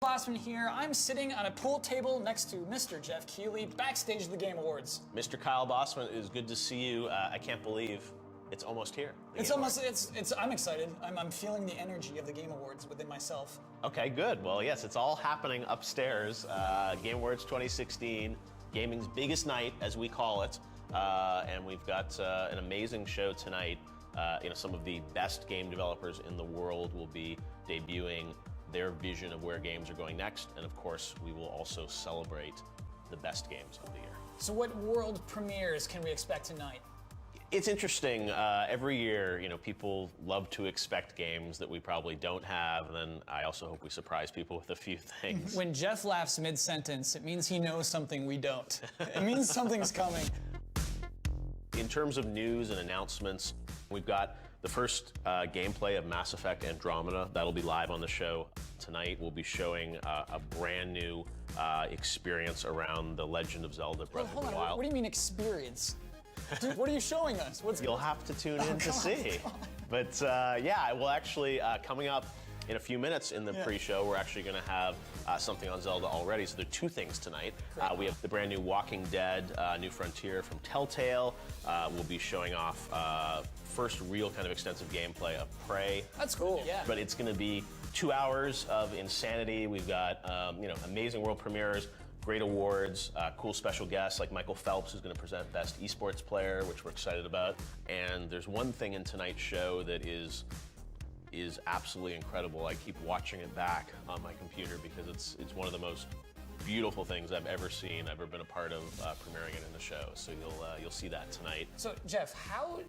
Bossman here. I'm sitting on a pool table next to Mr. Jeff Keighley backstage at the Game Awards. Mr. Kyle Bossman, it is good to see you. I can't believe it's almost here. I'm excited. I'm feeling the energy of the Game Awards within myself. Okay, good. Well, yes, it's all happening upstairs. Game Awards 2016, gaming's biggest night, as we call it. And we've got an amazing show tonight. Some of the best game developers in the world will be debuting their vision of where games are going next, and of course, we will also celebrate the best games of the year. So what world premieres can we expect tonight? It's interesting. Every year, people love to expect games that we probably don't have, and then I also hope we surprise people with a few things. When Jeff laughs mid-sentence, it means he knows something we don't. It means something's coming. In terms of news and announcements, we've got the first gameplay of Mass Effect Andromeda. That'll be live on the show tonight. We'll be showing a brand new experience around The Legend of Zelda Breath of the Wild. What do you mean experience? Dude, what are you showing us? You'll have to tune in to see. But well, actually, coming up in a few minutes in the pre-show, we're actually going to have something on Zelda already. So there are two things tonight. We have the brand new Walking Dead New Frontier from Telltale. We'll be showing off first real kind of extensive gameplay of Prey. That's cool. Yeah. But it's going to be 2 hours of insanity. We've got amazing world premieres, great awards, cool special guests like Michael Phelps, who's going to present Best Esports Player, which we're excited about. And there's one thing in tonight's show that is absolutely incredible. I keep watching it back on my computer because it's one of the most beautiful things I've ever seen, ever been a part of premiering it in the show. So you'll see that tonight. So Jeff, how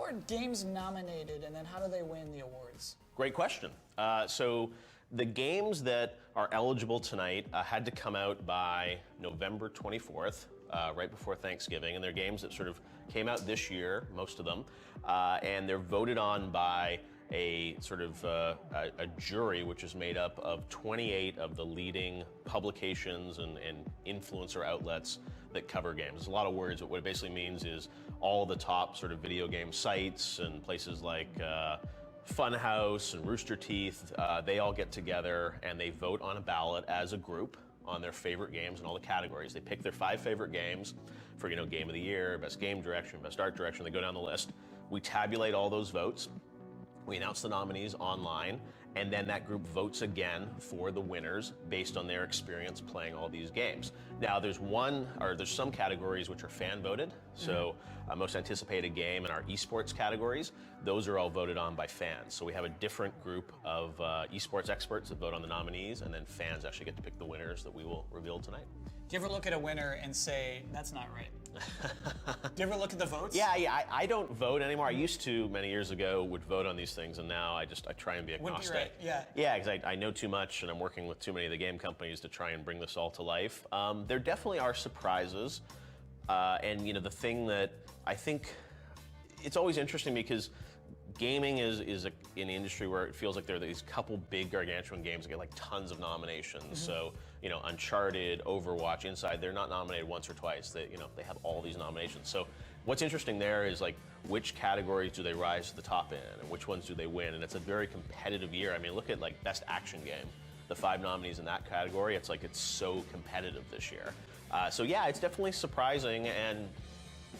are games nominated and then how do they win the awards? Great question. So the games that are eligible tonight had to come out by November 24th. Right before Thanksgiving, and they're games that sort of came out this year, most of them, and they're voted on by a sort of a jury which is made up of 28 of the leading publications and influencer outlets that cover games. There's a lot of words, but what it basically means is all the top sort of video game sites and places like Funhouse and Rooster Teeth, they all get together and they vote on a ballot as a group on their favorite games in all the categories. They pick their 5 favorite games for, Game of the Year, Best Game Direction, Best Art Direction. They go down the list. We tabulate all those votes. We announce the nominees online, and then that group votes again for the winners based on their experience playing all these games. Now, there's some categories which are fan voted. So most anticipated game in our esports categories, those are all voted on by fans. So we have a different group of esports experts that vote on the nominees, and then fans actually get to pick the winners that we will reveal tonight. Do you ever look at a winner and say, that's not right? Do you ever look at the votes? Yeah, I don't vote anymore. I used to many years ago, would vote on these things, and now I try and be agnostic. Wouldn't be right. Yeah, because I know too much, and I'm working with too many of the game companies to try and bring this all to life. There definitely are surprises, and the thing that I think it's always interesting because gaming is an industry where it feels like there are these couple big gargantuan games that get like tons of nominations. So Uncharted, Overwatch, Inside, they're not nominated once or twice. They have all these nominations. So what's interesting there is like which categories do they rise to the top in, and which ones do they win? And it's a very competitive year. I mean, look at like Best Action Game. The 5 nominees in that category, it's so competitive this year. So yeah, it's definitely surprising, and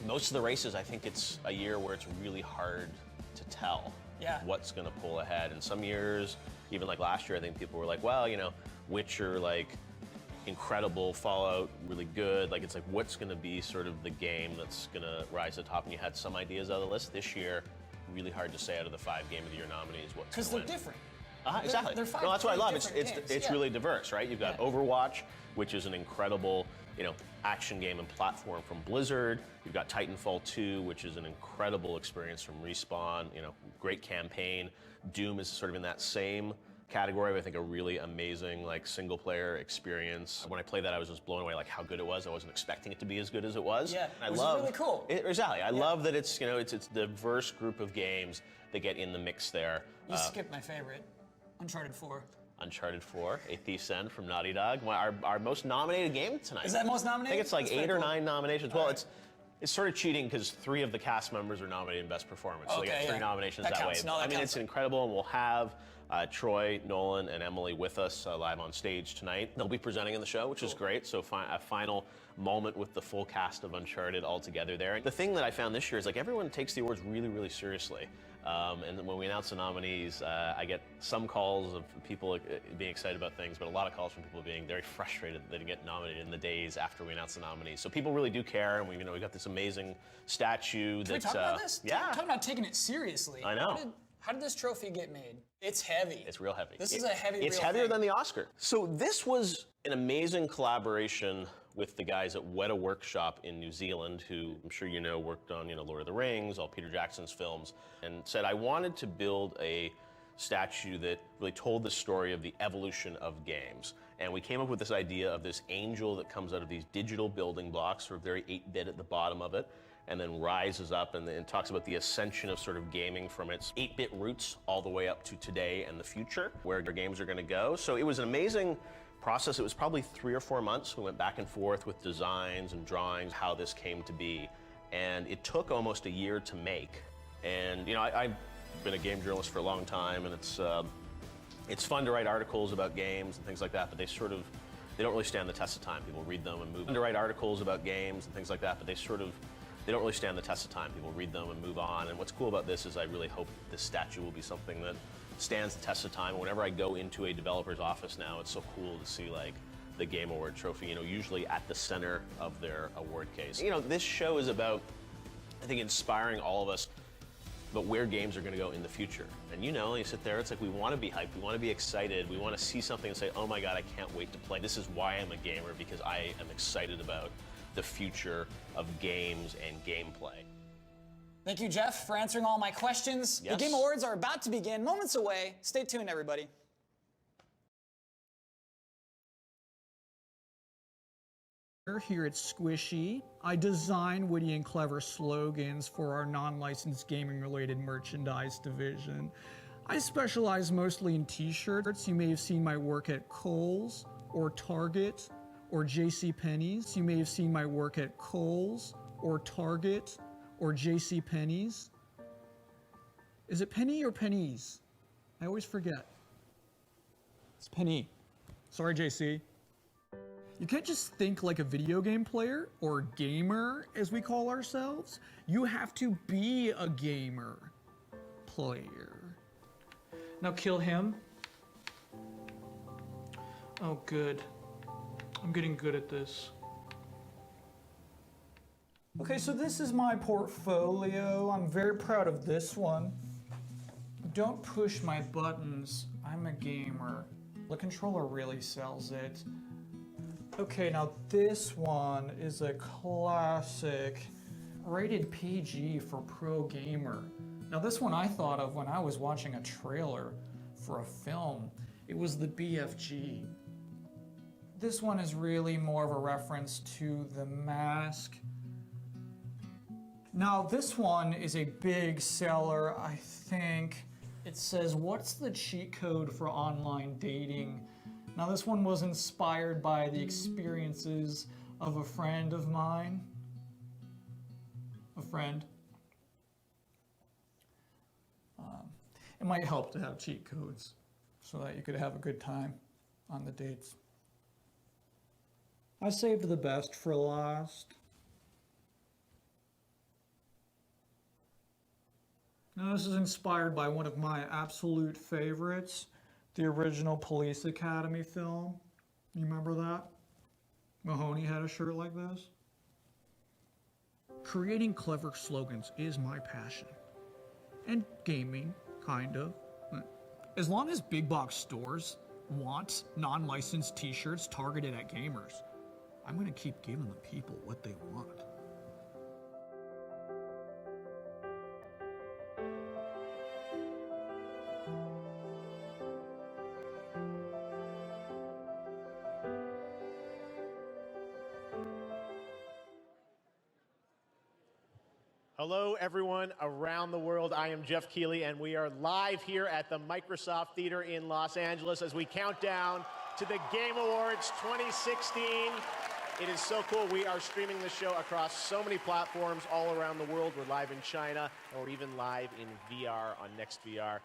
most of the races, I think it's a year where it's really hard to tell what's going to pull ahead. And some years, even like last year, I think people were like, well, Witcher, like incredible, Fallout, really good. Like it's like, what's going to be sort of the game that's going to rise to the top? And you had some ideas out of the list. This year, really hard to say out of the 5 Game of the Year nominees what's going to win. Because they're different. Exactly. They're 5 that's what I love. games. It's really diverse, right? You've got Overwatch, which is an incredible, action game and platform from Blizzard. You've got Titanfall 2, which is an incredible experience from Respawn. Great campaign. Doom is sort of in that same category, but I think a really amazing single-player experience. When I played that, I was just blown away how good it was. I wasn't expecting it to be as good as it was. Yeah, it was really cool. Exactly. I love that it's it's a diverse group of games that get in the mix there. You skipped my favorite. Uncharted 4. Uncharted 4, A Thief's End from Naughty Dog. Our most nominated game tonight. Is that most nominated? I think it's like 8 or 9 nominations. Well, it's sort of cheating because 3 of the cast members are nominated in Best Performance. So they get 3 nominations that way. No, it's incredible, and we'll have Troy, Nolan, and Emily with us live on stage tonight. They'll be presenting in the show, which is great. So a final moment with the full cast of Uncharted all together there. The thing that I found this year is like everyone takes the awards really, really seriously. And when we announce the nominees, I get some calls of people being excited about things, but a lot of calls from people being very frustrated that they didn't get nominated in the days after we announce the nominees. So people really do care, and we got this amazing statue. Can we talk about this? Yeah. Talk about taking it seriously. I know. How did this trophy get made? It's heavy. It's real heavy. This is a heavy. It's heavier than the Oscar. So this was an amazing collaboration with the guys at Weta Workshop in New Zealand, who I'm sure you know worked on Lord of the Rings, all Peter Jackson's films, and said I wanted to build a statue that really told the story of the evolution of games. And we came up with this idea of this angel that comes out of these digital building blocks, sort of very 8-bit at the bottom of it, and then rises up and talks about the ascension of sort of gaming from its 8-bit roots all the way up to today and the future, where our games are going to go. So it was an amazing process. It was probably 3 or 4 months. We went back and forth with designs and drawings, how this came to be. And it took almost a year to make. And I've been a game journalist for a long time, and it's fun to write articles about games and things like that, but they don't really stand the test of time. People read them and move on. To write articles about games and things like that, but they don't really stand the test of time. People read them and move on. And what's cool about this is I really hope this statue will be something that stands the test of time. Whenever I go into a developer's office now, it's so cool to see like the Game Award trophy, usually at the center of their award case. This show is about, I think, inspiring all of us about where games are going to go in the future. And you sit there, it's like we want to be hyped, we want to be excited, we want to see something and say, oh my God, I can't wait to play. This is why I'm a gamer, because I am excited about the future of games and gameplay. Thank you, Jeff, for answering all my questions. Yes. The Game Awards are about to begin, moments away. Stay tuned, everybody. Here at Squishy, I design witty and clever slogans for our non-licensed gaming-related merchandise division. I specialize mostly in t-shirts. You may have seen my work at Kohl's or Target or JCPenney's. You may have seen my work at Kohl's or Target or JCPenney's. Is it penny or pennies? I always forget. It's penny. Sorry, JC. You can't just think like a video game player or gamer, as we call ourselves. You have to be a gamer player. Now kill him. Oh, good. I'm getting good at this. Okay, so this is my portfolio. I'm very proud of this one. Don't push my buttons. I'm a gamer. The controller really sells it. Okay, now this one is a classic, rated PG for pro gamer. Now this one I thought of when I was watching a trailer for a film. It was the BFG. This one is really more of a reference to The Mask. Now this one is a big seller, I think. It says, what's the cheat code for online dating? Now this one was inspired by the experiences of a friend of mine. A friend. It might help to have cheat codes so that you could have a good time on the dates. I saved the best for last. Now this is inspired by one of my absolute favorites, the original Police Academy film. You remember that? Mahoney had a shirt like this. Creating clever slogans is my passion. And gaming, kind of. As long as big box stores want non-licensed t-shirts targeted at gamers, I'm gonna keep giving the people what they want. Hello, everyone around the world. I am Jeff Keighley, and we are live here at the Microsoft Theater in Los Angeles as we count down to the Game Awards 2016. It is so cool. We are streaming this show across so many platforms all around the world. We're live in China, or even live in VR on NextVR.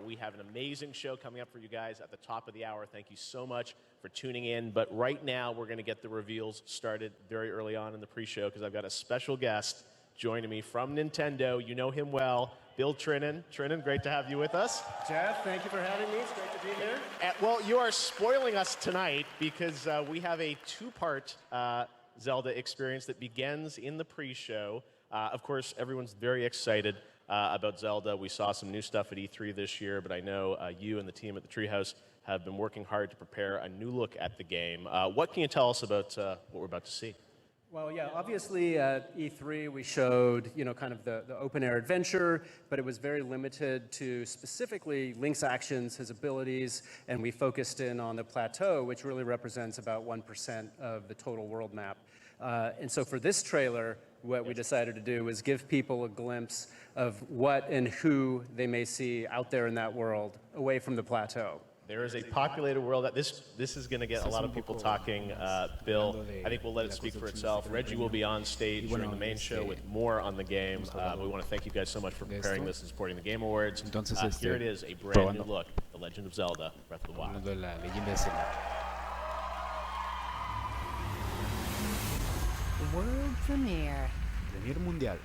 We have an amazing show coming up for you guys at the top of the hour. Thank you so much for tuning in. But right now, we're going to get the reveals started very early on in the pre-show because I've got a special guest joining me from Nintendo. You know him well, Bill Trinan. Trinan, great to have you with us. Jeff, thank you for having me. It's great to be here. Well, you are spoiling us tonight because we have a two-part Zelda experience that begins in the pre-show. Of course, everyone's very excited about Zelda. We saw some new stuff at E3 this year, but I know you and the team at the Treehouse have been working hard to prepare a new look at the game. What can you tell us about what we're about to see? Well, yeah, obviously at E3 we showed, kind of the open-air adventure, but it was very limited to specifically Link's actions, his abilities, and we focused in on the plateau, which really represents about 1% of the total world map. And so for this trailer, what we decided to do was give people a glimpse of what and who they may see out there in that world, away from the plateau. There is a populated world that this is going to get a lot of people talking. Bill, I think we'll let it speak for itself. Reggie will be on stage during the main show with more on the game. We want to thank you guys so much for preparing this and supporting the Game Awards. Here it is, a brand new look, The Legend of Zelda, Breath of the Wild. World premiere. Premier mundial.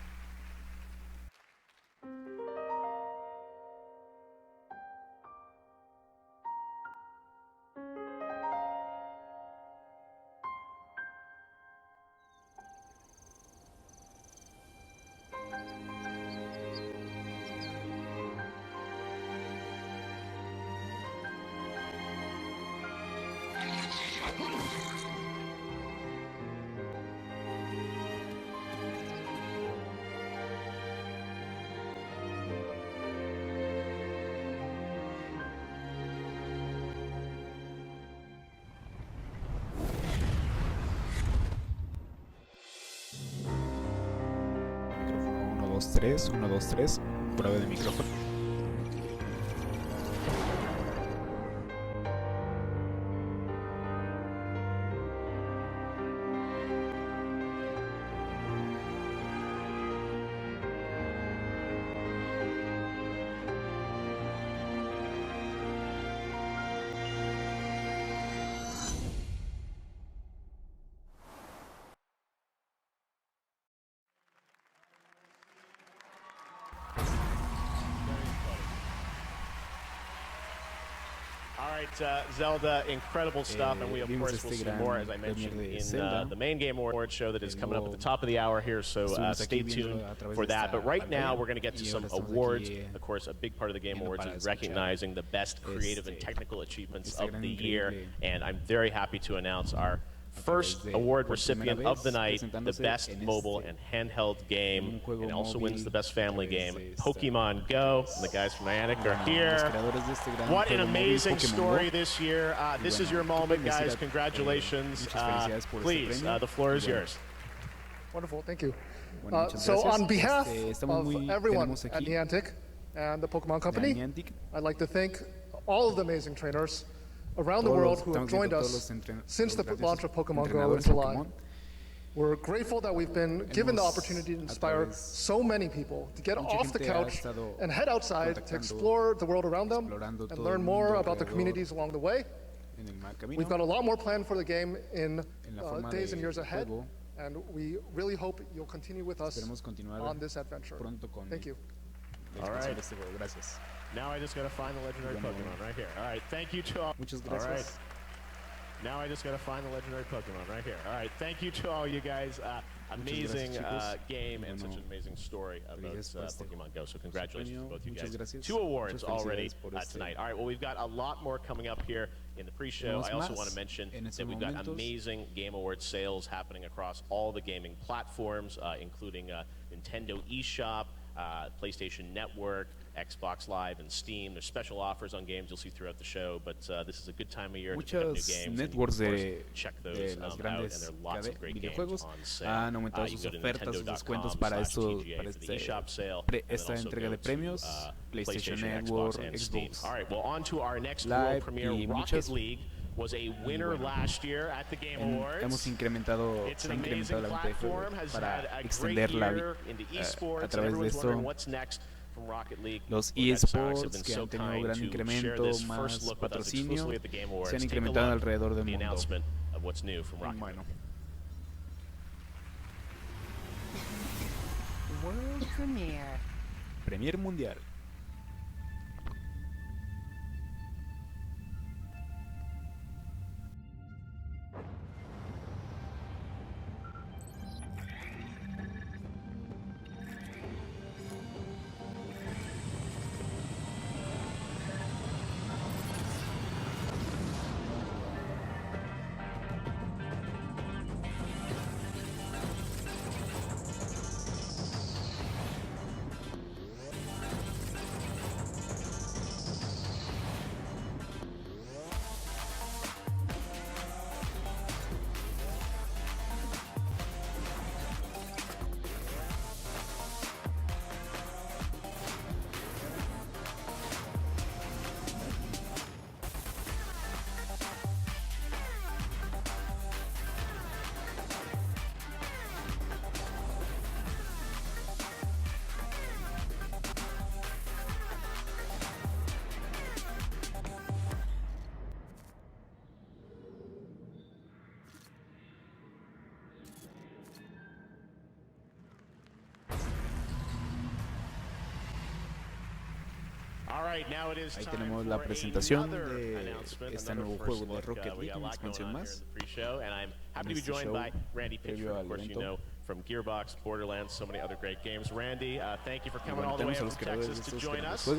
Uno, dos, tres, prueba de micrófono. Zelda, incredible stuff, and we of course will see more, as I mentioned, in the main Game Awards show that is coming up at the top of the hour here, so stay tuned for that. But right now, we're going to get to some awards. Of course, a big part of the Game Awards is recognizing the best creative and technical achievements of the year, and I'm very happy to announce our first award recipient of the night, the best mobile and handheld game, and also wins the best family game, Pokemon Go. And the guys from Niantic are here. What an amazing story this year. This is your moment, guys. Congratulations. Please, the floor is yours. Wonderful, thank you. So on behalf of everyone at Niantic and the Pokemon Company, I'd like to thank all of the amazing trainers around the world who have joined us since the launch of Pokemon Go in July. We're grateful that we've been given the opportunity to inspire so many people to get off the couch and head outside to explore the world around them and learn more about the communities along the way. We've got a lot more planned for the game in days and years ahead, and we really hope you'll continue with us on this adventure. Thank you. All right. Now I just got to find the legendary Pokemon right here. All right, thank you to all. All right. Now I just got to find the legendary Pokemon right here. All right, thank you to all you guys. Amazing game and such an amazing story about Pokemon Go. So congratulations to both you guys. 2 awards already tonight. All right, well, we've got a lot more coming up here in the pre-show. I also want to mention that we've got amazing Game Awards sales happening across all the gaming platforms, including Nintendo eShop, PlayStation Network, Xbox Live, and Steam. There's special offers on games you'll see throughout the show, but this is a good time of year to pick up new games. Networks check those out, and there are lots of great games on sale. Han aumentado sus ofertas, sus descuentos para esta entrega de premios, PlayStation Network, Xbox All right, well, on to our next world premiere, Rocket League. was a winner last year at the Game Awards. Hemos incrementado, It's se an ha incrementado amazing la venta de juego platform, has para had a great extenderla year into a esports, and través de everyone's wondering esto. what's next from Rocket League. Los Well, Red Sox have eSports been que so han tenido kind gran to share incremento, this más first look with us patrocinio, exclusively at the Game Awards. se han Take a incrementado look alrededor at del the mundo. announcement of what's new from Rocket Bueno, World premiere. Premier Mundial. Ahí tenemos la presentación de este nuevo juego de Rocket League, una expansión más. Happy to be joined by Randy Pitchford, of course you know from Gearbox, Borderlands, so many other great games. Randy, thank you for coming all the way from Texas to join us.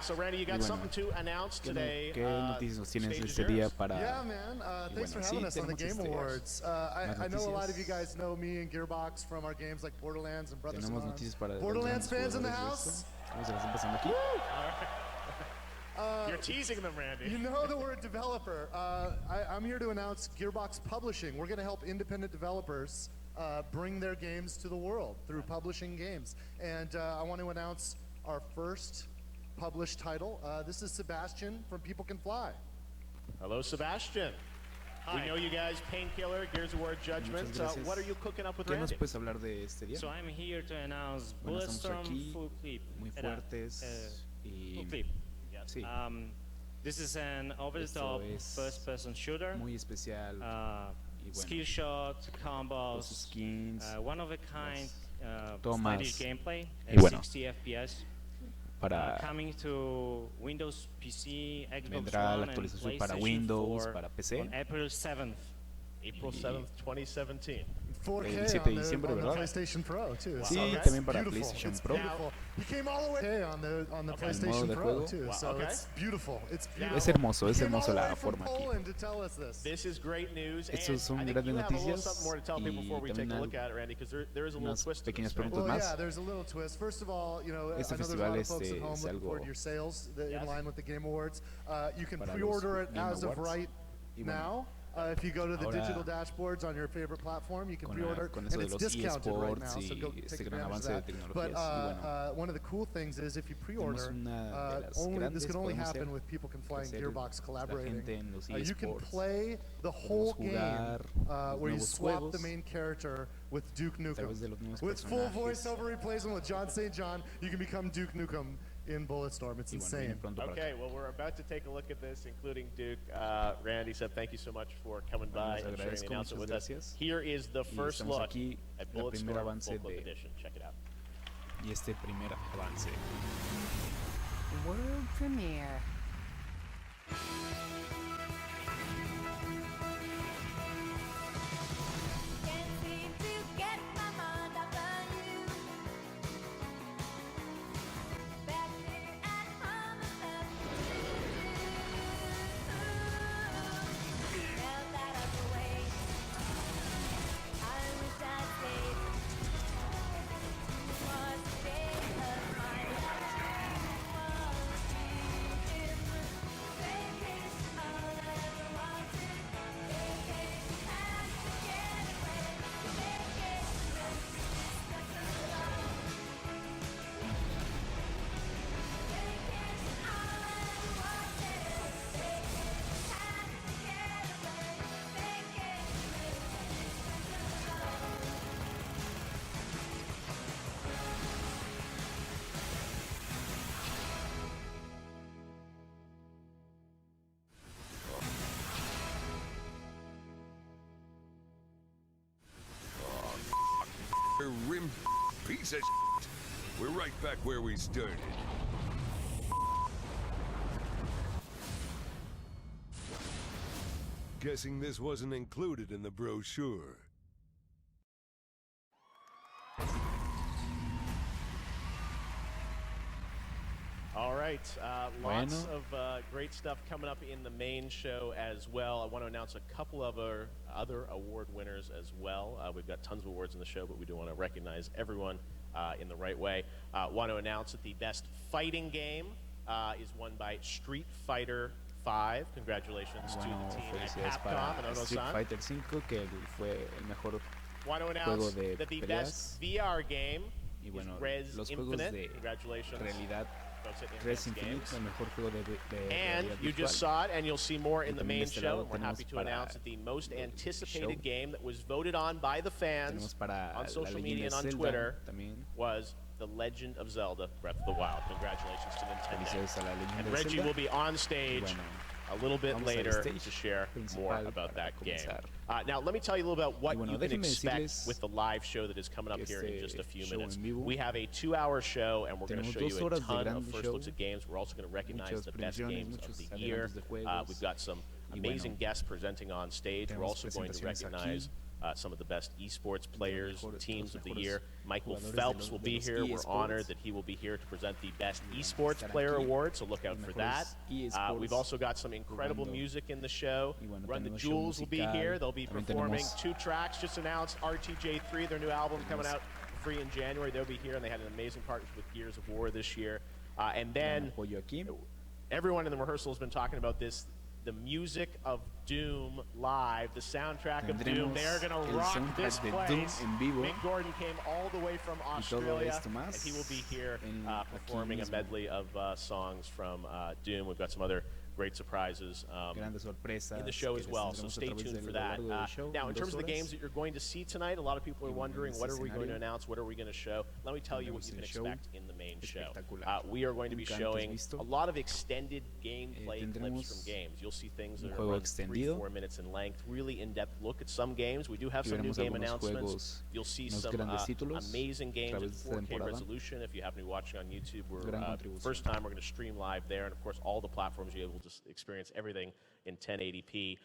So Randy, you got something to announce today. ¿Qué noticias nos tienes este día para? Yeah, man. Thanks for having us on the Game Awards. I know a lot of you guys know me and Gearbox from our games like Borderlands and Brothers in Arms. Borderlands fans in the house. You're teasing them, Randy. You know that we're a developer. I'm here to announce Gearbox Publishing. We're going to help independent developers bring their games to the world through publishing games. And I want to announce our first published title. This is Sebastian from People Can Fly. Hello, Sebastian. Hi. We know you guys, Painkiller, Gears of War Judgment. What are you cooking up with ¿Qué Randy? nos puedes hablar de este día? So I'm here to announce Bueno, estamos aquí full clip. muy fuertes y Full clip. sí, This is an over-the-top first-person shooter. muy especial y bueno, Skill shots, combos, los skins, one of a kind, tomas, stylish gameplay, y bueno, 60 FPS. para Coming to Windows PC, Xbox vendrá la One, and actualización para PlayStation Windows, 4 para PC, on April 7th. April 7th, 2017. 4K el 7 de on diciembre, the ¿verdad? PlayStation Pro too. Sí, So también para beautiful. PlayStation It's Pro. beautiful. You came all the way on the PlayStation modo de Pro juego. too. So it's beautiful. It's beautiful. Es hermoso, You es came all hermoso the la way from forma aquí. Poland to tell us this. This is great news. Estos son And I think grandes you have a little noticias something more to tell people before we y take a también look at it, Randy, because there is a little unas twist to pequeñas this, right? preguntas Well, más. yeah, there's a little twist. First of all, you know, Este I know there's a lot festival of folks at es home looking algo forward to your sales in line with the Game Awards. You can para los pre-order it Game as of Awards. right Y bueno, now. If you go to the ahora, digital dashboards on your favorite platform, you can pre-order, con and eso de it's los discounted right now. eSports So go y este take gran advantage avance de of that. tecnologías. But Y bueno, one of the cool things is if you pre-order, una de las only this grandes can only podemos happen ser with People Can Fly and hacer Gearbox la collaborating. gente en los You can eSports. play the whole game jugar where you nuevos swap the juegos main character with Duke a través de los Nukem. nuevos With full personajes. voiceover replacement with John St. John, you can become Duke Nukem in Bulletstorm. It's Y bueno, insane. viene pronto para Okay, acá. well, we're about to take a look at this, including Duke. Randy said thank you so much for coming Bueno, by les and sharing the agradezco, announcement with muchas us. gracias. Here is the Y first estamos look aquí, at el primer Bulletstorm avance Full Clip de Edition. Check it out. y este primer avance. World premiere. trim piece of shit. We're right back where we started. Guessing this wasn't included in the brochure. All right, lots of great stuff coming up in the main show as well. I want to announce a couple of our other award winners as well. We've got tons of awards in the show, but we do want to recognize everyone in the right way. Want to announce that the best fighting game is won by Street Fighter 5. Congratulations to the team at Capcom and Ono-san. Street Fighter 5, que fue el mejor Want to announce that the best VR game is Res Infinite. Congratulations. Realidad Res Infinite, el mejor juego de and you just saw it, and you'll see more in the main show. We're happy to announce that the most anticipated game that was voted on by the fans on social media and on Twitter was The Legend of Zelda Breath of the Wild. Congratulations to Nintendo. And Reggie will be on stage a little bit later to share more about that game. Now, let me tell you a little about what you can expect with the live show that is coming up here in just a few minutes. We have a 2-hour show, and we're going to show you a ton of first looks at games. We're also going to recognize the best games of the year. We've got some amazing guests presenting on stage. We're also going to recognize some of the best esports players, teams of the year. Michael Phelps will be here. We're honored that he will be here to present the Best Esports Player Award, so look out for that. We've also got some incredible music in the show. Run the Jewels will be here. They'll be performing 2 tracks. Just announced RTJ3, their new album coming out free in January. They'll be here, and they had an amazing partnership with Gears of War this year. And then everyone in the rehearsal has been talking about this. The music of Doom live, the soundtrack of Doom. They're going to rock this place. Mick Gordon came all the way from Australia, and he will be here performing a medley of songs from Doom. We've got some other great surprises in the show as well, so stay tuned for that. Now, in terms of the games that you're going to see tonight, a lot of people are wondering, what are we going to announce, what are we going to show? Let me tell you what you can expect in the main show. We are going to be showing a lot of extended gameplay clips from games. You'll see things that are around 3-4 minutes in length, really in-depth look at some games. We do have some new game announcements. You'll see some amazing games in 4K resolution. If you happen to be watching on YouTube, first time we're going to stream live there, and of course all the platforms you're able to experience everything in 1080p.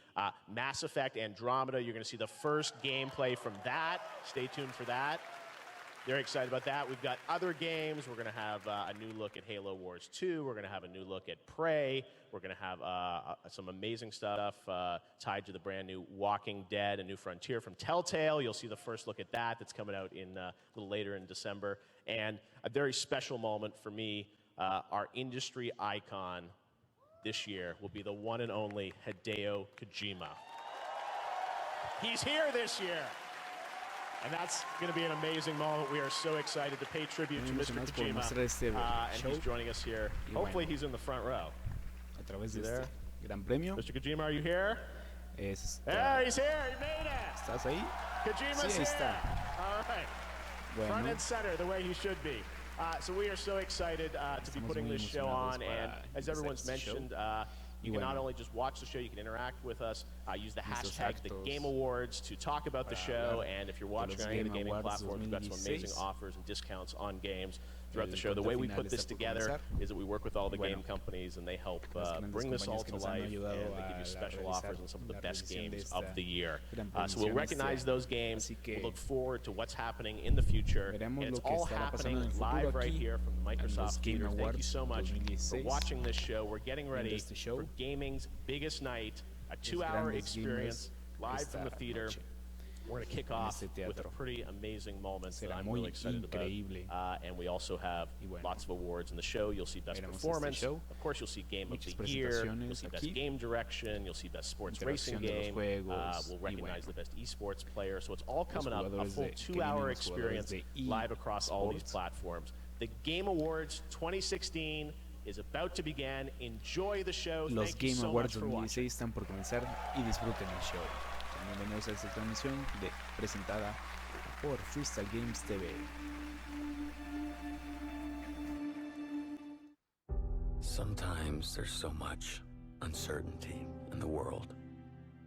Mass Effect Andromeda, you're going to see the first gameplay from that. Stay tuned for that. Very excited about that. We've got other games. We're going to have a new look at Halo Wars 2. We're going to have a new look at Prey. We're going to have some amazing stuff tied to the brand new Walking Dead, A New Frontier from Telltale. You'll see the first look at that. That's coming out in a little later in December. And a very special moment for me, our industry icon this year will be the one and only Hideo Kojima. He's here this year. And that's going to be an amazing moment. We are so excited to pay tribute to Mr. Kojima. And he's joining us here. Hopefully he's in the front row. Is there? Gran Premio. Mr. Kojima, are you here? Hey, he's here. He made it. ¿Estás ahí? Kojima's here. All right. Front and center, the way he should be. So we are so excited to be putting this show on, and as everyone's mentioned, you can not only just watch the show, you can interact with us, use the hashtag #TheGameAwards to talk about the show, and if you're watching on any of the gaming platforms, we've got some amazing offers and discounts on games throughout the show. The way we put this together is that we work with all the game companies, and they help bring this all to life, and they give you special offers on some of the best games of the year. So we'll recognize those games, we'll look forward to what's happening in the future, and it's all happening live right here from the Microsoft Theater. Thank you so much for watching this show. We're getting ready for gaming's biggest night, a 2-hour experience live from the theater. We're going to kick off with a pretty amazing moment that I'm really excited about. And we also have lots of awards in the show. You'll see Best Performance. Of course, you'll see Game of the Year. You'll see Best Game Direction. You'll see Best Sports Racing Game. We'll recognize the Best Esports Player. So it's all coming up, a full 2-hour experience live across all these platforms. The Game Awards 2016 is about to begin. Enjoy the show. Los Thank you Game so Awards much for watching. 2016 están por comenzar y disfruten el show. Bienvenidos a esta transmisión presentada por FreeStyle Games TV. Sometimes there's so much uncertainty in the world.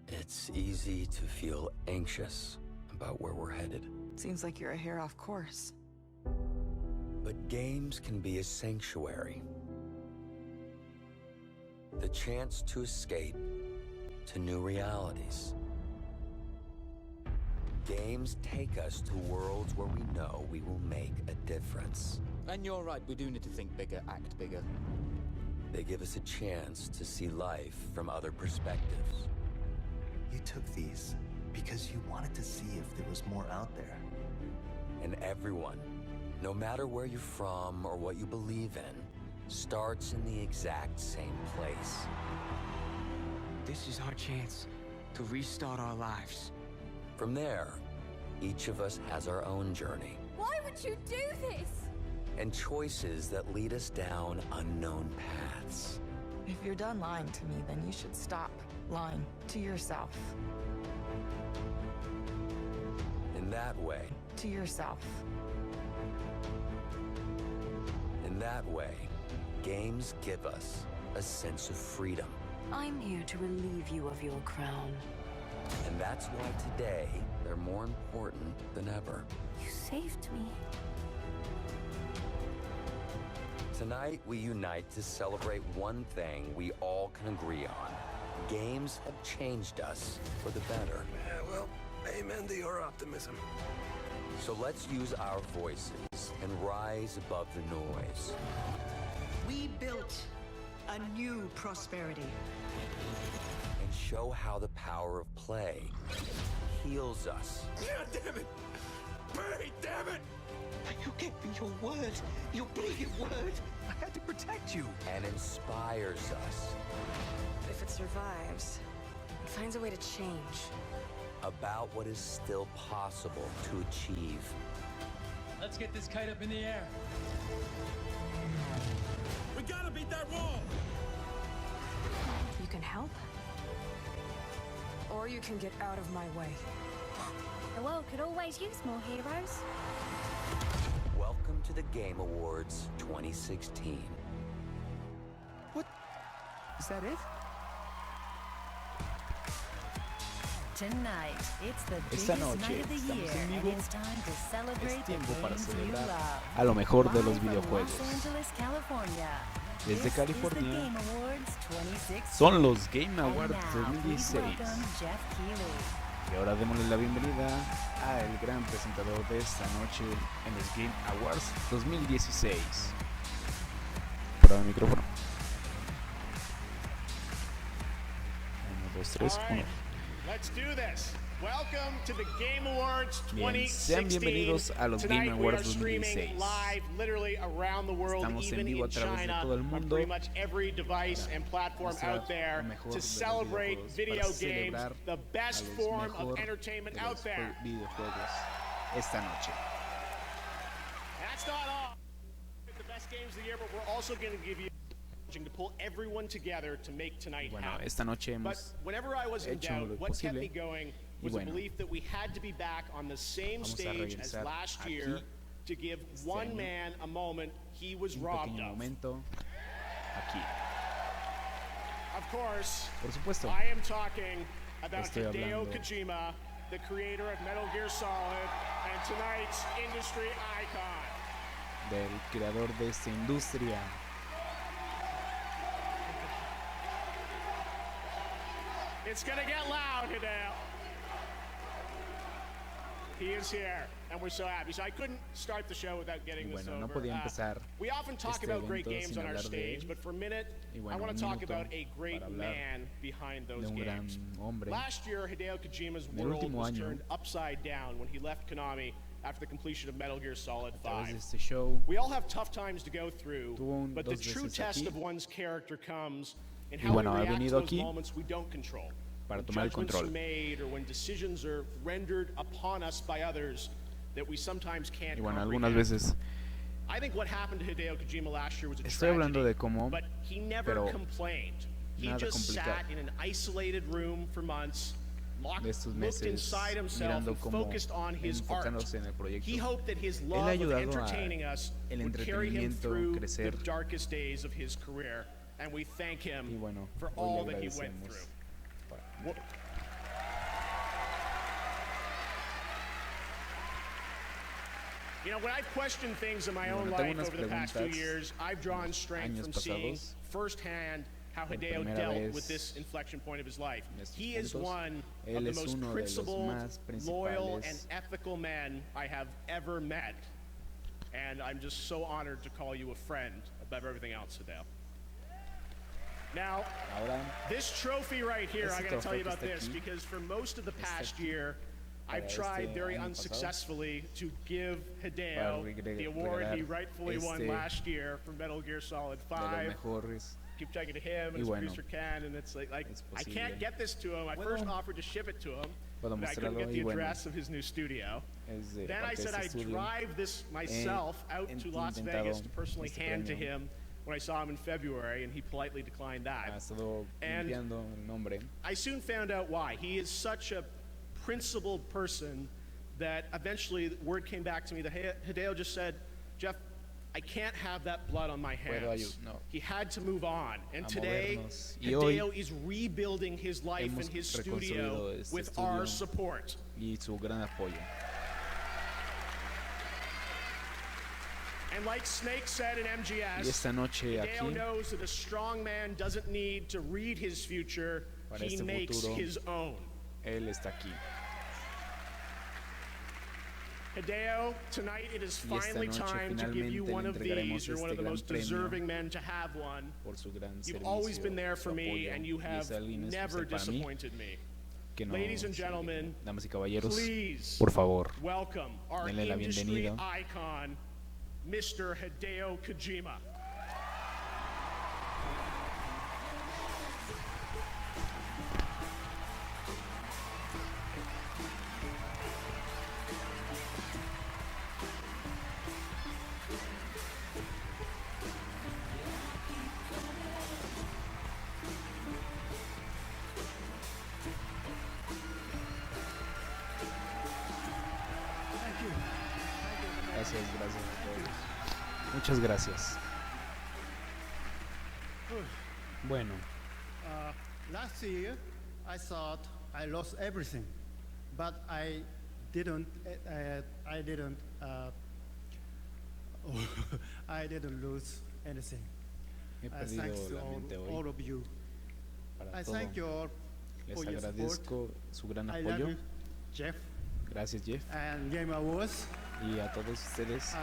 It's easy to feel anxious about where we're headed. Seems like you're a hair off course. But games can be a sanctuary. The chance to escape to new realities. Games take us to worlds where we know we will make a difference. And you're right, we do need to think bigger, act bigger. They give us a chance to see life from other perspectives. You took these because you wanted to see if there was more out there. And everyone, no matter where you're from or what you believe in, starts in the exact same place. This is our chance to restart our lives. From there, each of us has our own journey. Why would you do this? And choices that lead us down unknown paths. If you're done lying to me, then you should stop lying to yourself. In that way. To yourself. In that way, games give us a sense of freedom. I'm here to relieve you of your crown. And that's why today, they're more important than ever. You saved me. Tonight, we unite to celebrate one thing we all can agree on. Games have changed us for the better. Yeah, well, amen to your optimism. So let's use our voices and rise above the noise. We built a new prosperity. And show how the power of play heals us. God damn it! Barry, damn it! You gave me your word. Your bleeding word. I had to protect you. And inspires us. If it survives, it finds a way to change. About what is still possible to achieve. Let's get this kite up in the air. We gotta beat that wall! You can help. Or you can get out of my way. The world could always use more heroes. Welcome to the Game Awards 2016. What? Is that it? Tonight, it's the Esta biggest noche night of the estamos year, en and vivo. it's time to celebrate Es the tiempo para games you celebrar love. a lo mejor de los Live from videojuegos. Los Angeles, California. Desde This California, is the Game Awards 2016. son los Game And Awards now, please 2016. welcome Jeff Keighley. Y ahora démosle la bienvenida al gran presentador de esta noche en los Game Awards 2016. Prueba el micrófono. 1, 2, 3, 1. Let's do this. Welcome to the Game Awards 2016. Bien, sean bienvenidos a los Game Tonight we are Awards streaming 2016. live, literally around the world, Estamos en even vivo a in través de China, todo el on mundo. pretty much every device and platform Mostrar out there lo mejor de to los celebrate videojuegos, video para games, celebrar the best a los form mejor of entertainment de out los there. videojuegos esta noche. That's not all. The best games of the year, but we're also going to give you to pull everyone together to make tonight Bueno, happen. esta noche But hemos whenever I was in hecho doubt, lo what kept me posible. going Y was bueno, a belief that we had to be back on the same vamos a stage as regresar last aquí year to give one año, man a moment he was un robbed pequeño of. momento aquí. Of course, Por supuesto, I am talking about estoy Hideo hablando Kojima, the creator of Metal Gear Solid and tonight's industry icon. del creador de esta industria. It's gonna get loud, Hideo. He is here, and we're so happy. So I couldn't start the show without getting this Bueno, no over. podía empezar We often talk este about great evento games sin on our hablar de stage, él. but for a minute, Y I bueno, want un to talk minuto about a great para hablar man behind those de un gran games. hombre. Last year, Hideo Kojima's En el world último was año, turned upside down when he left Konami after the completion of Metal Gear Solid A través 5. de este show, We all have tough times to go through, tuvo but the dos true veces test aquí. of one's character comes in Y how bueno, we ha react to venido those aquí moments we don't control. para When tomar el judgments are control. made or when decisions are rendered upon us by others that we sometimes can't Y bueno, comprehend. algunas veces I think what happened to Hideo Kojima last year was a estoy hablando tragedy, de cómo, but he never pero complained. He nada just complicado. sat in an isolated room for months, de estos looked meses, inside himself mirando and cómo focused on his art. enfocándose en el proyecto. He hoped that his Él love ha of ayudado entertaining a us el would carry him entretenimiento through the crecer. darkest days of his career, and we thank him Y bueno, for hoy all le that he went agradecemos. through. You know, when I've questioned things in my own Bueno, tengo life unas over the past few preguntas years, I've drawn strength años from seeing pasados. firsthand how Por Hideo primera dealt vez with this inflection point of his life. en estos He is puntos. one of Él the es most uno de los principled, más loyal, and principales. ethical men I have ever met. And I'm just so honored to call you a friend above everything else, Hideo. Now, Ahora, this trophy right here, I este gotta tell you trofeo about que está this, aquí, because for most of the past aquí, year, I've para tried este very año pasado, unsuccessfully to give para Hideo the award he regalar rightfully won este last year for Metal Gear Solid de los 5. mejores. Keep talking to him and Y his bueno, producer Ken, and it's like es I posible. can't get this to him. I first offered to ship it to him, Puedo but I couldn't mostrarlo get the y bueno, address of his new studio. es de Then I parte de said este I'd estudio. drive this myself out to Las intentado Vegas to personally este hand to premio. him when I saw him in February, and he politely declined that. Ha estado And limpiando el nombre. I soon found out why. He is such a principled person that eventually word came back to me that Hideo just said, Jeff, I can't have that blood on my hands. No. He had to move on. And A today, movernos. Y hoy Hideo is rebuilding his life hemos in his reconstruido studio este with estudio our support. Y su gran apoyo. And like Snake said in Y MGS, esta noche Hideo aquí, knows that a strong man doesn't need to read his future, para he este makes futuro, his own. él está aquí. Hideo, tonight it is Y esta finally noche time to give you finalmente one le of entregaremos these. You're one of este the gran most premio deserving men to have one. por su gran You've servicio, always been there for su me, apoyo, and you y have es alguien never especial para mí, disappointed me. que no, Ladies and gentlemen, damas y caballeros, please por favor, welcome our denle la industry bienvenida icon, Mr. Hideo Kojima. Gracias, gracias a todos. Muchas gracias. Bueno, Last year, I thought I lost everything, but I didn't. I didn't. I didn't lose anything. he perdido Thanks to la mente hoy. all of you. Para I todo. thank you all Les for your support. agradezco su gran I love apoyo. you, Jeff, Gracias, Jeff. and Game Awards. Y a todos ustedes.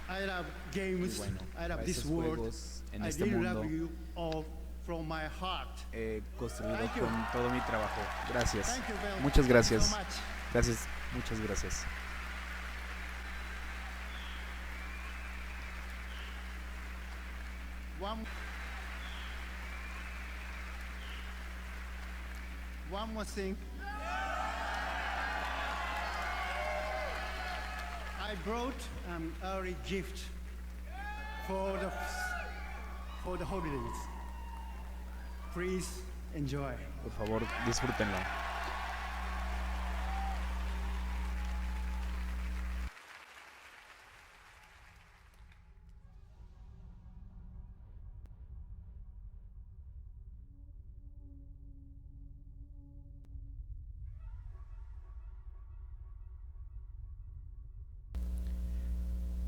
I love games. Y bueno, I love a this estos world. juegos, en I este really mundo, love you all from my heart. he construido Thank you. con todo mi trabajo. Gracias. Thank you very Muchas much. gracias. Thank you so much. Gracias, muchas gracias. One more thing. I brought an early gift for the holidays. Please enjoy. Por favor, disfrútenlo.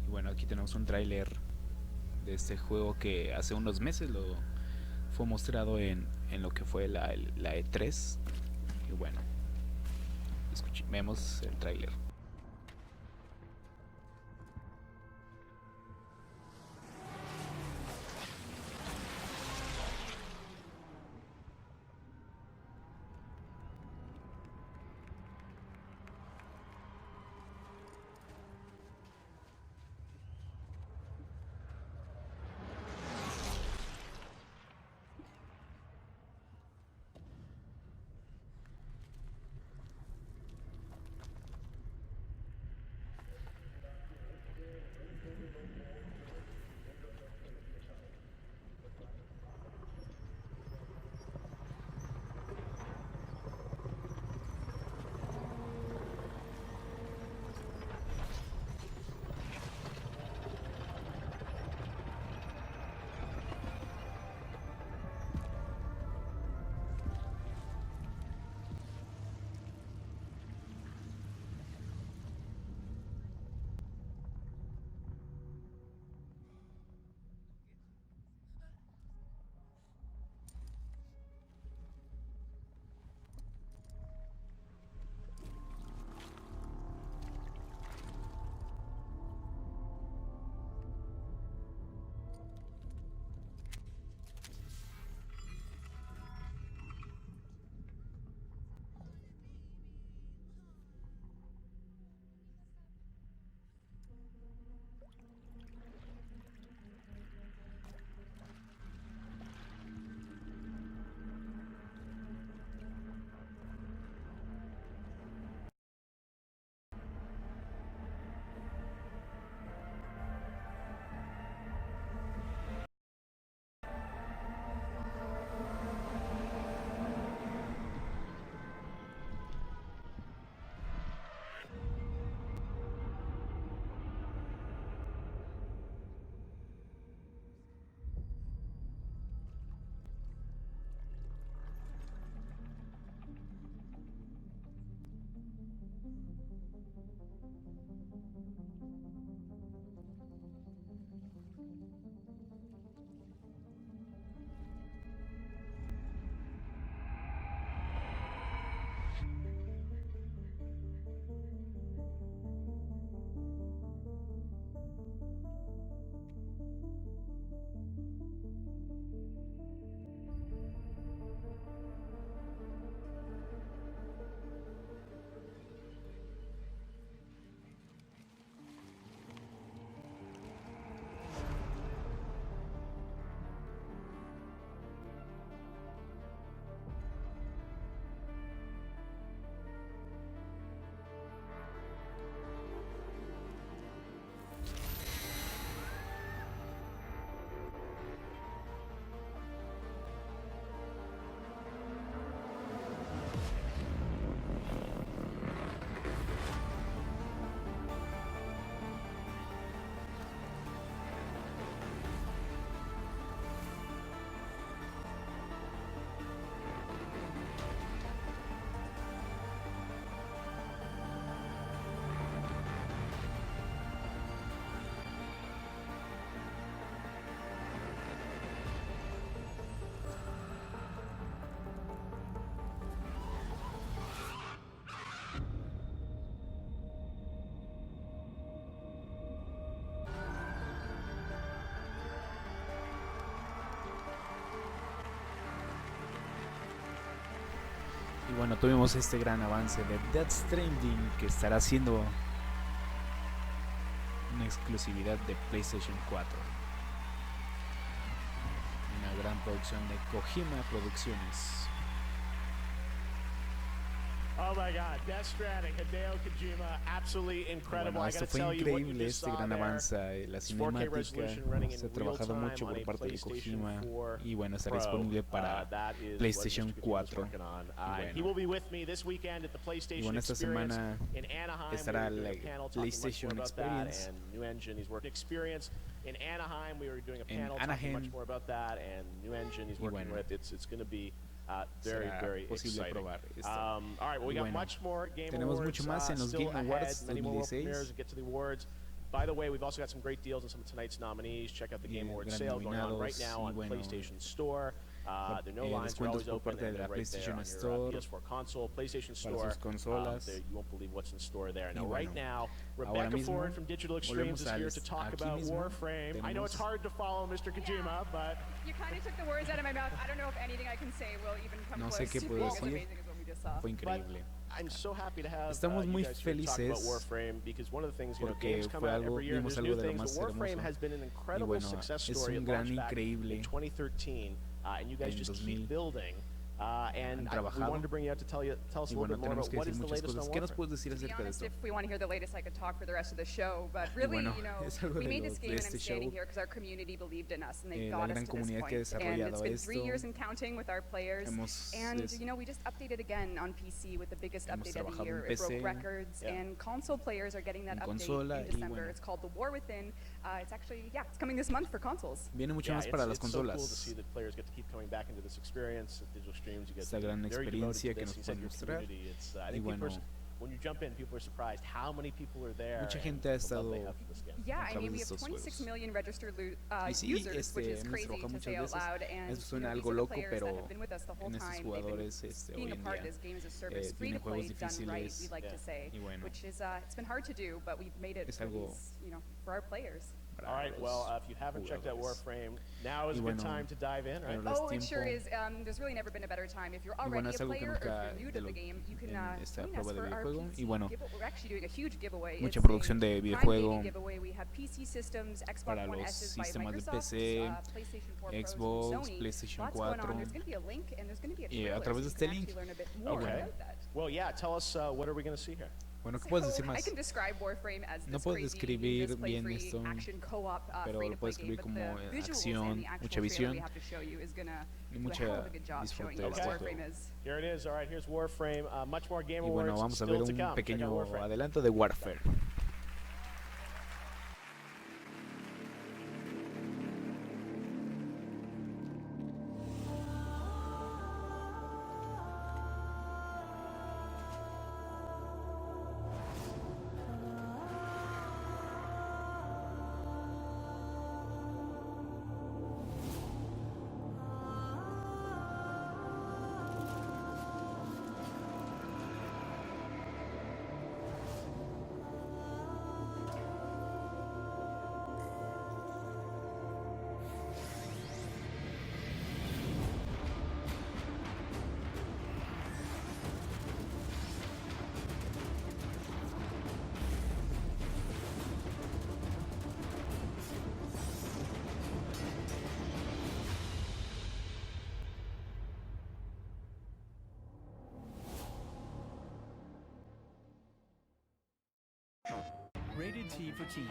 Y bueno, aquí tenemos un tráiler de este juego que hace unos meses lo fue mostrado en lo que fue la E3. Y bueno, vemos el tráiler. Y bueno, tuvimos este gran avance de Death Stranding, que estará siendo una exclusividad de PlayStation 4. Una gran producción de Kojima Producciones. Oh my God, Death Stranding, Hideo Kojima, absolutely incredible. Bueno, esto fue increíble, este gran avance, la cinemática, se ha trabajado mucho por parte de Kojima y bueno, estará disponible para PlayStation 4. Y bueno, esta semana estará la PlayStation Experience in Anaheim. We were doing a en panel talking Anaheim. much more about that, and new engine he's working bueno, with. It's going to be very, very exciting. Probar esto. All right, well, we got much more Game tenemos Awards mucho más en los still Game Awards ahead. Many more 2016. premieres and get to the awards. By the way, we've also got some great deals on some of tonight's nominees. Check out the Game Awards sale going on right now on PlayStation Store. There are no lines, are always open, and they're right there on your PS4 console, PlayStation Store. You won't believe what's in store there. Now, right now, Rebecca Ford from Digital Extremes is here to talk about Warframe. I know it's hard to follow Mr. Kojima, but... You kind of took the words out of my mouth. I don't know if anything I can say will even come close sé qué to puedo being as decir. amazing as what we just saw. Fue increíble. I'm so happy to have Estamos muy you guys here to talk about felices Warframe, because one of the things, you know, porque games come fue out algo, every year, vimos there's algo new de lo things, más but Warframe hermoso. has been an Y incredible bueno, success es story. un It gran launched back increíble in 2013, and you guys just keep building. And we wanted to bring you out to tell us a little bit more about what is the latest on ¿Qué nos Warframe. puedes decir To be acerca de honest, esto? if we want to hear the latest, I could talk for the rest of the show. But really, bueno, you know, es algo we de made los- this de game, and este I'm standing show. here because our community believed in us, and they La got us gran to this comunidad que ha point. And desarrollado it's been 3 esto. years and counting with our players. And you know, we just updated again on PC with the biggest Hemos update of the trabajado year. en It broke PC, records, and console players are getting that en update consola, in y December. bueno. It's called The War Within. It's actually, it's coming this month for consoles. Viene mucho más para las it's so cool to consolas. see that players get to keep coming back into this experience at Digital Streams. You get Esta gran very devoted to experiencia que this. nos You said pueden your mostrar. community. It's, I Y think people bueno, when you jump in, people are surprised how many people are there. mucha gente and ha the love they estado have for this game. Yeah, a I través mean, we de have estos 26 juegos. million registered Y sí, users, which is hemos crazy trabajado to muchas say out veces. loud. And Eso you suena know, these algo are the loco, players pero that have been with us the whole en estos time. They've been jugadores hoy being a en part of día this game as a service, free tienen to play, juegos done right, difíciles. we like to say, Y bueno, which is it's been hard to do, but we've made it es for algo these, you know, for our players. All right, well, if you haven't checked out Warframe, now is a good time to dive in, right? Oh, it sure is. There's really never been a better time. If you're already a player or if you're new to the game, you can join us for our PC giveaway. We're actually doing a huge giveaway. mucha It's producción de a Prime videojuego Gaming giveaway. We have PC systems, Xbox para One los S's by sistemas de Microsoft, PC, PlayStation 4 Pros Xbox, from Sony. PlayStation Lots going 4. on. There's going to be a link and there's going to be a Y trailer, a través de so you este can link. actually learn a bit more Okay. about that. Well, yeah, tell us what are we going to see here? Bueno, ¿qué puedes decir I más? can describe Warframe as No this puedo crazy, describir just bien play-free esto, action co-op pero free lo to puedo play game, describir but como the visuals acción, and the actual mucha trailer visión we have to show you is gonna y do a mucha hell of a good job showing you disfrute what de Warframe esto. is. Here it is. All right, here's Warframe. Much more Game Y Awards bueno, vamos a still ver to un come. Check out pequeño Warframe. adelanto de Warfare. Rated T for Teen.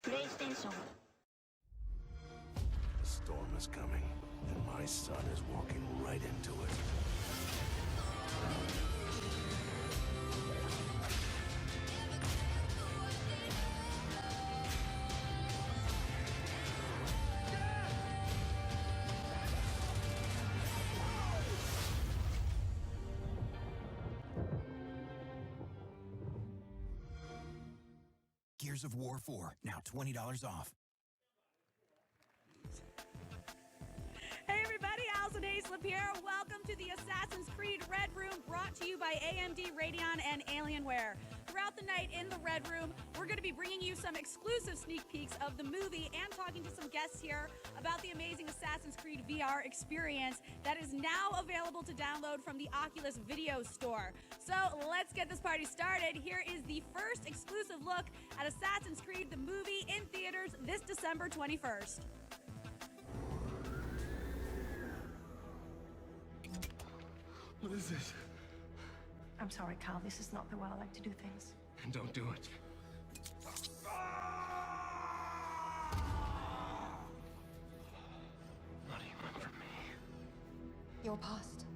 PlayStation. The storm is coming, and my son is walking right into it. Gears of War 4, now $20 off. Hey everybody, Allison Hayslip here. Welcome to the Assassin's Creed Red Room, brought to you by AMD, Radeon, and Alienware. Throughout the night in the Red Room, we're going to be bringing you some exclusive sneak peeks of the movie and talking to some guests here about the amazing Assassin's Creed VR experience that is now available to download from the Oculus Video Store. So let's get this party started. Here is the first exclusive look at Assassin's Creed, the movie, in theaters this December 21st. What is this? I'm sorry, Carl. This is not the way I like to do things. And don't do it. What do you want from me? Your past.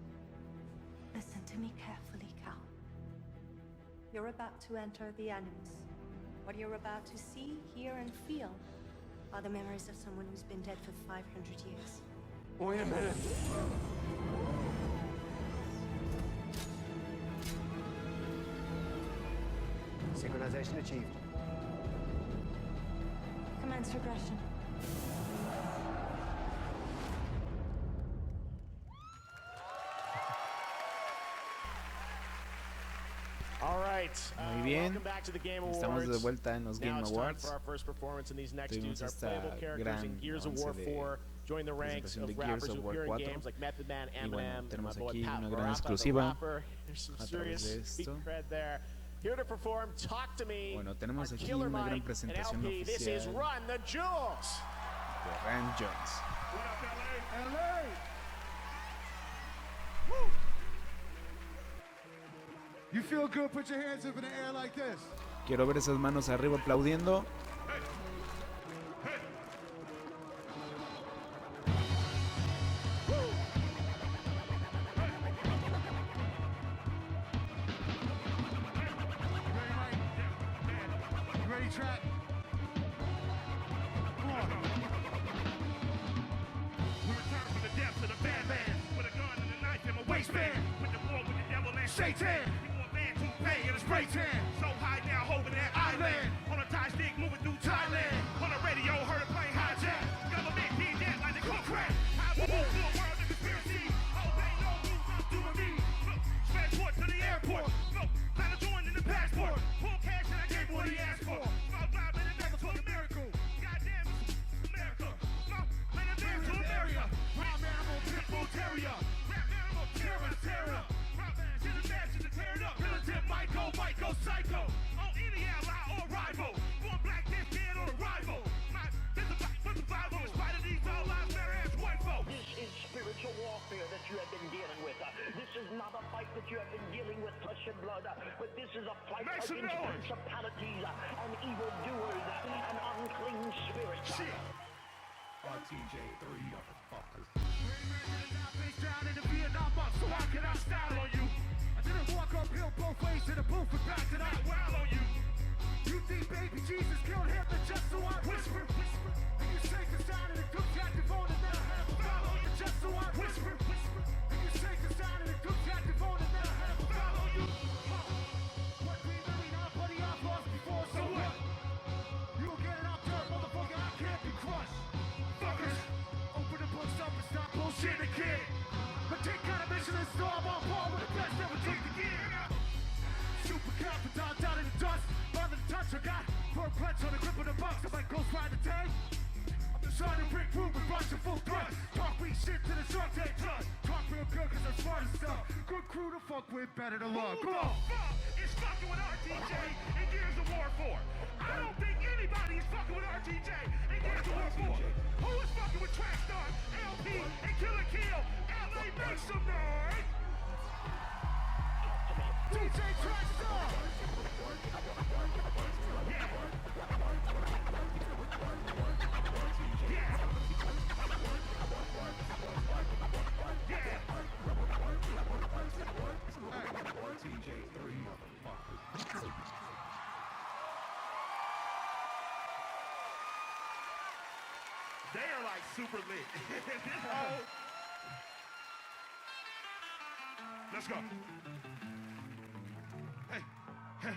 Listen to me carefully, Carl. You're about to enter the Animus. What you're about to see, hear, and feel are the memories of someone who's been dead for 500 years. Wait a minute. Synchronization achieved. Commence regression. All right. Muy bien. Welcome back to the Game Estamos Awards. de vuelta en los Now Game it's time Awards. for our first performance, and these next Tuvimos dudes are esta playable characters in gran Gears of War avance de 4. Join the ranks presentación of de rappers Gears of who War appear in 4. games like Method Man, Y bueno, Eminem, tenemos my boy aquí Pat una gran Baraka, exclusiva the rapper. There's some a través serious de street esto. cred there. Here to perform, Talk to Me. Bueno, tenemos our aquí Killer una gran Mike, and presentación LP. This is oficial Run the Jewels. de Rand Jones. What up, LA? LA! Woo! You feel good? Put your hands up in the air like this. Quiero ver esas manos arriba aplaudiendo. Track. We return from the depths of the bad man with a gun and a knife in my waistband. With the war with the devil and Satan. We want man to pay in a spray tan. So high now, holding that island. On a tie stick, moving through Thailand. On the radio, heard a plane hijack. Government did that like they cook crack. I move through a world of conspiracy. Oh, they know who's not doing me. Look, transport to the airport. Look, plan to join in the passport. Pull cash and I gave what he asked for. Go psycho on any ally or rival. Born black, this dead on arrival. This is a survival in spite of these all lives matter as one folk. This is spiritual warfare that you have been dealing with. This is not a fight that you have been dealing with flesh and blood, but this is a fight against principalities and evildoers and unclean spirits. Shit. RTJ 3 motherfuckers. Face down in the Vietnam box, so how can I style on you? I didn't walk uphill both ways to the booth and back to that well on you. You think baby Jesus killed Hitler just so I whisper? And you shake the sound of the good captive on and then I have a follow you just so I whisper. And you shake the sound of the good captive on and then I have a follow you. What we really not, buddy, I've lost before, so what? You don't get it out there, motherfucker, I can't be crushed. Fuckers, open the books up and stop bullshitting, kid. But take kind of mission and storm on par with the best ever take the gear. Super capital down in the dust. Rather than touch, I got per punch on the grip of the box. I might ghost ride the tank. I'm just trying to break through and rush a full thrust. Talk weak shit to the shark tank trust. Talk real good cause I'm smart as stuff. Good crew to fuck with, better to love. Come on. It's fucking with RTJ and Gears of War 4. I don't think anybody is fucking with RTJ and Gears of War 4. Who is fucking with Trackstar, LP, and Killer Kill? LA, make some noise! DJ Trackstar! Yeah. They are like super lit. Let's go. Hey, hey,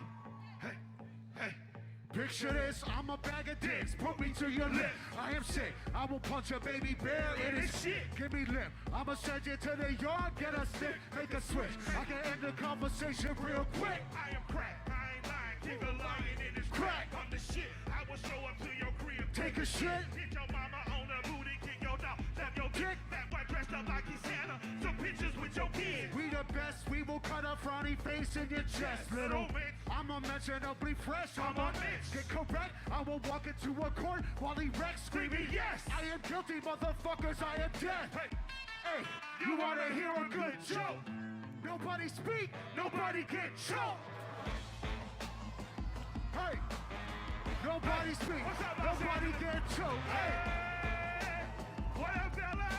hey, hey. Picture this, I'm a bag of dicks, put me to your lip. I am sick, I will punch a baby bear in his shit. Give me lip, I'ma send you to the yard, get a stick, make a switch. I can end the conversation real quick. I am crack, I ain't lying, keep a lion in his crack. I'm the shit, I will show up to your crib. Take a shit, hit your mama on the booty, kick your dog, stab your dick. That white dressed up like he's Santa, some pictures with your kids. We the best, we will cut a frowny face in your chest, little. I'm unmentionably fresh, I'm on mix. Get correct, I will walk into a court while he wrecks, screaming yes. I am guilty, motherfuckers, I am dead. Hey, you wanna hear a good joke? Nobody speak, nobody get choked. Hey, nobody speak, nobody get choked. Hey, what up, fella?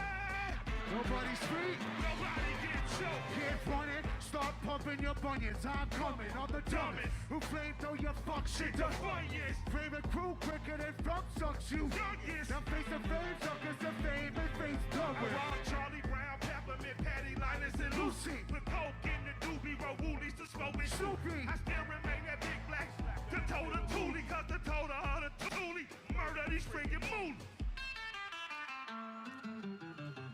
Nobody speak, nobody get choked. Get running, start pumping your bunions. I'm coming on the dumbest who flamethrow your fuck shit the funniest. Favorite crew quicker than fuck sucks you. Youngest, now face the fame suckers, the fame and face covered. Around Charlie Brown, Peppermint, Patty, Linus, and Lucy. With coke in the doobie, roll woolies to smoking Snoopy. I still remain that big black to toe the toolie, cause the toe the toolie. Murder these freaking moolies.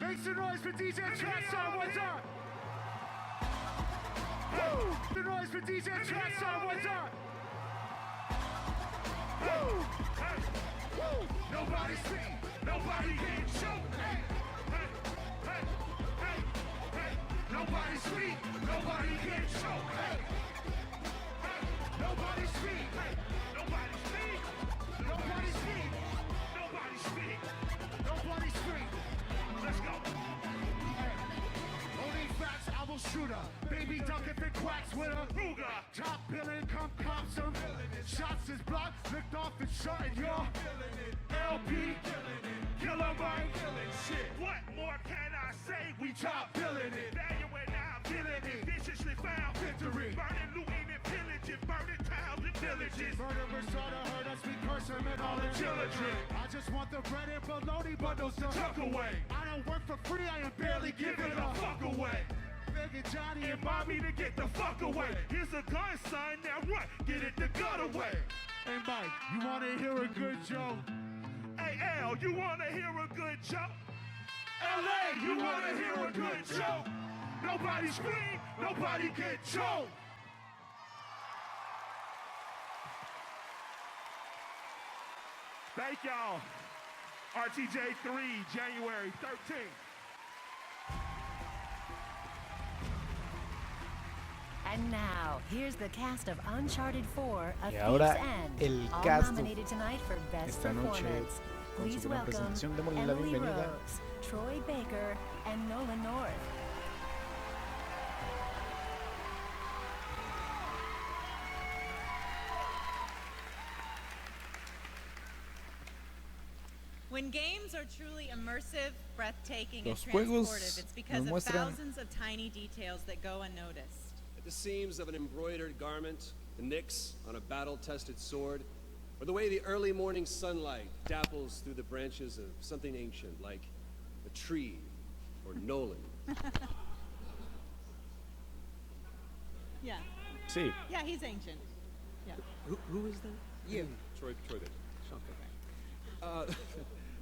Make some noise for DJ Traxxon, what's up? Woo! The noise for DJ Traxxon, what's up? Woo! Hey! Woo! Nobody speak, nobody get choked. Hey! Hey! Hey! Hey! Hey! Nobody speak, nobody get choked. Hey! Hey! Nobody speak, hey! Nobody speak, nobody speak, nobody speak, nobody speak. Let's go. Hey. Only facts, I will shoot her. Baby duck if it quacks with a Ruger. Top billing, come cop some. Shots is blocked, licked off and shot in your LP. Killer Mike. Shit. What more can I say? We top billing it. Value and now killing it. Viciously found victory. Burning, looting, and pillaging. Burning towns and villages. Murderers sort of heard us, we curse them and all the children. I just want the bread and bologna bundles to tuck away. I don't work for free, I am barely giving a fuck away. Begging Johnny and Bobby to get the fuck away. Here's a gun, son, now run, get it the gun away. Hey Mike, you wanna hear a good joke? Hey Al, you wanna hear a good joke? LA, you wanna hear a good joke? Nobody scream, nobody get choked. Thank y'all. RTJ 3, January 13th. And now, here's the cast of Uncharted 4, A Y Thief's ahora End, el all cast nominated tonight for Best esta noche Performance. con Please su gran welcome presentación. Démosle la Emily bienvenida. Rose, Troy Baker, and Nolan North. When games are truly immersive, breathtaking, and Los juegos transportive, it's because nos of muestran thousands of tiny details that go unnoticed. At the seams of an embroidered garment, the nicks on a battle-tested sword, or the way the early morning sunlight dapples through the branches of something ancient, like a tree or Nolan. Yeah. Sí. Yeah, he's ancient. Yeah. Who is that? You. Troy Baker.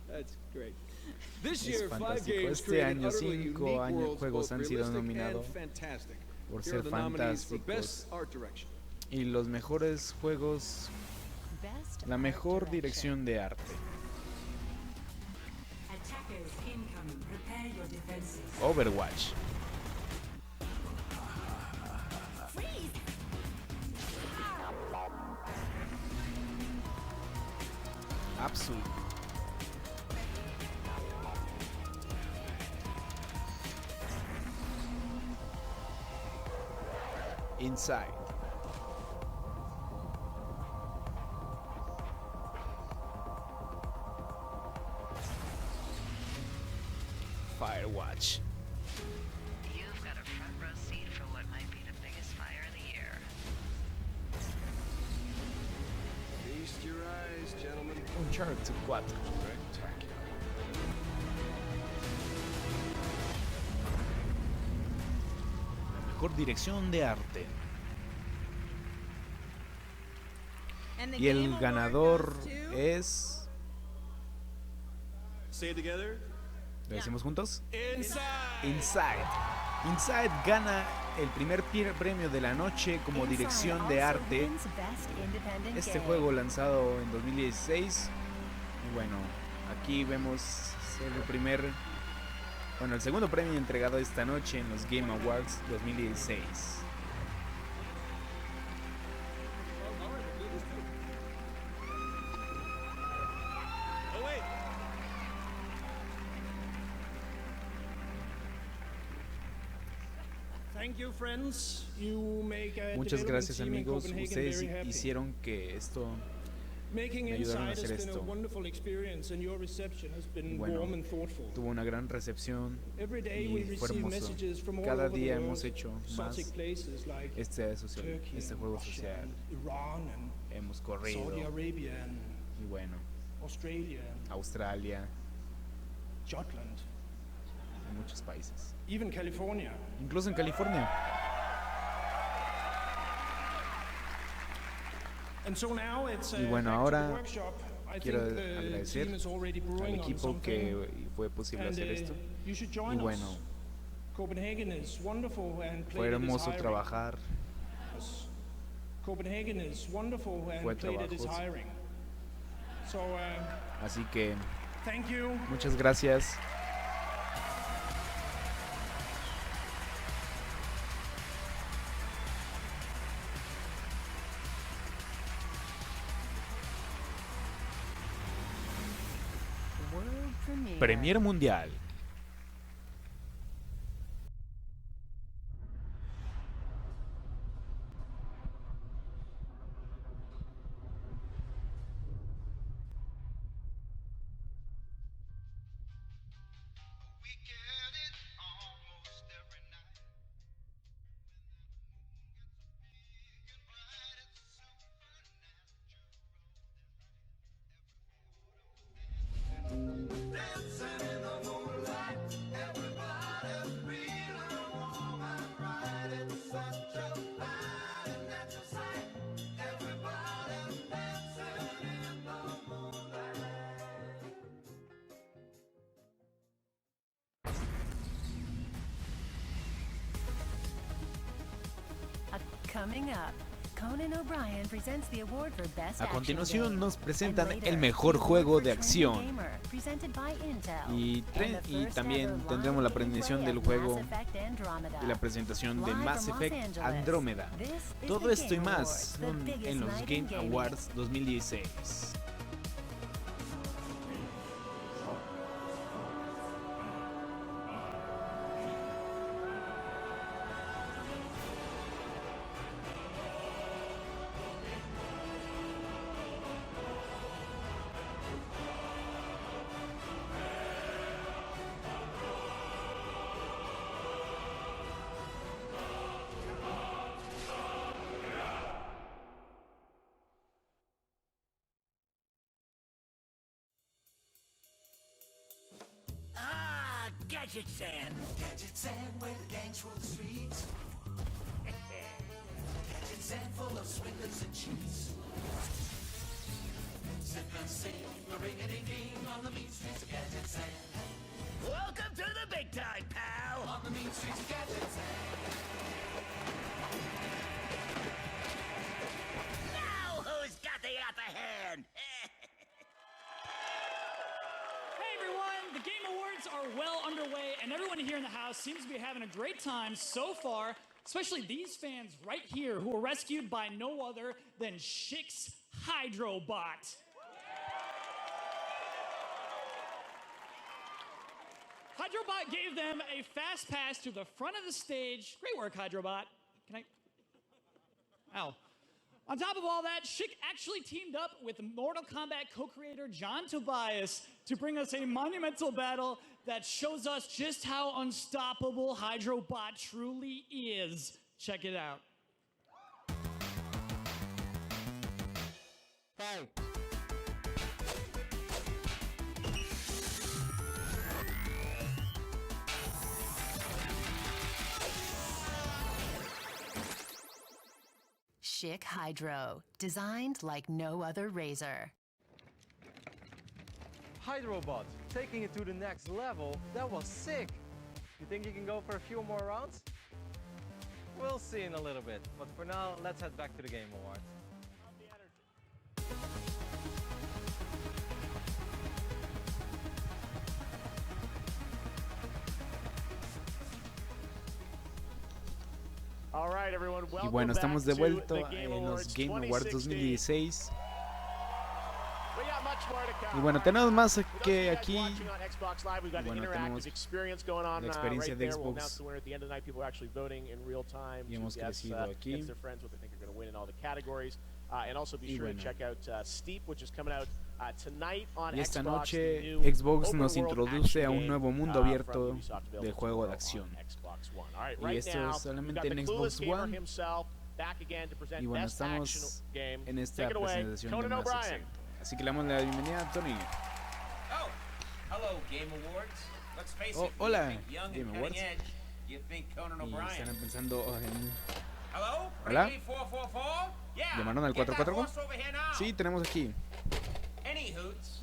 That's great. This year, 5 games created utterly unique worlds, both realistic and fantastic. Por Here are ser the nominees for fantásticos. Best Art Direction. Y los mejores juegos, la mejor dirección de arte. Attackers incoming. Prepare your defenses. Overwatch. Absu. Inside. Firewatch. You've got a front row seat for what might be the biggest fire of the year. Feast your eyes, gentlemen. Uncharted 4. La mejor dirección de arte. Y el ganador es... Say it together. ¿Lo decimos juntos? Inside. Inside gana el primer premio de la noche como dirección de arte. Este juego lanzado en 2016. Y bueno, aquí vemos el segundo premio entregado esta noche en los Game Awards 2016. Muchas gracias, amigos. Ustedes hicieron que esto me ayudaron a hacer esto. Bueno, tuvo una gran recepción y fue hermoso. Cada día hemos hecho más este juego social. Hemos corrido. Y bueno, Australia, en muchos países. Incluso en California. Y bueno, ahora quiero agradecer al equipo que fue posible hacer esto. Y bueno, fue hermoso trabajar. Fue trabajoso. Así que muchas gracias. Premier Mundial. A continuación nos presentan el mejor juego de acción y también tendremos la presentación del juego y la presentación de Mass Effect Andrómeda. Todo esto y más en los Game Awards 2016. Gadget Sand. Gadget Sand, where the gangs rule the streets. Gadget Sand, full of swindlers and cheats. Sip and sing, ring-a-ding-ding on the mean streets of Gadget Sand. Welcome to the big time, pal. On the mean streets of Gadget Sand. Now who's got the upper hand? The Game Awards are well underway, and everyone here in the house seems to be having a great time so far, especially these fans right here who were rescued by no other than Schick's Hydrobot. Hydrobot gave them a fast pass to the front of the stage. Great work, Hydrobot. Ow. On top of all that, Schick actually teamed up with Mortal Kombat co-creator John Tobias to bring us a monumental battle that shows us just how unstoppable Hydrobot truly is. Check it out. Hey. Chic Hydro, designed like no other razor. Hydrobot, taking it to the next level. That was sick. You think you can go for a few more rounds? We'll see in a little bit, but for now, let's head back to the Game Awards. Y bueno, estamos de vuelta en los Game Awards 2016. Y bueno, tenemos más que aquí. Y bueno, tenemos la experiencia de Xbox. Y hemos crecido aquí. Y bueno, y esta noche Xbox nos introduce a un nuevo mundo abierto de juego de acción. Y esto es solamente en Xbox One. Y bueno, estamos en esta presentación de Mass Effect. Así que le damos la bienvenida a Tony. Oh, hola, Game Awards. Y están pensando en... Hola. ¿Llamaron al 444? Sí, tenemos aquí.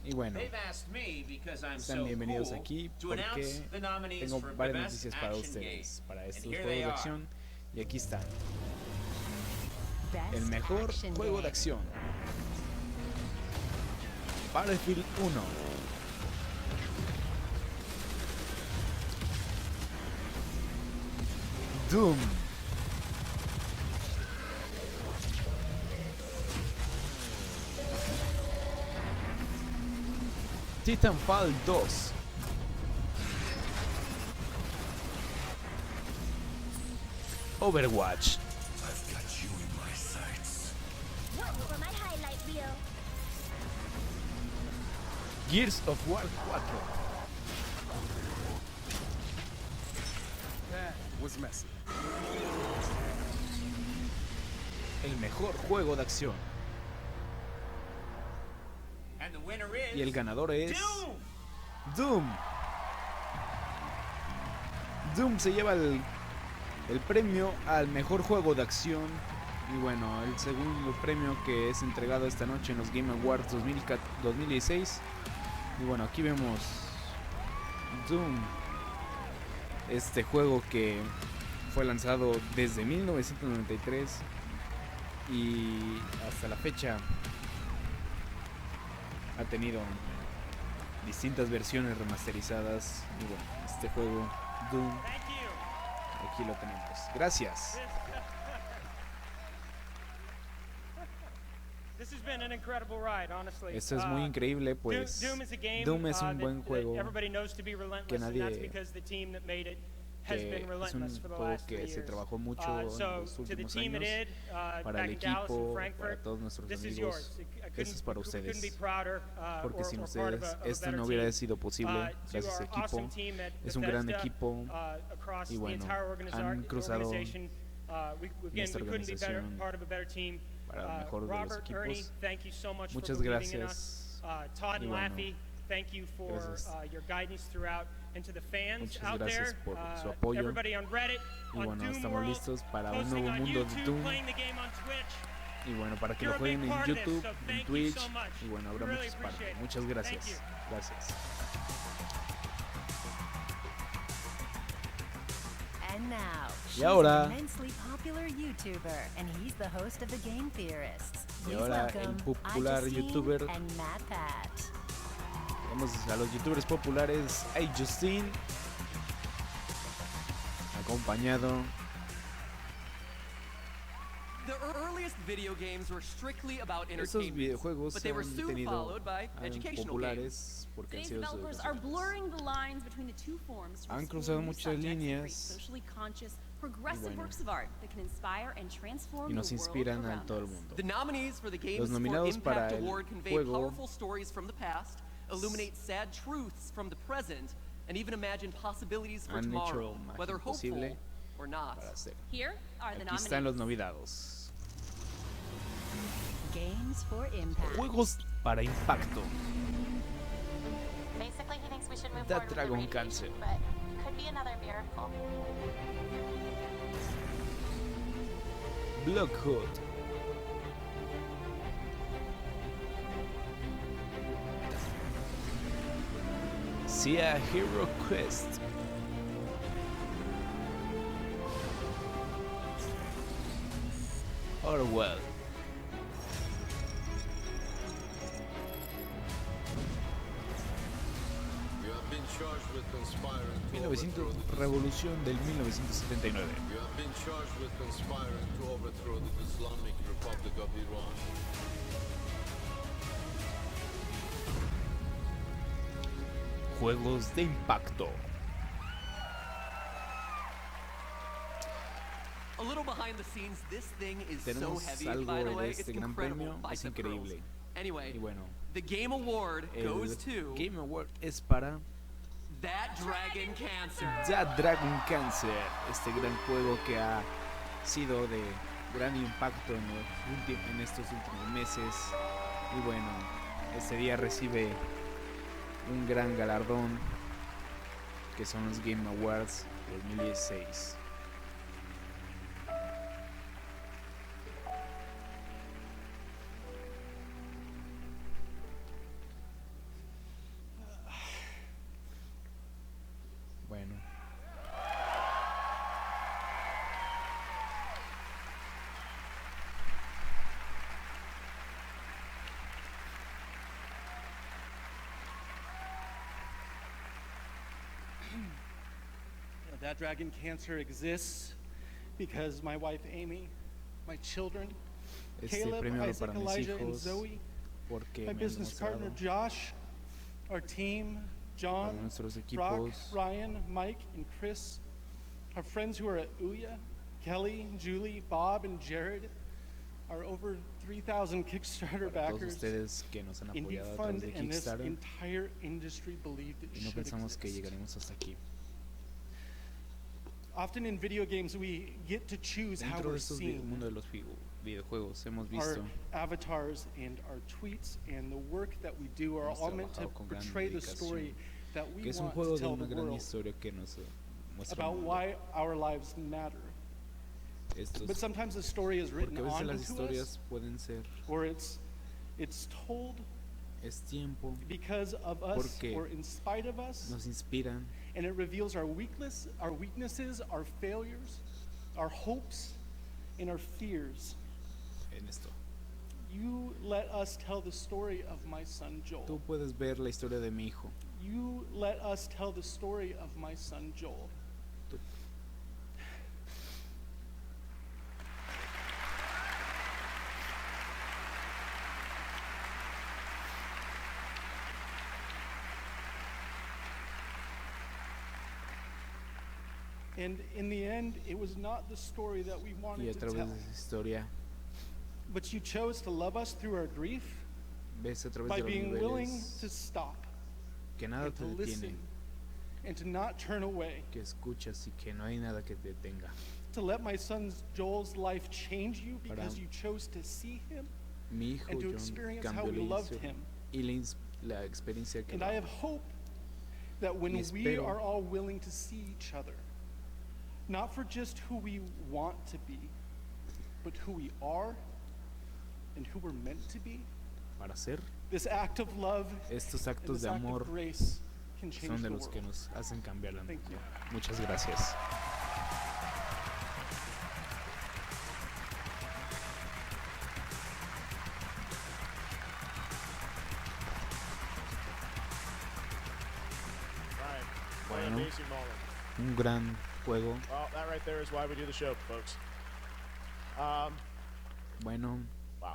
Y bueno, están bienvenidos aquí porque tengo varias noticias para ustedes, para estos juegos de acción. Y aquí está. El mejor juego de acción. Battlefield 1. Doom. Titanfall 2. Overwatch. Gears of War 4. That was messy. El mejor juego de acción. Y el ganador es Doom. Doom se lleva el premio al mejor juego de acción. Y bueno, el segundo premio que es entregado esta noche en los Game Awards 2016. Y bueno, aquí vemos Doom, este juego que fue lanzado desde 1993 y hasta la fecha ha tenido distintas versiones remasterizadas. Y bueno, este juego Doom, aquí lo tenemos. Gracias. Esto es muy increíble, pues Doom es un buen juego que nadie, que es un juego que se trabajó mucho en los últimos años para el equipo, para todos nuestros amigos. Eso es para ustedes, porque sin ustedes esto no hubiera sido posible. Gracias equipo, es un gran equipo y bueno, han cruzado en esta organización para el mejor de los equipos. Muchas gracias. Y bueno, gracias. Muchas gracias por su apoyo. Y bueno, estamos listos para un nuevo mundo de Doom. Y bueno, para que lo jueguen en YouTube, en Twitch. Y bueno, habrá muchas partes. Muchas gracias. Gracias. Y ahora, el popular youtuber, vamos a los youtubers populares, Hey Justin, acompañado. Estos videojuegos se han tenido populares porque han cruzado muchas líneas y nos inspiran a todo el mundo. Los nominados para el juego han hecho magia posible para hacer. Aquí están los nominados. Juegos para impacto. That Dragon Cancer. Blockhood. decía Hero Quest. Orwell. 1900, Revolución del 1979. Juegos de impacto. Tenemos algo de este gran premio, es increíble. Y bueno, the Game Award goes to Game Award es para That Dragon Cancer. That Dragon Cancer, este gran juego que ha sido de gran impacto en estos últimos meses. Y bueno, este día recibe un gran galardón que son los Game Awards 2016. Bueno. That Dragon Cancer exists because my wife Amy, my children, Caleb, Isaac, Elijah, and Zoe, my business partner Josh, our team, John, Brock, Ryan, Mike, and Chris, our friends who are at Ouya, Kelly, Julie, Bob, and Jared, our over 3,000 Kickstarter backers, Indie Fund, and this entire industry believed it should exist. Often in video games we get to choose how we're seen. Videojuegos hemos Our visto avatars and our tweets and the work that we do are all meant to portray the story that we que es un want juego to de tell una the gran world historia que nos muestra about el mundo. why our lives matter. But sometimes the story is written Porque a veces las onto historias us, pueden ser or it's told es tiempo because of us porque or in spite of us, nos inspiran and it reveals our weaknesses, our failures, our hopes, and our fears. en esto. You let us tell the story of my son Joel. Tú puedes ver la historia de mi hijo. You let us tell the story of my son Joel. Tú. And in the end, it was not the story that we Y a wanted to través tell. de esa historia But you chose to love us through our grief ves a través by de los being willing niveles to stop que nada and te to detiene, listen and to not turn away. que escuchas y que no hay nada que te detenga. To let my son Joel's life change you Para because you chose to see him Mi hijo and to John experience how cambió we la loved historia him. y la experiencia que And I have hope that when Y we espero are all willing to see each other, not for just who we want to be, but who we are and who we're meant to be, para hacer this act of love estos and actos this de act amor of grace can change son de the los que world. nos hacen cambiar el Thank mundo. you. Muchas gracias. What an Bueno, amazing moment. un gran juego. Well, that right there is why we do the show, folks. Bueno, Wow.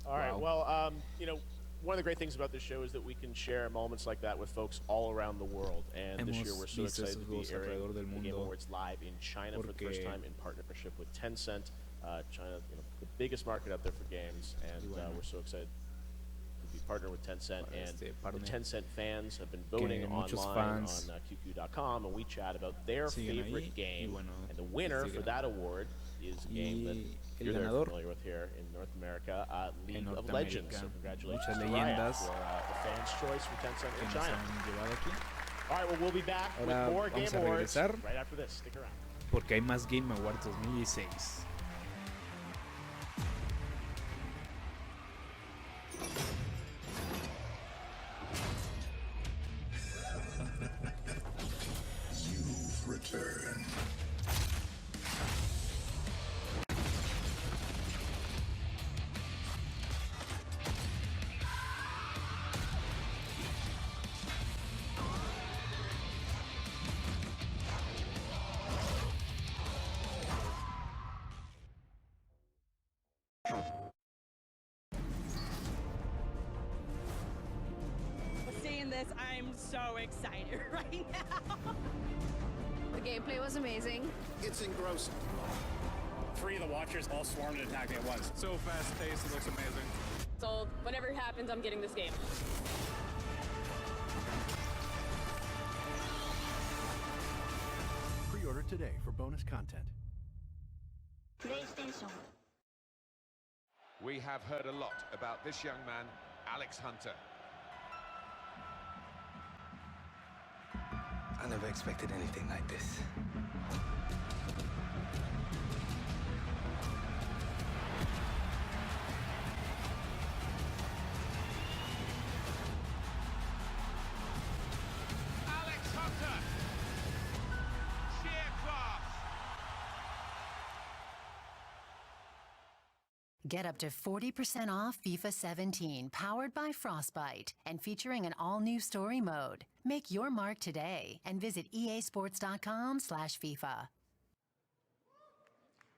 All right. Wow. Well, you know, one of the great things about this show is that we can share moments like that with folks all around the world. And this year we're so Hemos visto excited to be esos juegos airing alrededor del the Game mundo Awards live in China for the first porque- time in partnership with Tencent. China, you know, the biggest market out there for games, and Y bueno, we're so excited to be partnered with Tencent. para And este the partner Tencent fans have been que voting muchos online fans on QQ.com, and we chat about their siguen ahí, favorite y game. bueno, And the winner sigan. for that award is a game that Y el you're very ganador familiar with here in North America, League of Norteamérica. Legends. So congratulations Muchas to Riot leyendas for the fans' choice for Tencent que in nos China. han llevado aquí. All right, well, we'll be back Ahora with more Game vamos a Awards regresar right after this. Stick around. porque hay más Game Awards 2016. honest, I'm so excited right now. The gameplay was amazing. It's engrossing. 3 of the Watchers all swarmed and attacked me at once. So fast-paced, it looks amazing. So whenever it happens, I'm getting this game. Pre-order today for bonus content. PlayStation. We have heard a lot about this young man, Alex Hunter. I never expected anything like this. Alex Hunter! Sheer class! Get up to 40% off FIFA 17, powered by Frostbite, and featuring an all-new story mode. Make your mark today and visit easports.com/FIFA.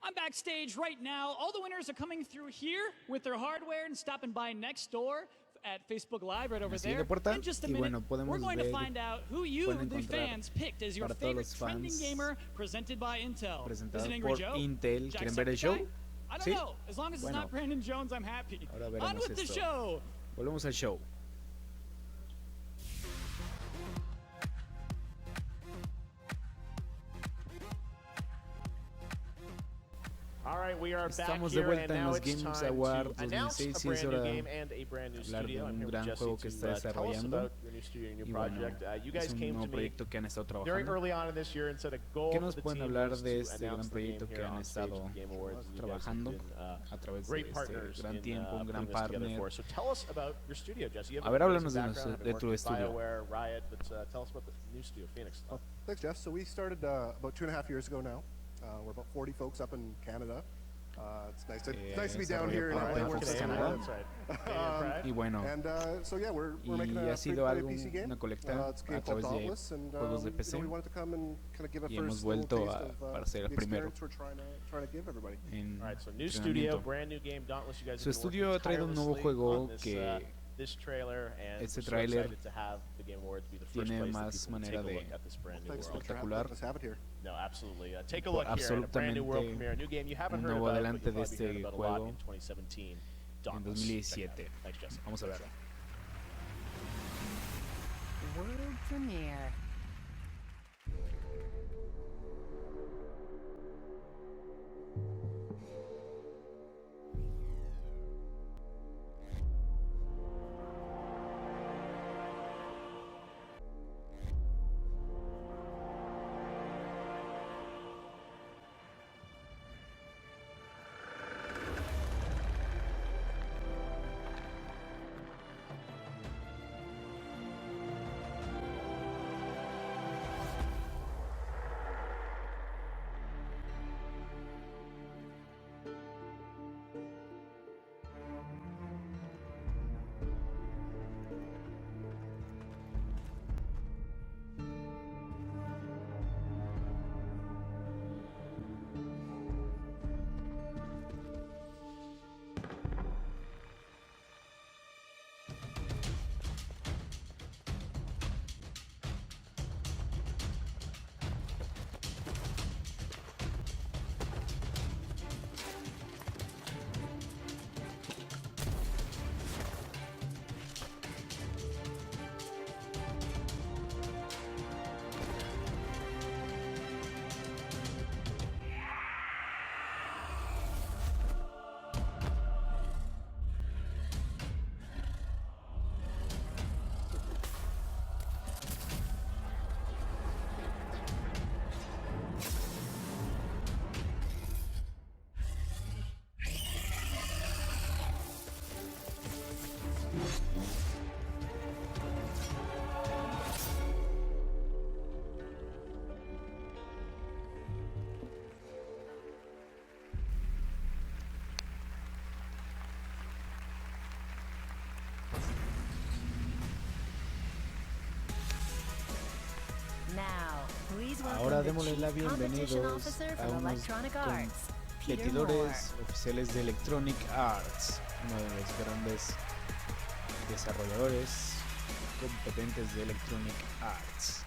I'm backstage right now. All the winners are coming through here with their hardware and stopping by next door at Facebook Live right over there. In just a minute, we're going to find out who you, the fans, picked as your favorite trending gamer presented by Intel. Is it Angry por Joe? Intel. ¿Quieren ver el show? I don't know. As long as it's not Brandon Jones, I'm happy. On with the show. Volvemos al show. All right, we are back Estamos de here, vuelta and en now los it's Games time Awards to announce 2006 a y es brand new hora game and a brand new de hablar de studio. I'm un here with gran Jesse juego que to está tell us desarrollando. about your new studio, your new Y bueno, project. You es guys un came nuevo to me proyecto que han estado very trabajando. early on in this year and said a goal ¿Qué of nos the pueden team hablar was de to este gran announce the game proyecto que here han on stage estado at the Game Awards? You guys have trabajando been, a través de great este partners gran in, tiempo, un gran putting this together partner? for us. So tell us about your studio, Jesse. You have A ver, amazing háblanos de background, nuestro- having de worked tu with estudio. BioWare, Riot, but tell us about the new studio, Phoenix. Thanks, Jeff. So we started about 2.5 years ago now. We're about 40 folks up in Canada. It's nice to be down here in LA. We're in Canada. That's right. Y bueno, And so yeah, we're making y a ha sido free-to-play algo, PC game. una colecta It's a a game called través de Dauntless, and juegos de PC. we wanted to come and kind of give a Y hemos first little vuelto taste a- of para ser el the primero experience we're trying to give everybody. en All right, so new studio, entrenamiento. brand new game, Dauntless. You guys Su have been estudio ha working traído un nuevo tirelessly juego on this, que this trailer, and este we're so tráiler excited to have the Game Awards be the first tiene place that más people can manera take a de look at this brand new world. espectacular. Let's have it here. No, absolutely. Take a look here at a brand new world Absolutamente premiere, a new game you haven't un heard nuevo about, adelante but de you'll probably heard este about a lot juego in 2017. en Dauntless. 2017. Thanks, Jesse. Vamos a ver. World premiere. Ahora démosle la bienvenidos a unos competidores oficiales de Electronic Arts, uno de los grandes desarrolladores competentes de Electronic Arts.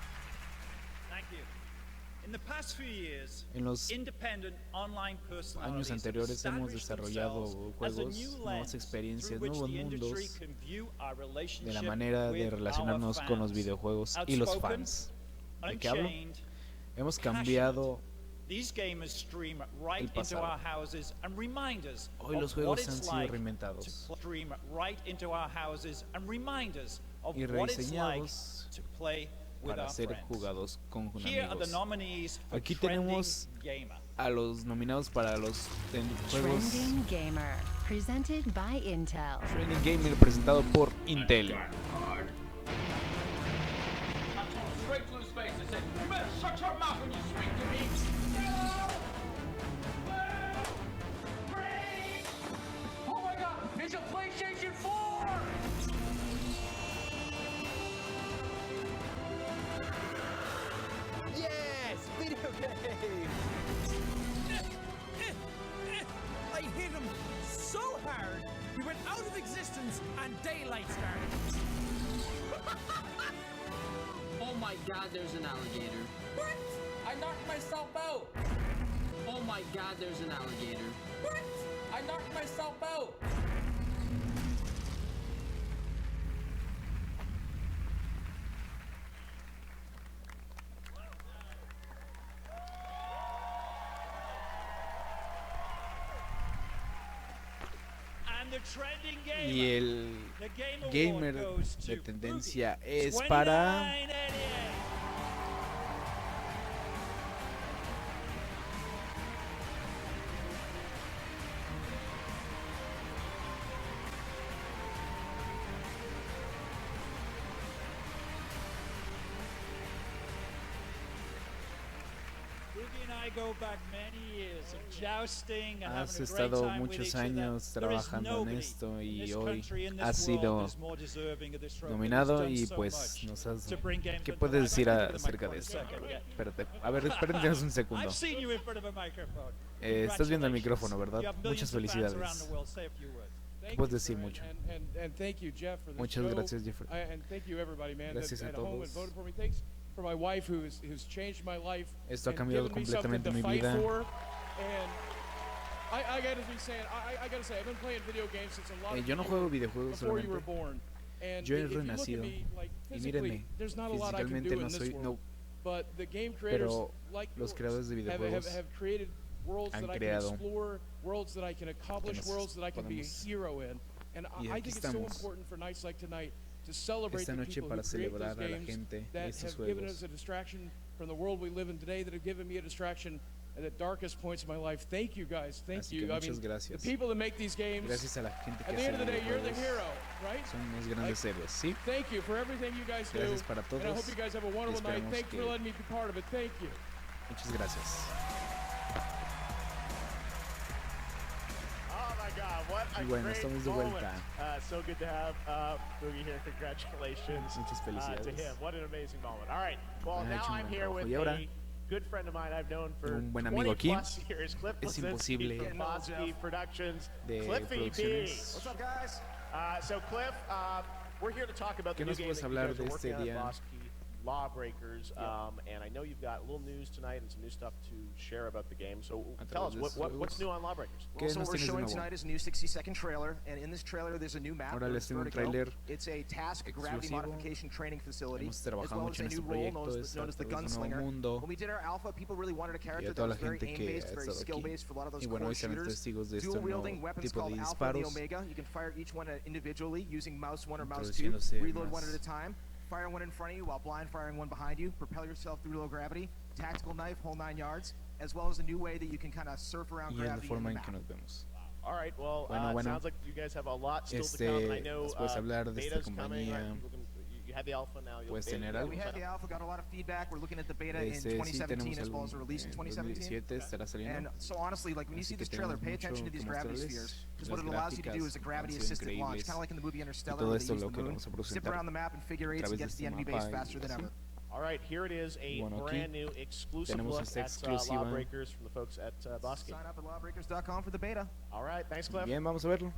En los años anteriores hemos desarrollado juegos, nuevas experiencias, nuevos mundos de la manera de relacionarnos con los videojuegos y los fans. ¿De qué hablo? Hemos cambiado el pasado. Hoy los juegos han sido reinventados y rediseñados para ser jugados con amigos. Aquí tenemos a los nominados para los juegos Trending Gamer, presented by Intel. Trending Gamer, presentado por Intel. It's a PlayStation 4! Yes! Video game! I hit him so hard, he went out of existence and daylight started. Oh my god, there's an alligator. What? I knocked myself out. Oh my god, there's an alligator. What? I knocked myself out. Y el gamer de tendencia es para Has estado muchos años trabajando en esto y hoy has sido nominado y pues nos has... ¿Qué puedes decir acerca de esto? Espérate, a ver, espérate un segundo. Estás viendo el micrófono, ¿verdad? Muchas felicidades. Puedes decir mucho. Muchas gracias, Jeffrey. Gracias a todos. Esto ha cambiado completamente mi vida. Yo no juego videojuegos solamente. Yo he renacido. Y mírenme, físicamente no soy... No, pero los creadores de videojuegos han creado y aquí estamos esta noche para celebrar a la gente de estos juegos. Así que muchas gracias. Gracias a la gente que hace videojuegos. Son unos grandes héroes, ¿sí? Gracias para todos. Esperemos que... Muchas gracias. Y bueno, estamos de vuelta. So good to have Boogie here. Congratulations. Muchas felicidades. To him. What an amazing moment. All right. Well, now I'm here with a good friend of mine I've known for un buen amigo aquí. Years, Cliff es imposible Productions. De producciones. What's up, guys? So Cliff, we're here to talk about the new game that you guys are working on at Bosky, Lawbreakers, and I know you've got a little news tonight and some new stuff to share about the game. So tell us, what's new on Lawbreakers? Well, so what we're showing tonight is a new 60-second trailer, and in this trailer there's a new map. It's a task gravity modification training facility, as well as a new role known as the Gunslinger. When we did our alpha, people really wanted a character that was very aim-based, very skill-based for a lot of those core shooters. Dual-wielding weapons called Alpha and the Omega. You can fire each one individually using mouse 1 or mouse 2, reload one at a time. Fire one in front of you while blind firing one behind you. Propel yourself through low gravity. Tactical knife, whole 9 yards. As well as a new way that you can kind of surf around gravity in the map. All right, well, sounds like you guys have a lot still to come. And I know beta's coming. You had the alpha now. Puedes tener algo. We had the alpha, got a lot of feedback. We're looking at the beta in 2017 as well as a release in 2017. And so honestly, like when you see this trailer, pay attention to these gravity spheres. Because what it allows you to do is a gravity-assisted launch, kind of like in the movie Interstellar, where they use the moon, zip around the map in figure eights and get to the enemy base faster than ever. All right, here it is, a brand new exclusive look at Lawbreakers from the folks at Bosky. Sign up at lawbreakers.com for the beta. All right, thanks, Cliff. Bien, vamos a verlo.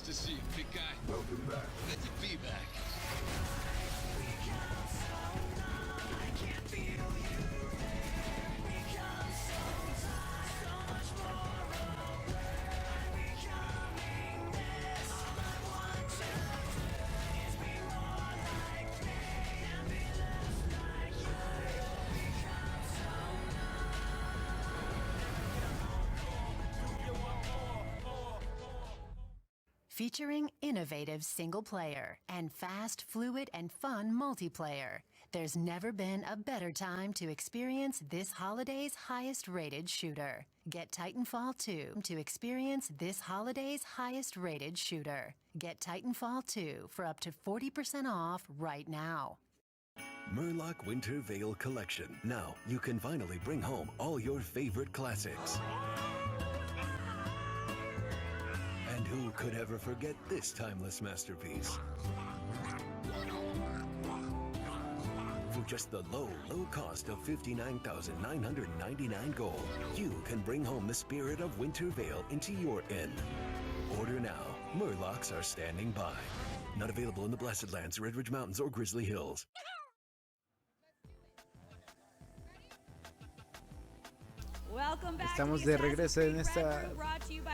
to see you, big guy. Welcome back. Good to be back. Featuring innovative single player and fast, fluid, and fun multiplayer. There's never been a better time to experience this holiday's highest rated shooter. Get Titanfall 2 to experience this holiday's highest rated shooter. Get Titanfall 2 for up to 40% off right now. Murloc Winter Veil Collection. Now you can finally bring home all your favorite classics. And who could ever forget this timeless masterpiece? For just the low cost of $59,999 gold, you can bring home the spirit of Winter Veil into your inn. Order now. Murlocs are standing by. Not available in the Blessed Lands, Red Ridge Mountains, or Grizzly Hills. Estamos de regreso en esta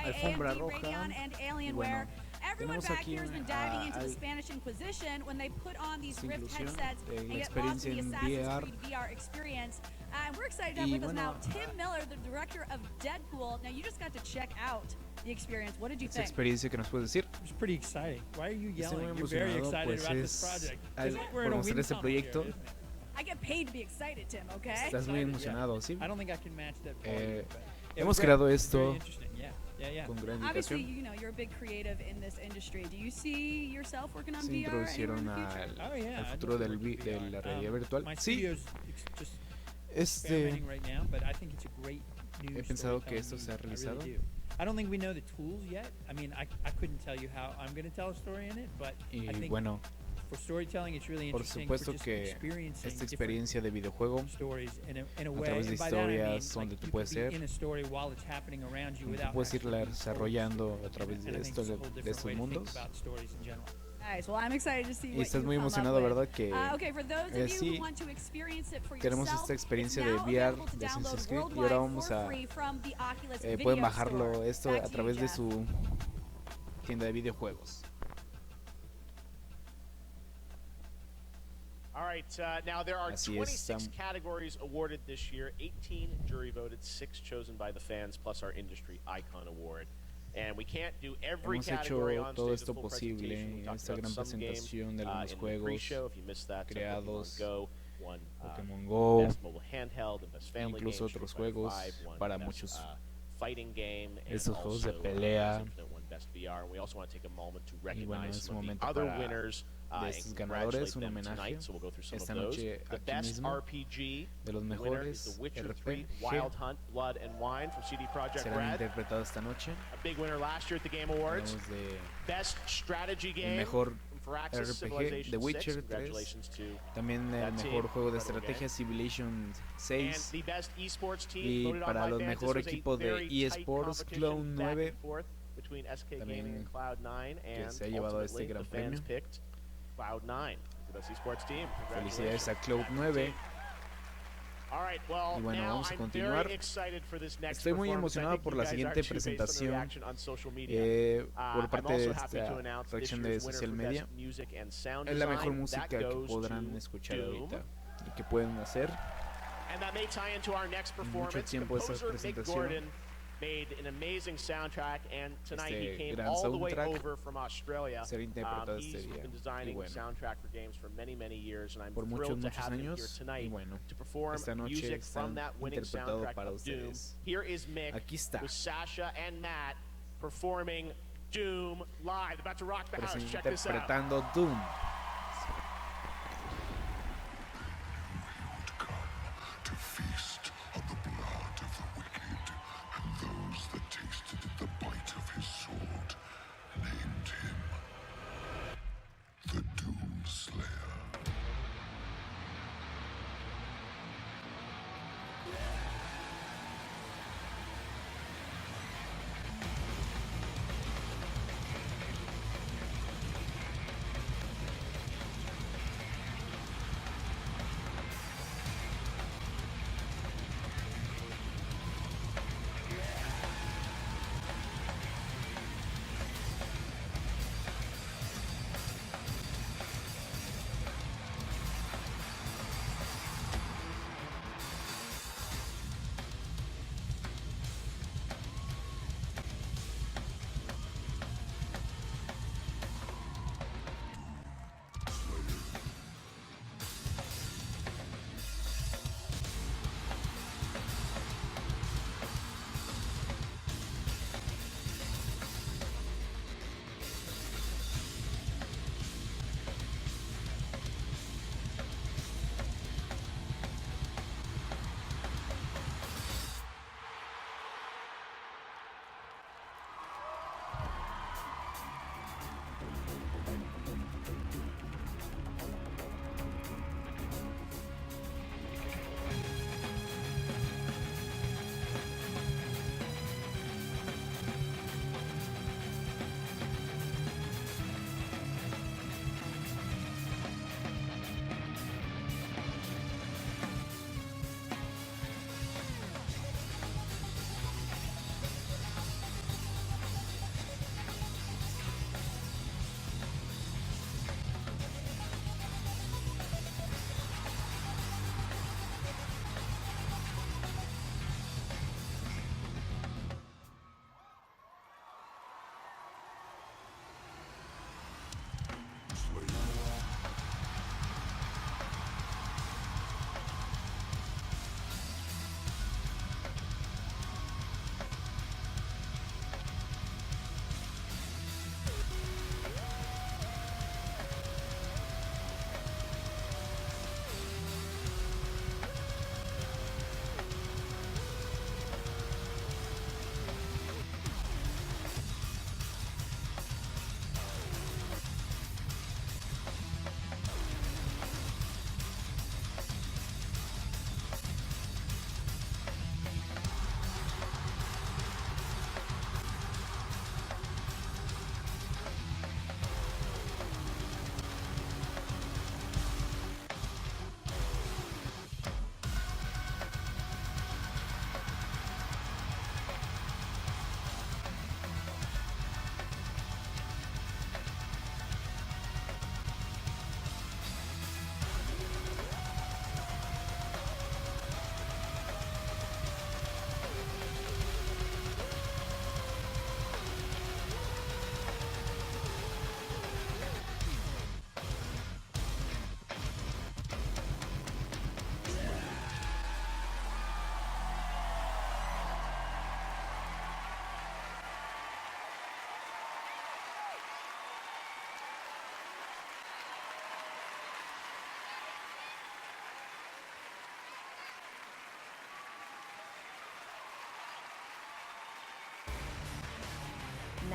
alfombra roja. Y bueno, tenemos aquí la inclusión de la experiencia en VR. We're excited to have with us now Tim Miller, the director of Deadpool. Now you just got to check out the experience. What did you think? Experiencia que nos puedes decir. It was pretty exciting. Why are you Estoy yelling? muy You're very emocionado, excited pues about this project. por mostrar este proyecto. I get paid to be excited, Tim, okay? Estás muy emocionado, ¿sí? I don't think I can match that volume, but it Hemos was creado very esto interesting. Yeah. con gran Obviously, dedicación. you know, you're a big creative in this industry. Do you see yourself working on Se VR introducieron anywhere in the future? al futuro de la realidad virtual. My Sí, studio's just experimenting right now, but I think it's a great new he pensado que storytelling esto se ha medium. I realizado. really do. I don't think we know the tools yet. I mean, I couldn't tell you how I'm going to tell a story in it, but I Y think bueno, for storytelling it's really por interesting supuesto for just que experiencing esta different experiencia de videojuego stories in a a way, través de and by that I mean, historias donde like, tú you puedes could be ser, in a story while it's happening around you tú without puedes actually irla being desarrollando a forced. través And de I think esto, it's a whole de different estos way to think mundos. about stories in general. Nice. Well, I'm excited to see Y what estás you muy come up emocionado, with. ¿verdad? Que Okay, for those of you sí, who want to experience it for tenemos yourself, esta experiencia it's de now VR available to de Assassin's download Creed y ahora worldwide vamos for a free from the Oculus pueden Video bajarlo Store. esto Back a to través you, de Jeff. su tienda de videojuegos. All right, now there are Así 26 es, categories awarded this year, 18 jury voted, 6 chosen by the fans, plus our industry icon award. And we can't do every Hemos category hecho on todo stage, esto the full posible presentation. We en talked esta about gran some games presentación de algunos in the juegos pre-show. If you missed that, creados, Pokemon Go won Pokémon Go, Best Mobile Handheld and Best Family incluso Game. otros Street Fighter juegos V won para Best, muchos fighting game, and estos juegos de also, pelea. Infinite won Best VR. And we also want to take a moment to Y bueno, recognize es some of the momento other para winners de estos and ganadores, congratulate un them homenaje tonight. So we'll go through some esta of those. noche The aquí Best mismo RPG de los winner is mejores The Witcher 3 RPG Wild Hunt, Blood and Wine from CD Projekt serán Red. interpretados esta noche. A big winner last year at the Game Awards. Hablamos de Best Strategy el Game mejor from Firaxis, RPG, Civilization The Witcher 6. 3, Congratulations to también el that mejor team. juego de Incredible estrategia game. Civilization And 6 the best esports team y voted on para by los fans. mejor This was a equipo de very tight eSports competition Cloud back 9 and forth between SK también Gaming and Cloud9, que and se ha llevado este ultimately gran the fans premio. picked Cloud9 for the best esports team. Felicidades a Congratulations. Cloud 9. All right, well, Y bueno, now vamos a I'm continuar. very excited for this next Estoy muy performance. I emocionado think por you la guys siguiente are too based on the presentación reaction on social media. por I'm parte de also happy to esta announce this reacción de year's winner social for media. best music and sound Es la mejor design. música That que goes podrán to escuchar Doom. ahorita y que pueden hacer. And that may tie into our next performance. Mucho tiempo esa Composer Mick presentación. Gordon made an amazing soundtrack, and tonight he came gran all the way soundtrack over from Australia. será interpretado este He's día. been Y designing bueno, soundtrack for games for many, many years, and I'm por muchos, thrilled to muchos have him here años. Y tonight bueno, to perform esta noche music from están that winning interpretado soundtrack para of Doom. ustedes. Here is Mick Aquí está. with Sasha and Matt performing Doom live. About to rock the house. Check this out. Interpretando Doom. To feast on the blood of the wicked, and those that tasted the bite of his sword named him the Doom Slayer.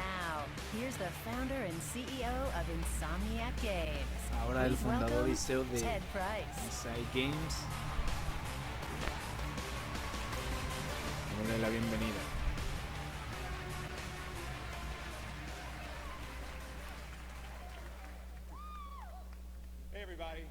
Now, here's the founder and CEO of Insomniac Games. Ahora el fundador y CEO de Ted Price. FreeStyle Games. Démosle la bienvenida. Hey everybody.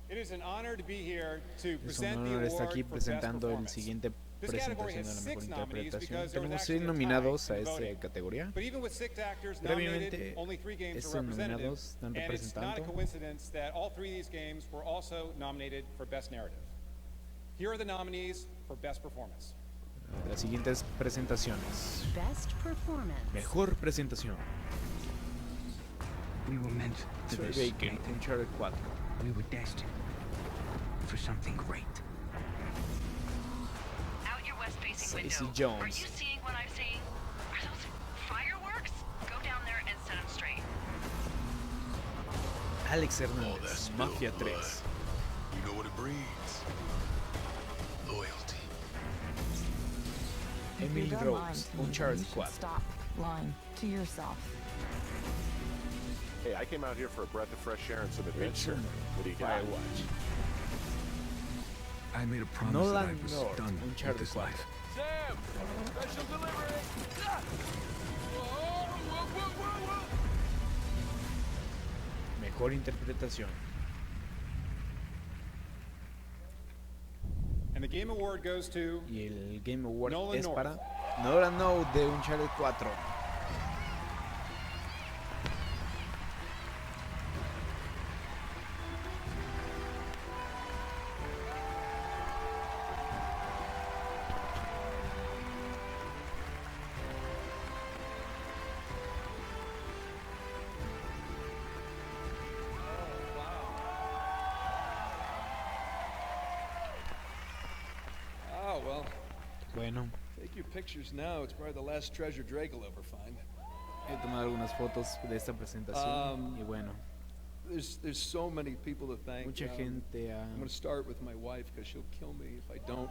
It is an honor to be here to Es un present the honor estar aquí award for best presentando el performance. siguiente This category presentación de has la mejor 6 nominees interpretación. because there was Tenemos 6 actually a tie nominados a in esta voting. categoría. But even with 6 actors Previamente, nominated, only 3 games estos were represented, nominados están and it's not a representando. coincidence that all 3 of these games were also nominated for Best Narrative. Here are the nominees for Best Performance. Las siguientes presentaciones. Best Performance. Mejor presentación. We were meant for this, Bacon, Nathan. Uncharted 4. We were destined for something great. Out your west-facing Stacey window. Jones. Are you seeing what I'm seeing? Are those fireworks? Go down there and set them straight. Alex Hernández, Mafia 3. You know what it breeds? Loyalty. Emily Rose, Uncharted 4. Stop lying to yourself. Hey, I came out here for a breath of fresh air and some adventure. What do you got? Firewatch. I made a promise Nolan that I was North, done with Uncharted this 4. life. Sam! Special delivery! Mejor interpretación. And the Game Award goes to Y el Game Award Nolan es North. para Nolan North de Uncharted 4. Oh, well, Bueno, take your pictures now. It's probably the last treasure Drake will ever find. he tomado algunas fotos de esta presentación y bueno, There's so many people to thank. mucha gente ha I'm going to start with my wife because she'll kill me if I don't.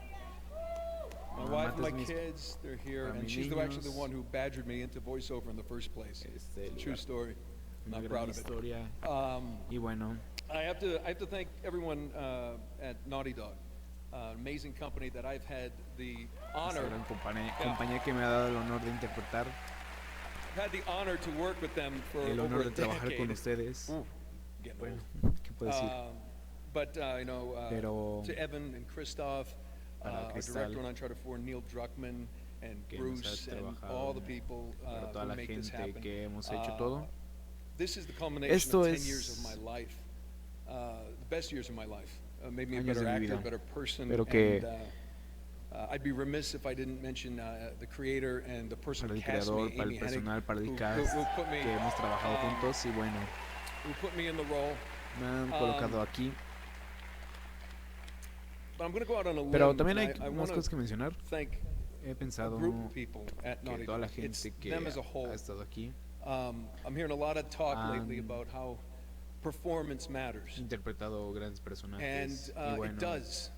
My No wife and my mates mis- kids, they're here, para and mis she's actually the niños. one who badgered me into voiceover in the first place. It's a true story. I'm una not gran proud of it. historia y bueno, I have to thank everyone at Naughty Dog, an amazing company that I've had the honor. esta gran compañía que me ha dado el honor de interpretar, Had the honor to work with them for el over honor a de trabajar decade. con ustedes. Getting Bueno, old. ¿qué puedo decir? But you know, Pero to Evan and Christoph, para our Cristal, director on Uncharted 4, Neil Druckmann, and que nos ha Bruce, and trabajado, all the people para toda who la make this gente happen. que hemos hecho todo. This is the culmination Esto of 10 es years of my life, the best years of my life. Made me a años better de mi actor, vida. better person, Pero que and I'd be remiss if I didn't mention the creator and the person para who el cast creador, me, para Amy el personal, Hennig, para el who cast put me, que hemos trabajado juntos y bueno, who put me in the role. me han colocado aquí. But I'm going to go out on a Pero limb, también hay and I unas wanna cosas que mencionar. thank He a pensado group of people at que Naughty toda la Dog. It's gente que them as a whole. ha estado aquí I'm hearing a lot of talk lately han about how performance matters. interpretado grandes And personajes y it bueno, does.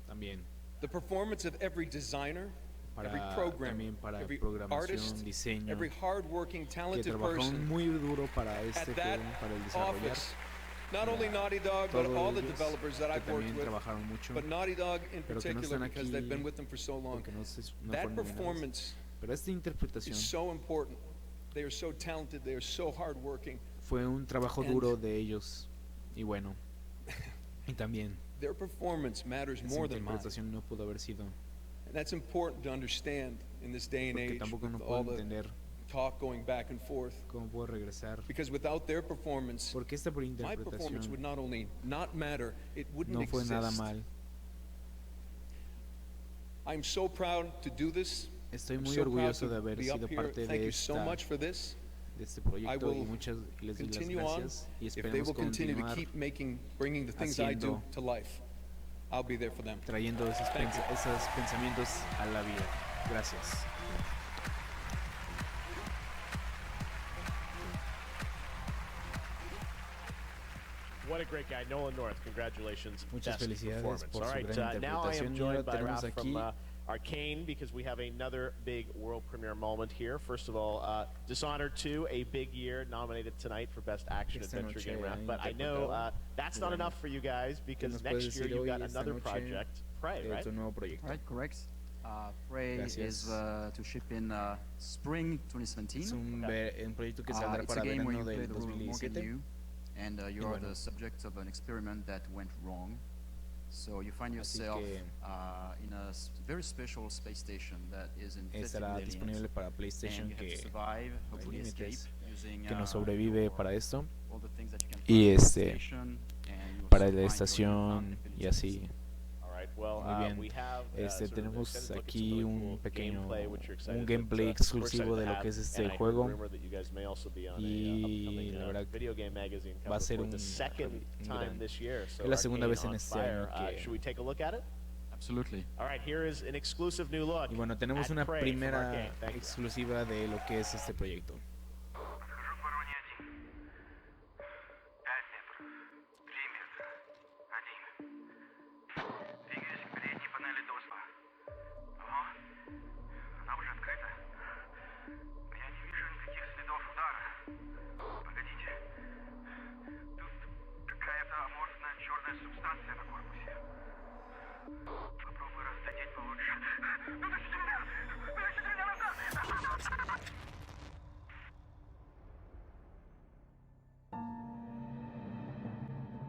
también The performance of every designer, every para, programmer, también para every programación, artist, diseño, every hardworking, que talented trabajaron person muy duro para este at that juego, para el desarrollar. office. Not only Naughty Dog, but Todos all the ellos developers that que I've worked también with, trabajaron mucho, but Naughty Dog in pero que no particular están because aquí they've been with them for so long. porque no That fueron nominados. performance Pero esta interpretación is so important. They are so talented. They are so hardworking. fue un trabajo And duro de ellos y bueno, y también Their performance matters esa more than mine. interpretación no pudo haber sido, And that's important to understand in this day and porque age tampoco no with all puedo the entender talk going back and forth. cómo puedo regresar, Because without their performance, porque esta my performance interpretación would not only not matter, it wouldn't no fue exist. nada mal. I'm so proud to do this. Estoy I'm muy so proud orgulloso to de haber be up sido here. parte Thank de you so much for this. este I proyecto y will muchas les doy las continue on. gracias y If they esperemos will continue to continuar keep bringing the things I do haciendo- to life, I'll be there for them. trayendo esos, Thank you. esos pensamientos a la vida. Gracias. What a great guy, Nolan North. Congratulations. Muchas Best felicidades performance. por All su right, gran now I interpretación. am Y ahora joined by tenemos Ralph aquí from Arcane, because we have another big world premiere moment here. First of all, Dishonored 2, a big year, nominated tonight for Best Action Adventure Game Round. But I know that's not enough for you guys, because next year you've got another project, Prey, right? Right, correct. Prey is to ship in spring 2017. Es un proyecto que saldrá para verano del 2017. And you are the subject of an experiment that went wrong. So you find yourself in a very special space station that is infested Estará with disponible para PlayStation, and you have que to survive, hay hopefully escape límites, using que no sobrevive para esto. all the things that you can Y find on the station, and you will para la survive your estación y así. Well, Muy bien, tenemos aquí un pequeño gameplay exclusivo de lo que es este juego, y la verdad va a ser es la segunda vez en este año que Absolutely. Y bueno, tenemos una primera exclusiva de lo que es este proyecto.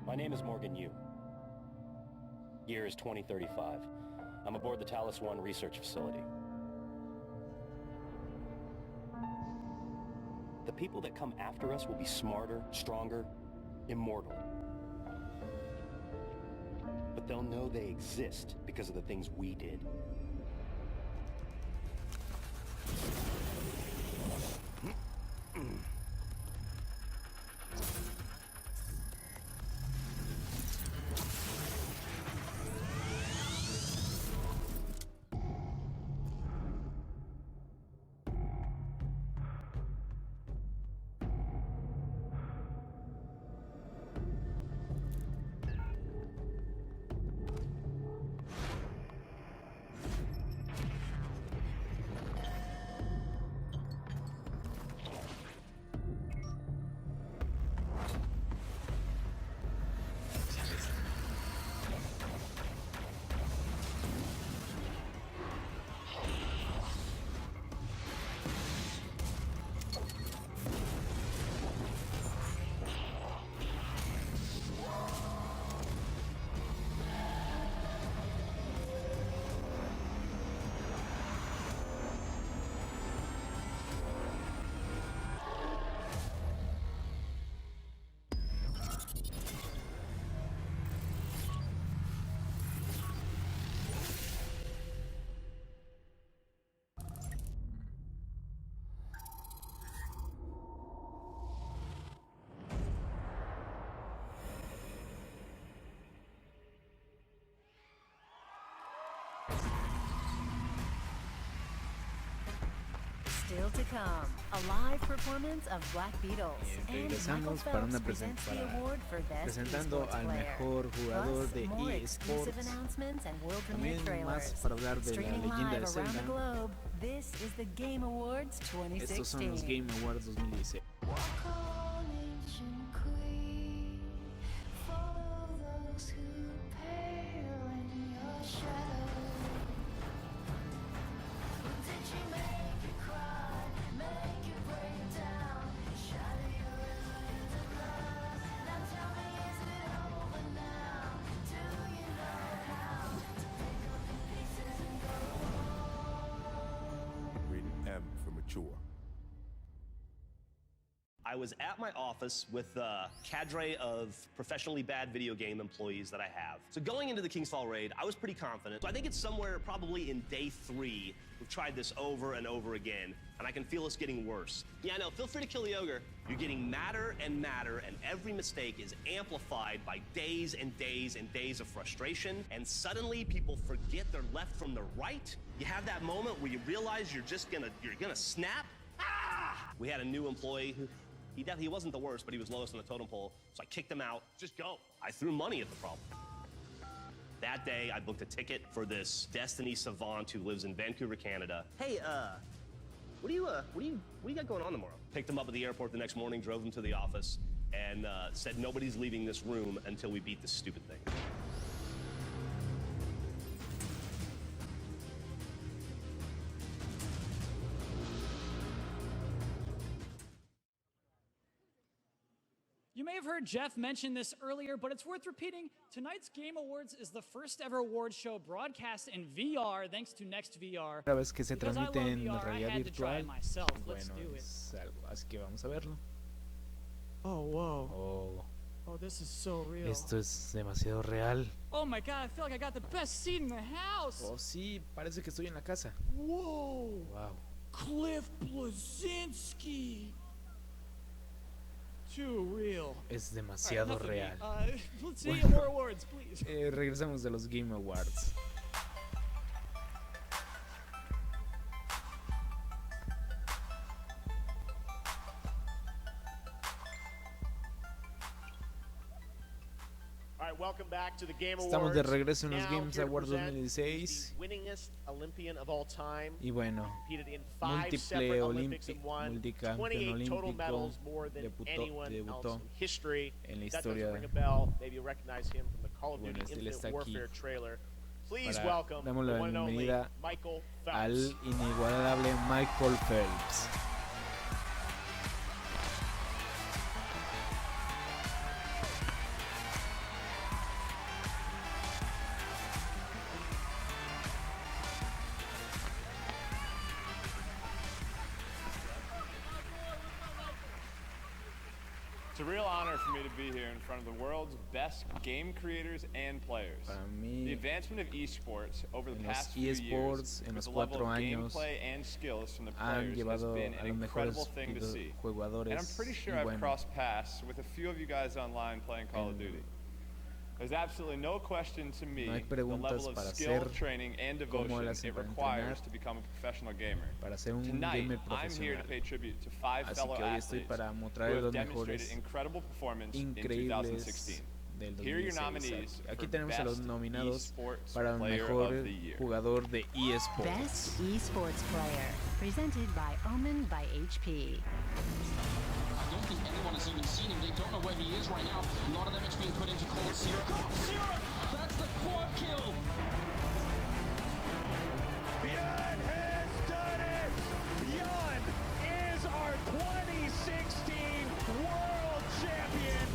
My name is Morgan Yu. Year is 2035. I'm aboard the Talos 1 research facility. The people that come after us will be smarter, stronger, immortal. But they'll know they exist because of the things we did. Still to come, a live performance of Black Beatles. Regresamos para una presentando al mejor jugador de eSports. También más para hablar de la leyenda de Zelda. Estos son los Game Awards 2016. I was at my office with a cadre of professionally bad video game employees that I have. So going into the King's Fall raid, I was pretty confident. So I think it's somewhere probably in day 3. We've tried this over and over again, and I can feel us getting worse. Yeah, no, feel free to kill the ogre. You're getting madder and madder, and every mistake is amplified by days and days and days of frustration, and suddenly people forget their left from the right. You have that moment where you realize you're gonna snap. Ah! We had a new employee who, he wasn't the worst, but he was lowest on the totem pole, so I kicked him out. Just go. I threw money at the problem. That that day, I booked a ticket for this Destiny savant who lives in Vancouver, Canada. Hey, what do you got going on tomorrow? Picked him up at the airport the next morning, drove him to the office, and said nobody's leaving this room until we beat this stupid thing. You may have heard Jeff mention this earlier, but it's worth repeating. Tonight's Game Awards is the first ever award show broadcast in VR, thanks to NextVR. Una vez que se transmite en VR, realidad virtual, Let's bueno, do it. es algo, así que vamos a verlo. Oh, whoa. Oh, Oh, this is so real. esto es demasiado real. Oh my God, I feel like I got the best seat in the house. Oh, sí, parece que estoy en la casa. Whoa. Wow. Cliff Bleszinski. Too real. Es demasiado real. Let's see Bueno, more awards, please. Regresamos de los Game Awards. All right, welcome back to the Game Awards. Estamos de regreso en los Now, Games here to Awards present 2016. the winningest Olympian of all time. Y bueno, Competed in 5 múltiple separate Olympics and won multicampeón 28 total olímpico, medals, more than anyone debutó else in history. en la That doesn't historia. ring a bell. Maybe you'll recognize him from the Call of Bueno, Duty él está Infinite aquí Warfare trailer. Please para welcome damos the la one and only bienvenida Michael al Phelps. inigualable Michael Phelps. It's a real honor for me to be here in front of the world's best game creators and players. Para mí, The advancement of esports over the en past los few esports, years, en with los the level 4 of años, gameplay and skills from the han players has llevado been a an los incredible mejores thing to see. jugadores. And I'm pretty sure Y I've bueno, crossed paths with a few of you guys online playing Call of Duty. There's absolutely no question to me no hay the level preguntas of para skill, hacer training, and cómo devotion él hace it para requires entrenar to become a professional gamer. para ser un Tonight, gamer I'm here to profesional. pay tribute to 5 Así fellow que hoy estoy athletes para who mostrar have los demonstrated mejores incredible performance in increíbles 2016. del Here are your 2016. nominees Aquí for tenemos a los Best nominados Esports para el Player mejor of the Year. jugador de eSports. Best Esports Player, presented by Omen by HP. I don't think anyone has even seen him. They don't know where he is right now. A lot of them it's being put into cold syrup. Cold syrup! That's the quad kill! Bjorn has done it! Bjorn is our 2016 World Champion!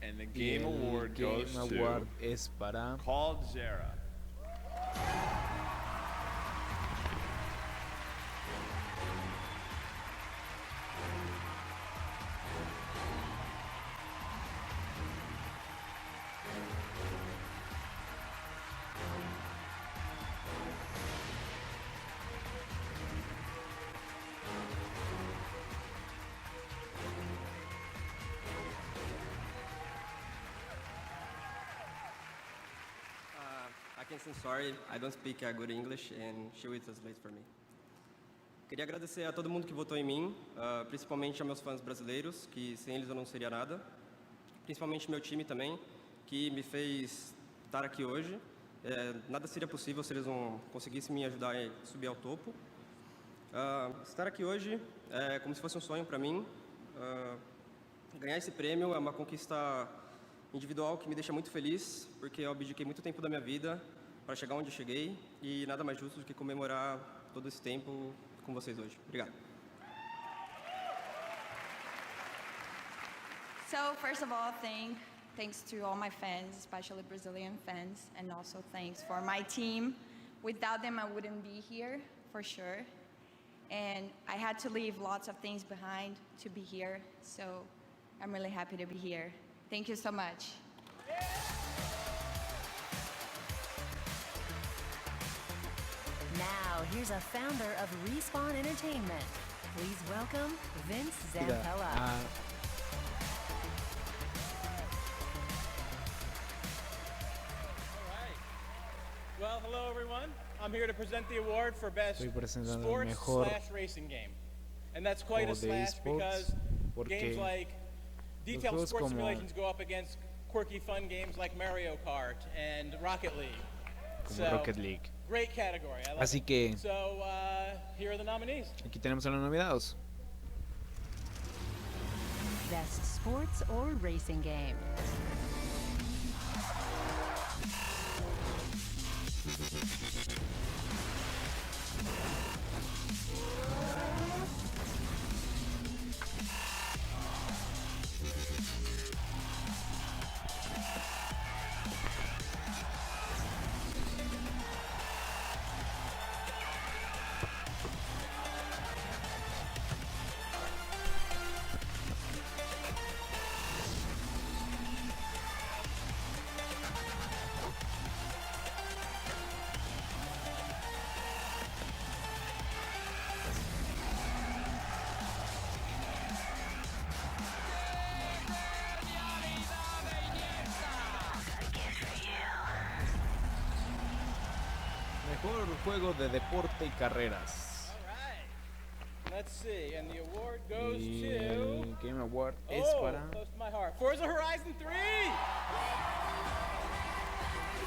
And the Y Game el Award Game goes Award to es para Called Zera. I can say sorry, I don't speak good English, and she will translate for me. Queria agradecer a todo mundo que votou em mim, principalmente aos meus fãs brasileiros, que sem eles eu não seria nada. Principalmente meu time também, que me fez estar aqui hoje. Nada seria possível se eles não conseguissem me ajudar a subir ao topo. Estar aqui hoje é como se fosse um sonho para mim. Ganhar esse prêmio é uma conquista individual que me deixa muito feliz, porque eu abdiquei muito tempo da minha vida para chegar onde eu cheguei, e nada mais justo do que comemorar todo esse tempo com vocês hoje. Obrigado. So first of all, thanks to all my fans, especially Brazilian fans, and also thanks for my team. Without them, I wouldn't be here, for sure. And I had to leave lots of things behind to be here, so I'm really happy to be here. Thank you so much. Now, here's a founder of Respawn Entertainment. Please welcome Vince Zampella. Well, hello everyone. I'm here to present the award for best sports/racing game. And that's quite a slash because games like detailed sports simulations go up against quirky fun games like Mario Kart and Rocket League. So, great category. I love Así it. que So, here are the nominees. aquí tenemos a los nominados. Best sports or racing game. Mejor juego de deporte y carreras. Let's see, and the award goes Y to el Game Award es para close to my heart. Forza Horizon 3.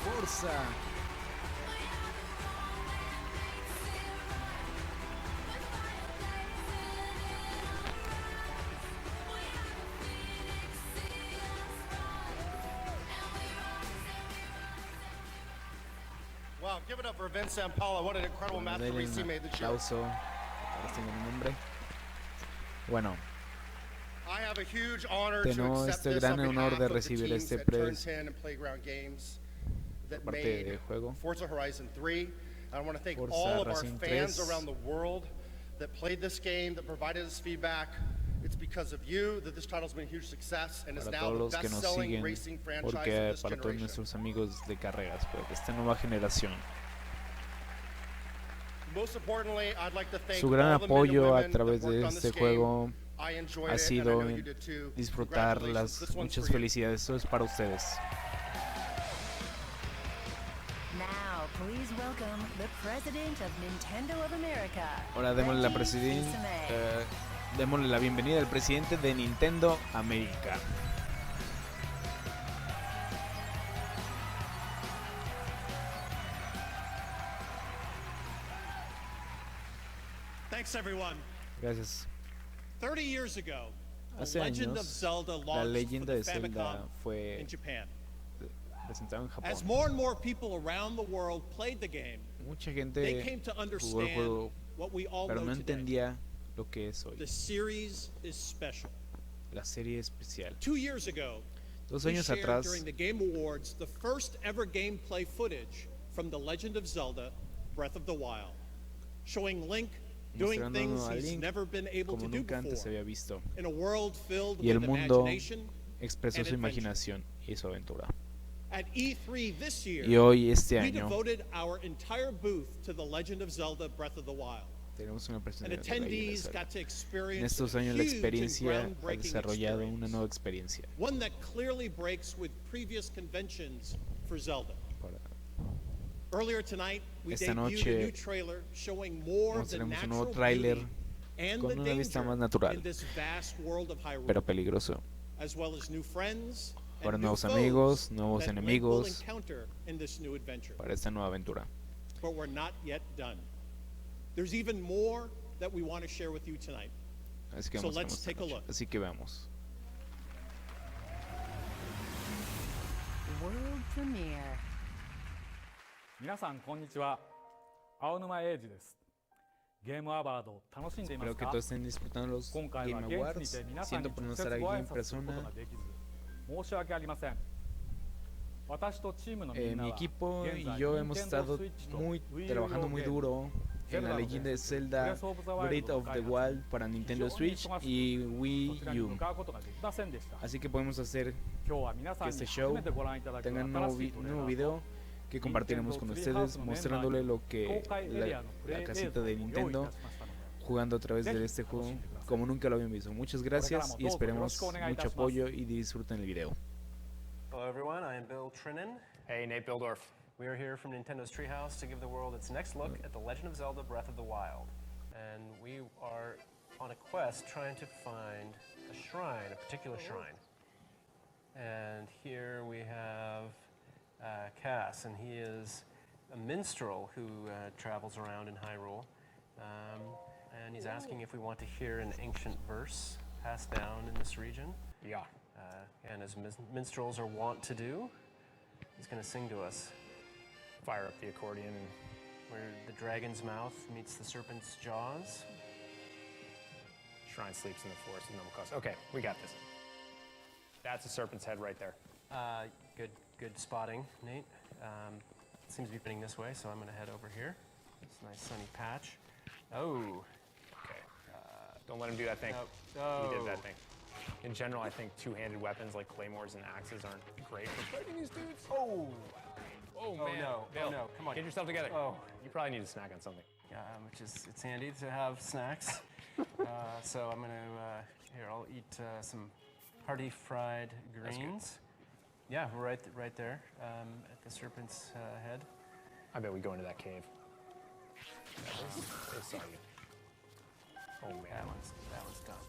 Forza. Wow, give it up for Vince Zampella. What an incredible masterpiece he made this year. Aplauso. Ahora tengo mi nombre. Bueno, I have a huge honor to tengo accept este this gran on honor behalf de of the recibir teams este at Turn premio 10 and Playground Games that parte made del juego. Forza Horizon 3. I want to thank Forza all of our Horizon fans 3. around the world that played this game, that provided us feedback. It's because of you that this title's been a huge success and is Para now todos the los que nos best-selling siguen, racing franchise porque of this para todos generation. nuestros amigos de carreras, pero de esta nueva generación. Most importantly, I'd like to thank Su gran all the men and apoyo a women that través worked de on this este game. juego I enjoyed ha it, and I sido know you did too. disfrutar Congratulations. las This one's muchas for you. felicidades. Esto es para ustedes. Now, please welcome the President of Nintendo of America. Ahora démosle la bienvenida al presidente de Nintendo América. Thanks, everyone. Gracias. 30 years ago, The Hace Legend of años, Zelda la launched leyenda for de the Zelda Famicom fue in Japan. presentado en As Japón. more and more people around the world played the game, Mucha they gente came to jugó el understand juego, what we all pero know no today. entendía lo que es hoy. The series is special. La serie especial. 2 years ago, 2 we años shared atrás during the Game Awards the first ever gameplay footage from The Legend of Zelda: Breath of the Wild, showing Link doing things mostrándonos a he's Link never been able to como do nunca antes before había visto. in a world filled Y el with mundo imagination expresó and su adventure. imaginación y su aventura. At E3 this year, Y hoy, este we año, devoted our entire booth to The Legend of Zelda: Breath of the Wild. tenemos una And presentación de la attendees Zelda. got to En experience estos a años la huge and experiencia ha groundbreaking desarrollado experience, una nueva experiencia. one that clearly breaks with previous conventions for Zelda. Earlier tonight, we Esta debuted a noche new trailer showing more of the mostraremos un natural nuevo tráiler beauty and con the una vista danger más natural, in this vast world of Hyrule, pero peligroso. as well as new friends Para and new nuevos foes amigos, nuevos that Link will enemigos encounter in this new adventure. para esta nueva aventura. But we're not yet done. There's even more that we want to share with you tonight. Así que So vamos a let's esta take a noche. look. Así que veamos. World premiere. 皆さんこんにちは。青沼英二です。ゲームアワードを楽しんでいます Espero que か todos estén disfrutando los 今回は Game 現地に Awards. て皆さんに Siento por no 直接 estar ご aquí 挨 en 拶すること persona. ができず申し訳ありません。私とチームのみんな Mi は equipo 現 y 在 yo hemos Nintendo estado Switch と muy, Wii U trabajando 用 muy ゲーム duro en la leyenda de Zelda Breath of the Wild para Nintendo Switch y Wii U. Así que podemos hacer que este show tenga un nuevo video que compartiremos con ustedes, mostrándole lo que la casita de Nintendo jugando a través de este juego como nunca lo habían visto. Muchas gracias y esperemos mucho apoyo y disfruten el video. Hello everyone, I am Bill Trinan. Hey, Nate Bildorf. We are here from Nintendo's Treehouse to give the world its next look at The Legend of Zelda Breath of the Wild. And we are on a quest trying to find a shrine, a particular shrine. And here we have Cass, and he is a minstrel who travels around in Hyrule. And he's asking if we want to hear an ancient verse passed down in this region. Yeah. And as minstrels are wont to do, he's going to sing to us. Fire up the accordion. And where the dragon's mouth meets the serpent's jaws. Shrine sleeps in the forest of noble cause. Okay, we got this. That's a serpent's head right there. Good spotting, Nate. It seems to be pointing this way, so I'm going to head over here. It's a nice sunny patch. Oh. Okay. Don't let him do that thing. Oh. He did that thing. In general, I think two-handed weapons like claymores and axes aren't great for fighting these dudes. Oh. Oh, man. No. Bill, Oh, no. Come on. Get yourself together. Oh. You probably need a snack on something. It's handy to have snacks. So I'm going to, here, I'll eat some hearty fried greens. Yeah, right there at the serpent's head. I bet we go into that cave. They saw you. Oh, man. That one's done.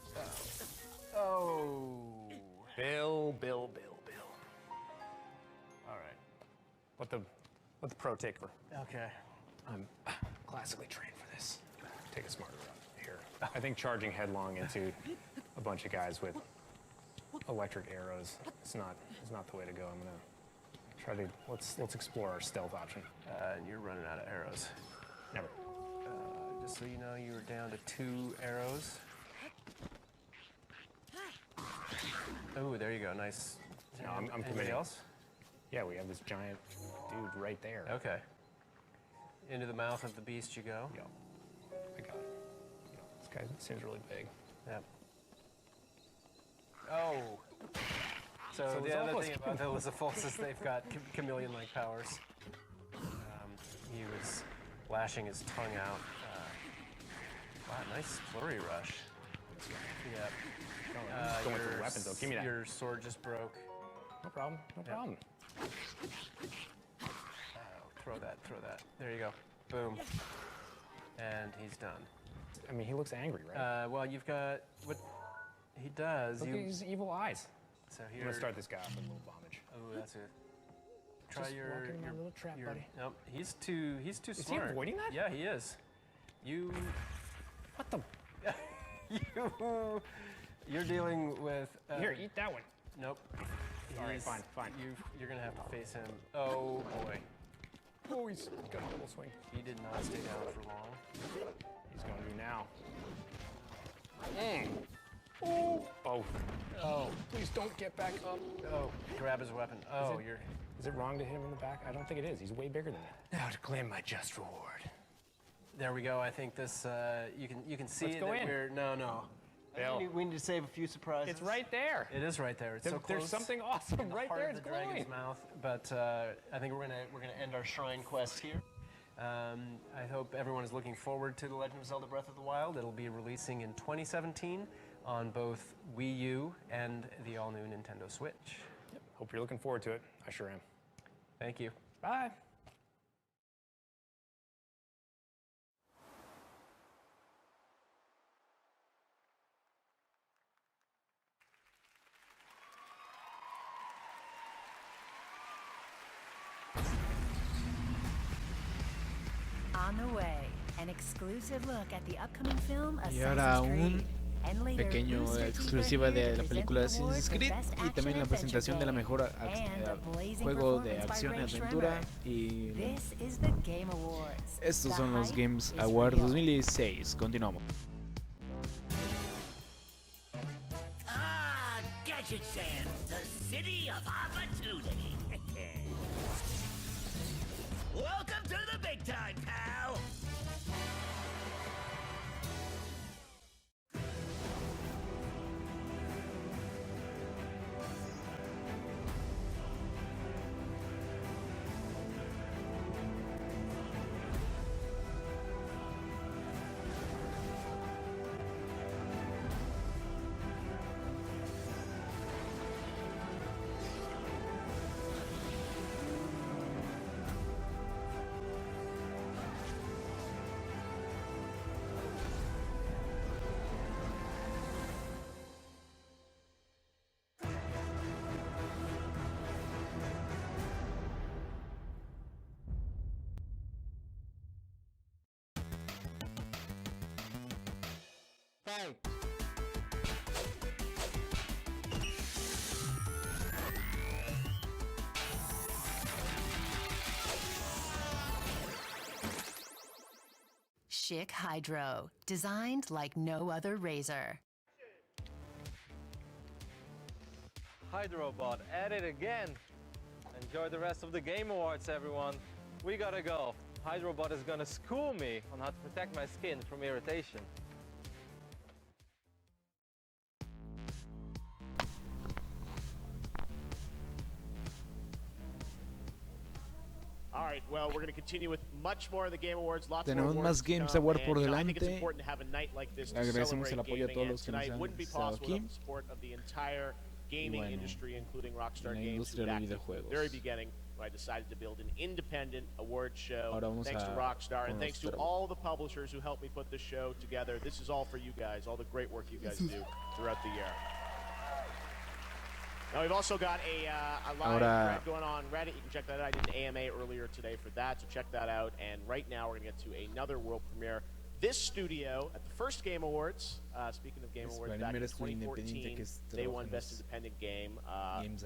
Oh. Bill. All right. Let the pro take her. Okay. I'm classically trained for this. Take a smarter route here. I think charging headlong into a bunch of guys with electric arrows is not the way to go. I'm gonna try to let's explore our stealth option. And you're running out of arrows. Never. Just so you know, you were down to 2 arrows. Oh, there you go. Nice. No, I'm Anything committing. else? Yeah, we have this giant dude right there. Okay. Into the mouth of the beast you go. Yep. I got it. This guy seems really big. Yep. Oh. So the other thing about those Lizafults is they've got chameleon-like powers. He was lashing his tongue out. Wow, nice flurry rush. Yeah. Going for the weapons though. Give me that. Your sword just broke. No problem. No problem. Throw that. There you go. Boom. And he's done. I mean, he looks angry, right? Well, you've got what he does. Look at his evil eyes. So I'm here. gonna start this guy off with a little bombage. Oh, that's it. Try Just your walking in my little trap, buddy. Nope, he's too smart. Is he avoiding that? Yeah, he is. You. What the? You're dealing with. Here, eat that one. Nope. All right, fine. You're gonna have to face him. Oh boy. Oh, he's got a little swing. He did not stay down for long. He's going to now. Oh. Oh. Please don't get back up. Oh. Grab his weapon. Oh, Is it wrong to hit him in the back? I don't think it is. He's way bigger than that. Now to claim my just reward. There we go. I think this. You can see Let's go that in. we're no. Bill. We need to save a few surprises. It's right there. It is right there. It's so close. There's something awesome right Part there. of It's the glowing. dragon's mouth, but I think we're gonna end our shrine quest here. I hope everyone is looking forward to The Legend of Zelda Breath of the Wild. It'll be releasing in 2017 on both Wii U and the all-new Nintendo Switch. Yep. Hope you're looking forward to it. I sure am. Thank you. Bye. On the way, an exclusive look at the upcoming film Y ahora Assassin's un Creed. And later, pequeño Rooster Teeth exclusiva right here de to la present película the Assassin's award for Creed Best y también Action la Adventure presentación de la Game. mejor And the blazing juego de performance by acción y Ray aventura Schremer. y This is the Game Awards. estos The son los hype Games is Awards real. 2016. Continuamos. Gadget Sand, the city of opportunity. Welcome to the big time, pal. Schick Hydro, designed like no other razor. Hydrobot at it again. Enjoy the rest of the Game Awards, everyone. We gotta go. Hydrobot is gonna school me on how to protect my skin from irritation. All right, well, we're going to continue with much more of the Game Awards. Lots Tenemos more más Games Awards por I think it's delante. important to have a night like this to Agradecemos el celebrate apoyo a gaming, todos and los que nos tonight han wouldn't be estado possible aquí. without the support of the entire gaming bueno, industry, including Rockstar la Games, industria who de los backed it from the videojuegos. very beginning, when I decided to build an independent award show. Ahora vamos Thanks to a Rockstar, and con thanks to los all the publishers who helped me put this show together. This is all for you guys, all the great work you guys do throughout the year. Now we've also got a live thread going on Reddit. You can check that out. I did an AMA earlier today for that, so check that out. And right now we're going to get to another world premiere. This studio at the first Game Awards, speaking of Game Awards, back in 2014, they won Best Independent Game,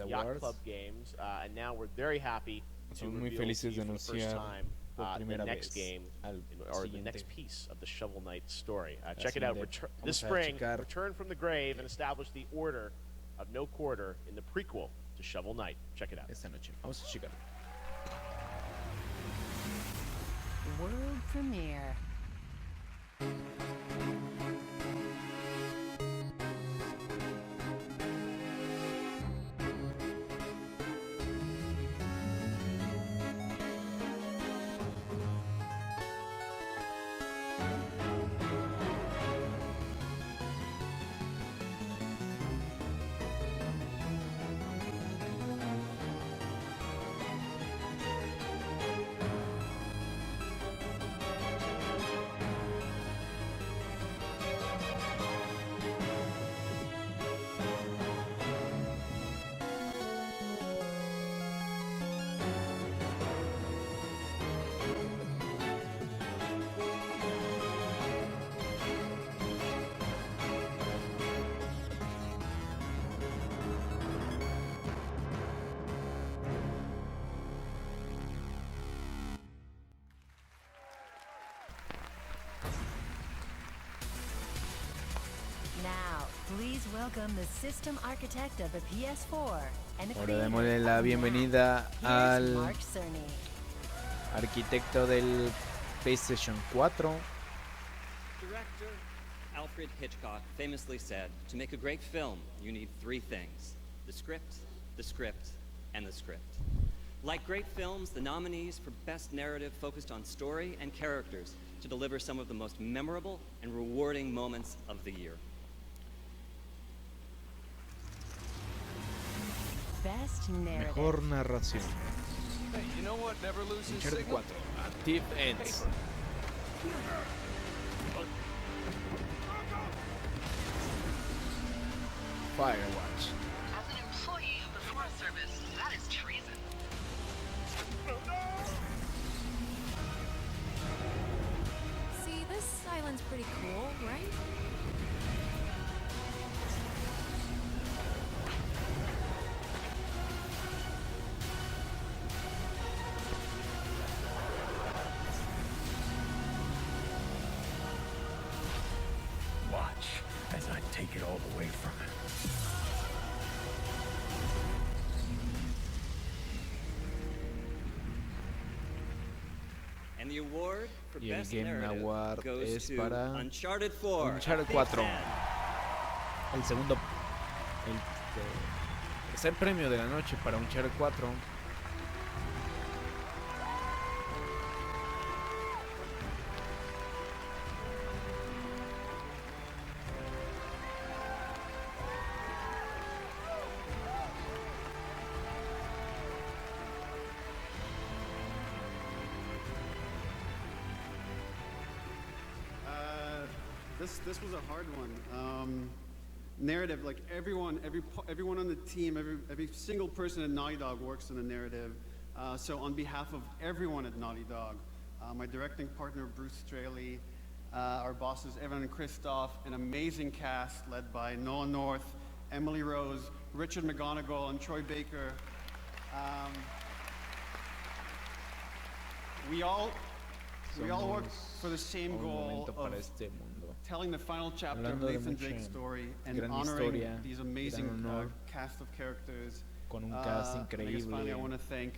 Yacht Club Games, and now we're very happy to reveal to you for the first time the next game, or the next piece of the Shovel Knight story. Check it out. This spring, Return from the Grave and establish the Order of No Quarter in the prequel to Shovel Knight. Check it out. Esta noche. Vamos a checarlo. World premiere. Now, please welcome the system architect of the PS4 and the Ahora démosle la bienvenida al Mark Cerny. arquitecto del PlayStation 4. Director Alfred Hitchcock famously said, to make a great film, you need three things: the script, and the script. Like great films, the nominees for Best Narrative focused on story and characters to deliver some of the most memorable and rewarding moments of the year. Best narrative. Mejor narración. Hey, you know what never loses Uncharted signal? 4. Active Ends. Firewatch. As an employee of the Forest Service, that is treason. See, this island's pretty cool, right? Watch as I take it all away from him. And the award for Y el Best Game Narrative Award goes es to para Uncharted 4. Uncharted 4. El segundo, el tercer premio de la noche para Uncharted 4. This was a hard one. Narrative, like everyone on the team, every single person at Naughty Dog works in the narrative. So on behalf of everyone at Naughty Dog, my directing partner Bruce Straley, our bosses Evan and Christoph, an amazing cast led by Noah North, Emily Rose, Richard McGonigal, and Troy Baker. We all We all work Somos for the same un goal momento of para este mundo. telling the final chapter of Hablando de Nathan mucha Drake's story and gran honoring historia, these gran amazing honor, cast of characters. con un cast And I guess finally I increíble. want to thank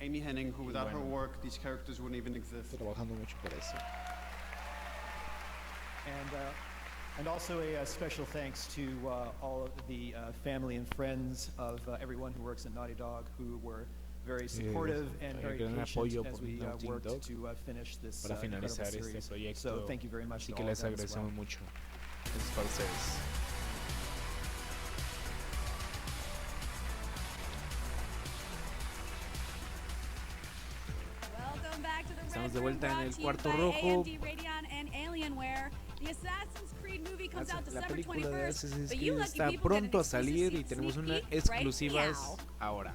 Amy Henning, who without her bueno, work, these characters wouldn't even exist. Trabajando mucho por eso. And also a special thanks to all of the family and friends of everyone who works at Naughty Dog, who were very supportive and very gran patient apoyo as por we Naughty worked Dog to finish this para incredible finalizar este series. proyecto. So thank you very much Así to que all les of them as well. agradecemos mucho. Eso es para ustedes. Welcome back to the Estamos Red de Room, vuelta en brought el to you cuarto by rojo. AMD Radeon and Alienware. The Assassin's Creed movie comes out La December película de 21st, Assassin's but you Creed lucky está people get an pronto a salir y exclusive tenemos sneak unas peek right exclusivas now. ahora.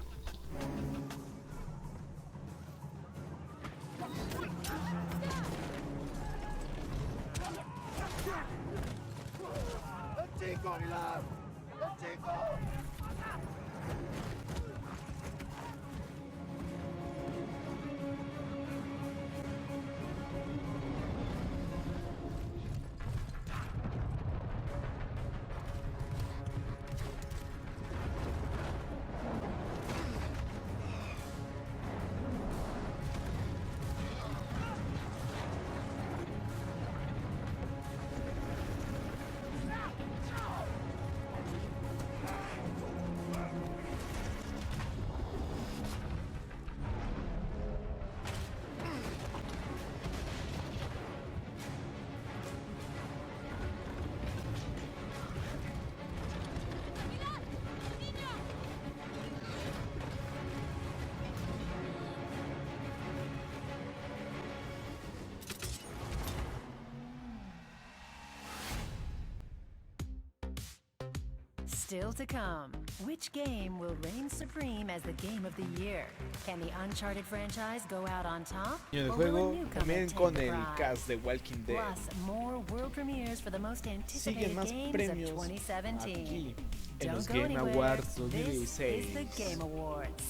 Still to come, which game will reign supreme as the game of the year? Can the Uncharted franchise go out on top? Y el Or will a juego newcomer también take con the el prize? cast de Walking Dead. Plus, more world premieres for the most Siguen anticipated más games of premios 2017. aquí en Don't los go Game anywhere. Awards This is 2016. the Game Awards.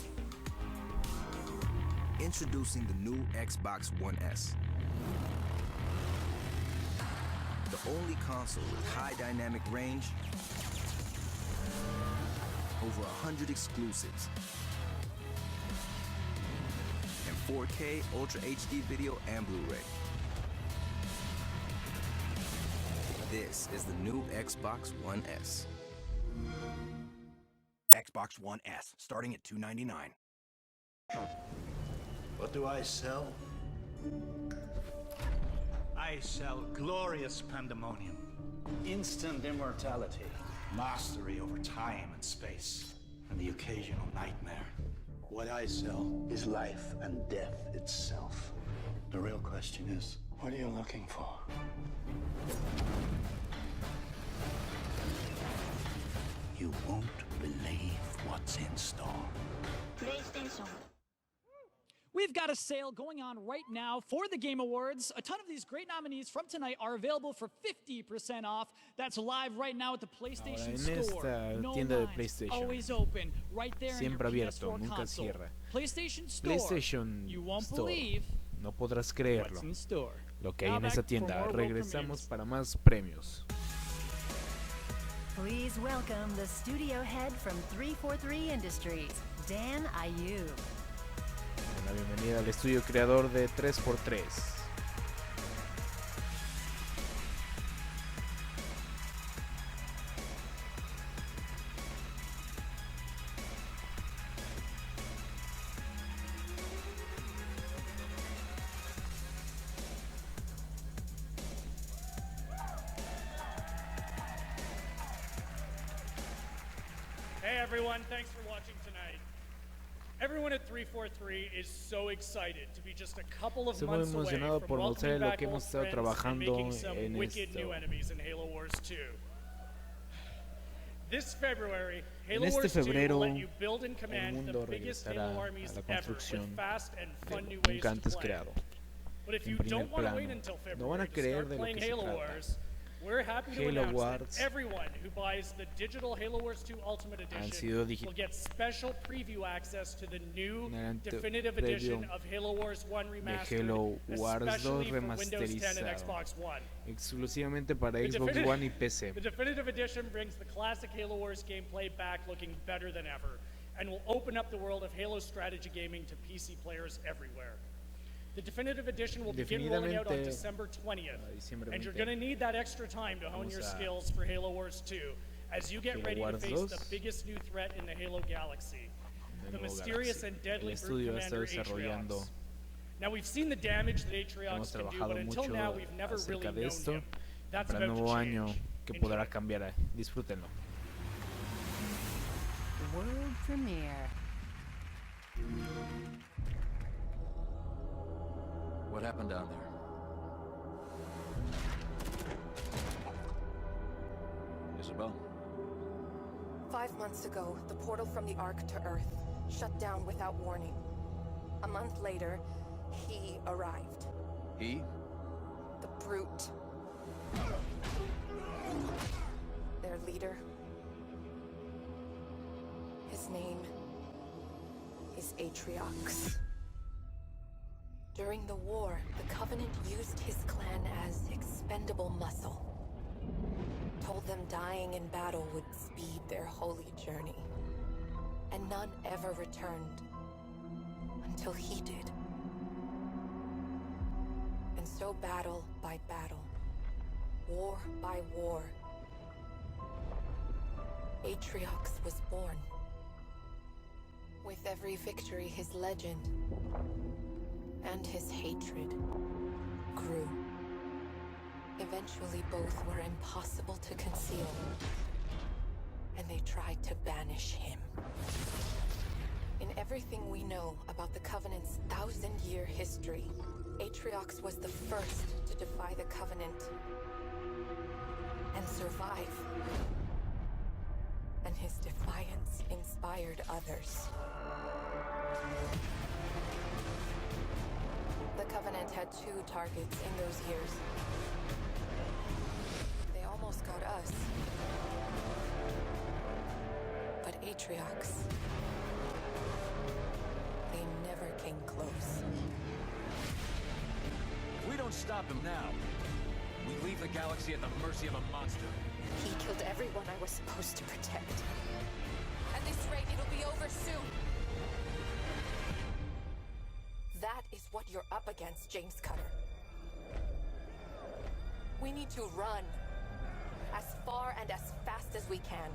Introducing the new Xbox One S. The only console with high dynamic range, over 100 exclusives, and 4K Ultra HD video and Blu-ray. This is the new Xbox One S. Xbox One S, starting at $299. What do I sell? I sell glorious pandemonium, instant immortality, mastery over time and space, and the occasional nightmare. What I sell is life and death itself. The real question is, what are you looking for? You won't believe what's in store. PlayStation. We've got a sale going on right now for the Game Awards. A ton of these great nominees from tonight are available for 50% off. That's live right now at the PlayStation Ahora, Store. en No esta tienda de lines, PlayStation. always open, right there Siempre in your abierto, PS4 nunca console. cierra. PlayStation Store. PlayStation You won't Store. believe No podrás creerlo. what's in store. Lo que hay Now en back esa for tienda. more world Regresamos para más premios. Please welcome the studio head from 343 Industries, Dan Ayub. Una bienvenida al estudio creador de 3x3. Hey everyone, thanks for watching tonight. Everyone at 343 is so excited to be just a couple of Estoy muy months away emocionado from por welcoming mostrar lo back que old hemos estado friends and trabajando making some en wicked new esto. enemies in Halo Wars 2. This February, Halo En este Wars 2 febrero, will let you build and el command mundo the biggest regresará Halo a armies la ever with construcción fast and fun new de ways nunca to antes play. creado. But if En you primer don't want to plano, wait until no van a February to creer start de lo playing que se Halo trata. Wars, We're happy to Halo announce Wars that everyone who buys the digital Halo Wars 2 Ultimate han sido Edition will get special preview access to the new definitive edition of Halo Wars 1 de Remastered, Halo Wars 2 especially for Windows 10 and remasterizado, Xbox One. exclusivamente para Xbox One y PC. The definitive edition brings the classic Halo Wars gameplay back looking better than ever, and will open up the world of Halo strategy gaming to PC players everywhere. The definitive edition will begin rolling out on December 20th, and you're going to need that extra time to hone your skills for Halo Wars 2 as you get ready to face the biggest new threat in the Halo galaxy, the mysterious and deadly brute commander Atriox. Now, we've seen the damage that Atriox can do, but until now we've never really known him. That's para el about nuevo to año change. que podrá cambiar. Disfrútenlo. World premiere. What happened down there? Isabel? 5 months ago, the portal from the Ark to Earth shut down without warning. A month later, he arrived. He? The Brute. Their leader. His name is Atriox. During the war, the Covenant used his clan as expendable muscle. Told them dying in battle would speed their holy journey. And none ever returned. Until he did. And so battle by battle, war by war, Atriox was born. With every victory, his legend and his hatred grew. Eventually, both were impossible to conceal, and they tried to banish him. In everything we know about the Covenant's 1,000-year history, Atriox was the first to defy the Covenant and survive. And his defiance inspired others. The Covenant had 2 targets in those years. They almost got us. But Atriox, they never came close. If we don't stop him now, we leave the galaxy at the mercy of a monster. He killed everyone I was supposed to protect. At this rate, it'll be over soon. That is what you're up against, James Cutter. We need to run as far and as fast as we can.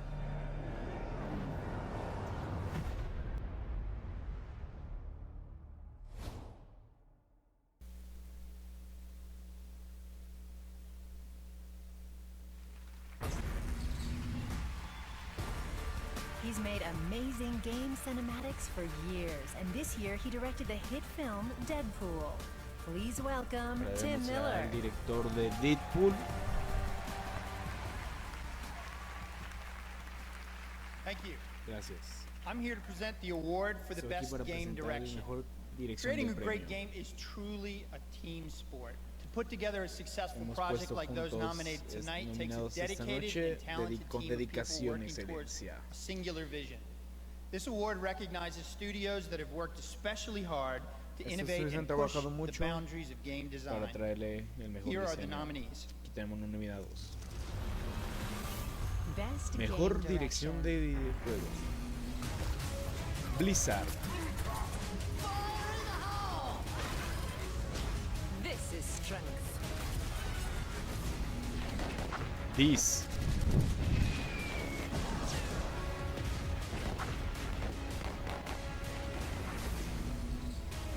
He's made amazing game cinematics for years, and this year he directed the hit film Deadpool. Please welcome Tim Miller. El director de Deadpool. Thank you. Gracias. I'm here to present the award for the best game direction. Creating a great game is truly a team sport. To put together a successful project like those nominated tonight takes a dedicated and talented team of people working towards a singular vision. This award recognizes studios that have worked especially hard to innovate and push the boundaries of game design. Here are the nominees. Aquí tenemos nominados. Best Mejor game dirección de videojuegos. Blizzard. This is strength. This.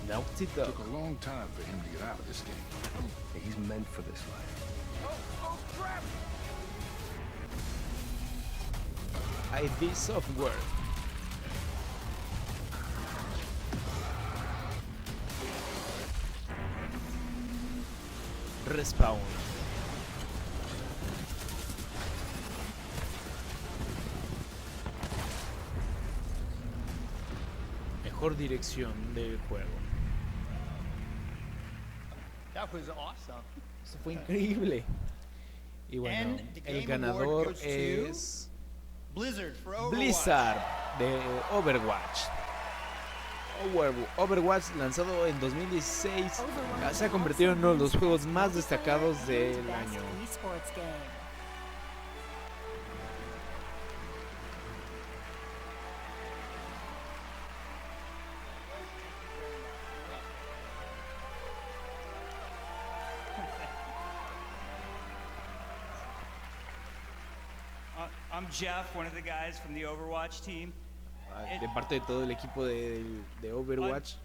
Naughty Dog. Took a long time for him to get out of this game. He's meant for this life. Oh, crap! ID Software. Respawn. Mejor dirección del juego. That was awesome. Eso fue increíble. Y bueno, el ganador es Blizzard de Overwatch. Overwatch, lanzado en 2016, se ha convertido en uno de los juegos más destacados del año. I'm Jeff, one of the guys from the Overwatch team. De parte de todo el equipo de Overwatch,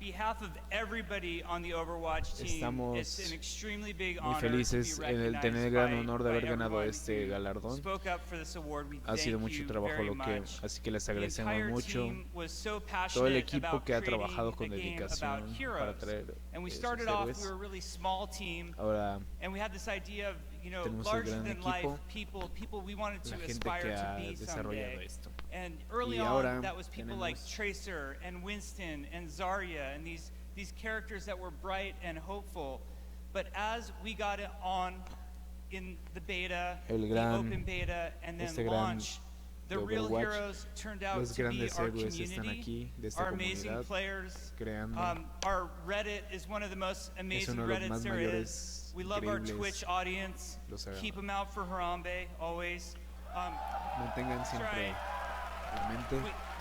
estamos muy felices en el tener el gran honor de haber ganado este galardón. Ha sido mucho trabajo así que les agradecemos mucho. Todo el equipo que ha trabajado con dedicación para traer esos héroes. Ahora tenemos el gran equipo, la gente que ha desarrollado esto. And early on, that was people like Tracer and Winston and Zarya and these characters that were bright and hopeful. But as we got it on in the beta, the open beta, and then launch, the real heroes turned out to be our community, our amazing players. Our Reddit is one of the most amazing Reddits there is. We love our Twitch audience. Keep them out for Harambe, always. Mantengan siempre.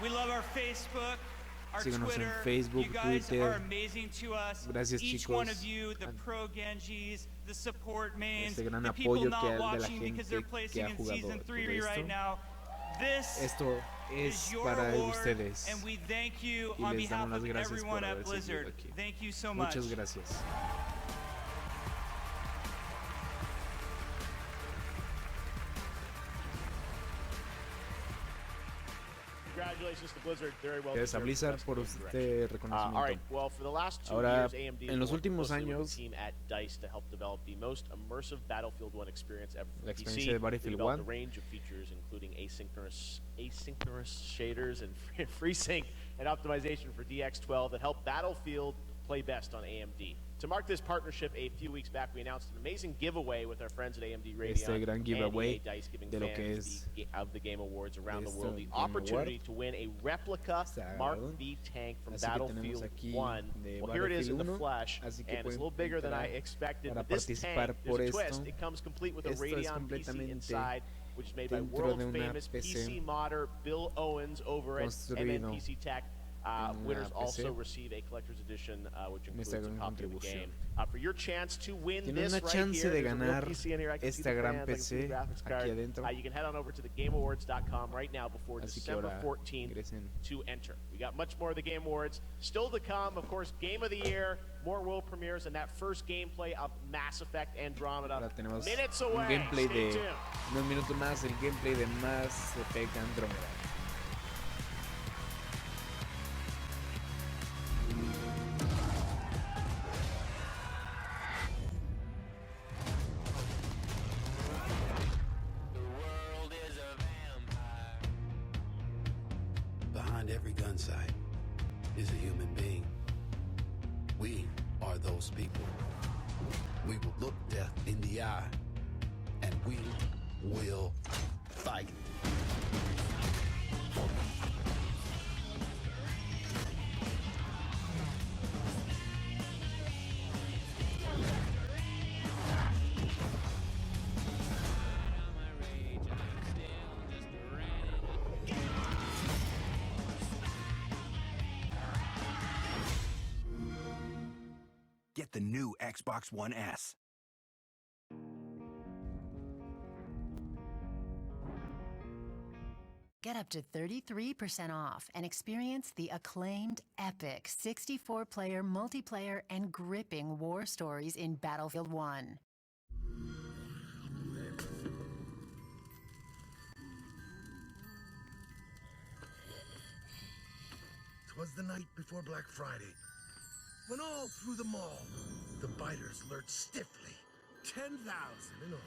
We love our Facebook, our Síganos Twitter. En Facebook, you guys Twitter. are amazing to us. Gracias, Each chicos. one of you, the pro Genjis, the support mains, gran the people apoyo not de la watching gente because they're que placing ha in jugado season 3 todo right esto. now. This Esto es your para award, ustedes. and we thank you Y on les behalf damos las of gracias everyone por at haber Blizzard. seguido aquí. Thank you so much. Muchas gracias. Congratulations to Blizzard. Very well Gracias a Blizzard por este reconocimiento. All right. Well, for the last 2 Ahora, years, AMD en los últimos closely with años, the team at DICE to help develop the most immersive Battlefield 1 experience ever for la PC. experiencia de Battlefield They developed 1. a range of features, including asynchronous shaders and FreeSync and optimization for DX12 that help Battlefield play best on AMD. To mark this partnership, a few weeks back, we announced an amazing giveaway with our friends at AMD Radio Este gran giveaway and EA DICE, giving de lo que fans of the Game Awards around the este world the Game opportunity Award. to win a replica Mark V tank from Así que tenemos Battlefield aquí 1. de Well, here it is in the Battlefield 1, flesh, and así que it's a pueden little bigger than I entrar expected. para But this participar tank, por there's a esto. twist. It comes complete with a Esto es Radeon PC completamente inside, which is made by dentro world de una famous PC PC modder Bill Owens over at construido MNPC Tech. en Winners una also PC. receive a collector's edition, which En includes esta a gran copy of the contribución. game. For your chance to win Tienen this una right chance here, de there's a real ganar PC in here. I can see esta the gran fans, I can see the PC graphics aquí card. adentro. You can head on over to thegameawards.com right now before Así que December ahora 14th ingresen. to enter. We got much more of the Game Awards still to come. Of course, Game of the Year, more world premieres, and that first gameplay of Mass Effect Andromeda. Ahora tenemos Minutes un away. gameplay Stay de tuned. unos minutos más, el gameplay de Mass Effect Andromeda. Behind every gun sight is a human being. We are those people. We will look death in the eye, and we will fight. Get the new Xbox One S. Get up to 33% off and experience the acclaimed epic 64-player multiplayer and gripping war stories in Battlefield 1. 'Twas the night before Black Friday, when all through the mall, the biters lurked stiffly, 10,000 in all.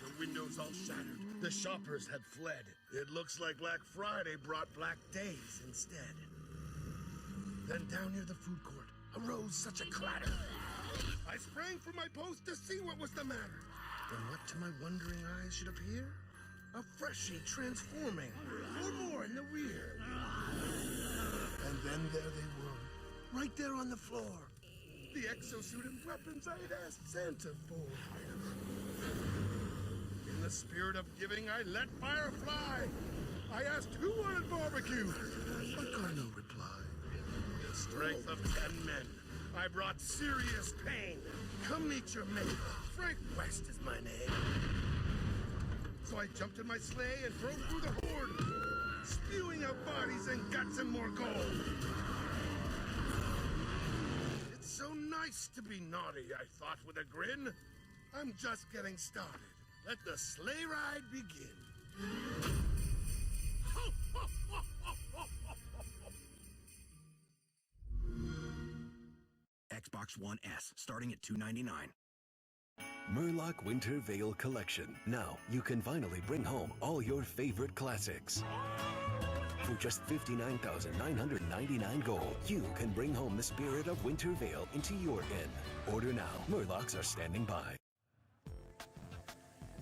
The windows all shattered, the shoppers had fled. It looks like Black Friday brought Black Days instead. Then down near the food court arose such a clatter. I sprang from my post to see what was the matter. And what to my wondering eyes should appear? A freshie transforming. 4 more in the rear. And then there they were, right there on the floor. The exosuit and weapons I had asked Santa for. In the spirit of giving, I let fire fly. I asked who wanted barbecue, but got no reply. The strength of 10 men. I brought serious pain. Come meet your mate. Frank West is my name. So I jumped in my sleigh and drove through the horde, spewing out bodies and guts and more gold. It's so nice to be naughty, I thought with a grin. I'm just getting started. Let the sleigh ride begin. Xbox One S, starting at $299. Murloc Winter Veil Collection. Now you can finally bring home all your favorite classics. For just $59,999 gold, you can bring home the spirit of Winter Veil into your inn. Order now. Murlocs are standing by.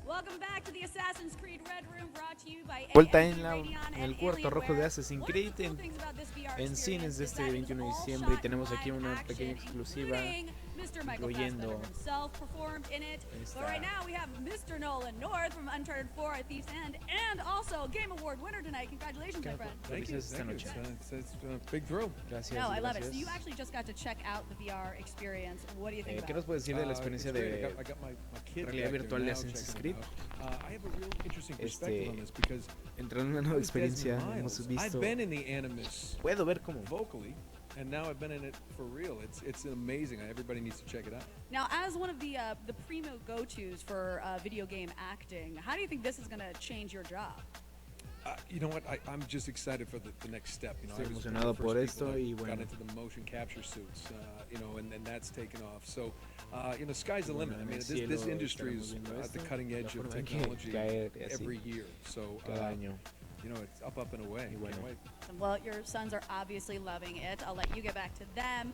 Welcome back to the Assassin's Creed Red Room, brought to you by Vuelta AMD en Radeon el and cuarto rojo de Assassin's Creed en cines cines de este 21 de diciembre, y tenemos aquí una pequeña exclusiva Mr. Michael incluyendo Fassbender himself performed in it. esta- But right now we have Mr. Nolan North from Uncharted 4 at Thief's End, and also Game Award winner tonight. Congratulations, my friend. Thank you. esta noche. It's a big thrill. Gracias. No, I love it. So gracias. you actually just got to check out the VR experience. What do you think ¿Qué about nos it? puedes decir de la experiencia It's great. de I got my kids realidad back there virtual de now Assassin's checking Creed? it out. I have a real interesting perspective on this because entrando en una nueva experiencia, hemos I've visto, been in the Animus puedo ver cómo vocally, and now I've been in it for real. It's amazing. Everybody needs to check it out. Now, as one of the primo go-tos for video game acting, how do you think this is going to change your job? You know what? I'm just excited for the next step. You know, Estoy I was emocionado one of the por first esto people y that bueno. got into the motion capture suits, you know, and that's taken off. So, you know, sky's the limit. I mean, this industry is at the cutting edge of technology every year. So, you know, it's up and away. Can't wait. Well, your sons are obviously loving it. I'll let you get back to them.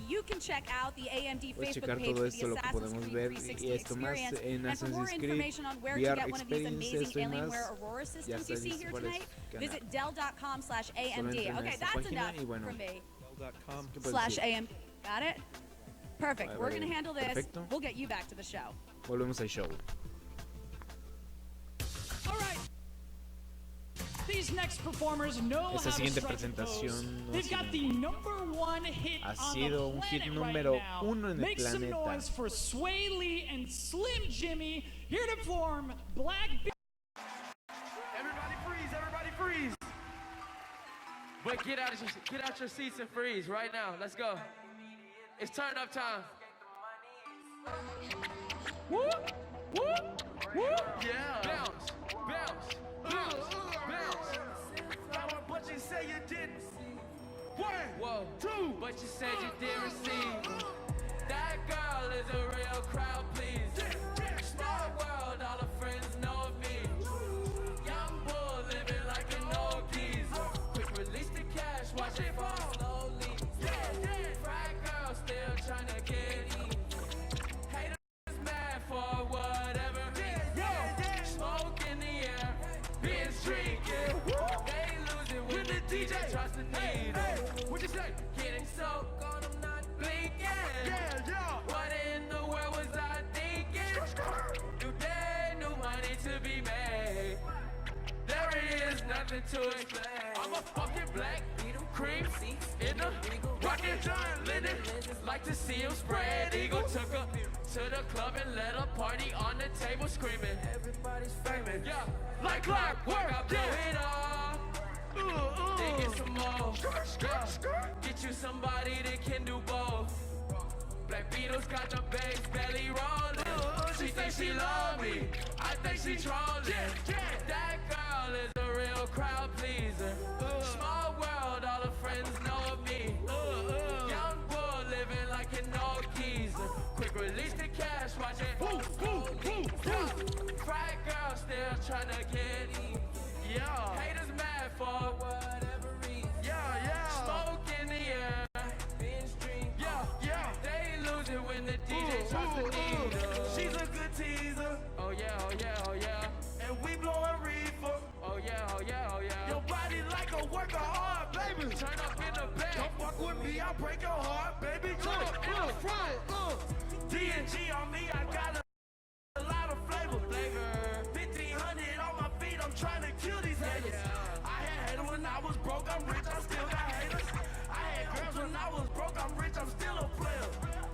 You can check out the AMD Puedes Facebook checar page todo for esto, the lo que Assassin's podemos Creed ver 360 y esto más experience. en And for more Assassin's Creed information on where to VR get one of these Experience, amazing esto y Alienware más, Aurora ya systems you está see listo here para tonight, ganar. visit Dell.com/AMD. Solo entra en Okay, esta that's página enough y bueno. from me. Dell.com /AMD. Got it? Perfect. We're going to handle this. Perfecto. We'll get you back to the show. Volvemos al show. All right. These next performers know Esta how to siguiente strike a pose. presentación They've got the #1 hit ha on sido the un hit planet número right now. 1 en el Make some planeta. noise for Sway Lee and Slim Jimmy here to perform Black Everybody freeze, everybody freeze. But get out your seats and freeze right now. Let's go. It's turn up time. Whoop, whoop, whoop. Yeah. Bounce, bounce, bounce, bounce. But you say you didn't. 1, 2. But you said you didn't receive. That girl is a real crowd, please. Small world, all her friends know of me. Young bull living like an old geezer. Quick release the cash, watch it fall slowly. Frat girl still trying to get in. Haters mad for whatever. Smoke in the air, being drinking. They lose it when the DJ tries to need it. What you say? Getting so gone, I'm not blinking. What in the world was I thinking? New day, new money to be made. There is nothing to explain. I'm a fucking black cream in the rocket giant linen. Like to see him spread eagle. Took her to the club and let her party on the table screaming. Everybody's famous. Yeah, like clockwork, I blow it off. Then get some more. Yeah. Get you somebody that can do both. Black Beatles got the bass belly rolling. She thinks she love me, I think she trolling. That girl is a real crowd pleaser. Small world, all her friends know of me. Young bull living like an old geezer. Quick release the cash, watch it. Frat girl still trying to get in. Yeah. Haters mad for whatever reason. Yeah. Smoke in the air. Yeah. They lose it when the DJ tries to need her. She's a good teaser. working hard, baby. Turn up in the back. Don't fuck with me, I'll break your heart, baby. Turn up in the front. D&G on me, I got a lot of flavor. 1500 on my feet, I'm trying to kill these haters. I had haters when I was broke, I'm rich, I still got haters. I had girls when I was broke, I'm rich, I'm still a player.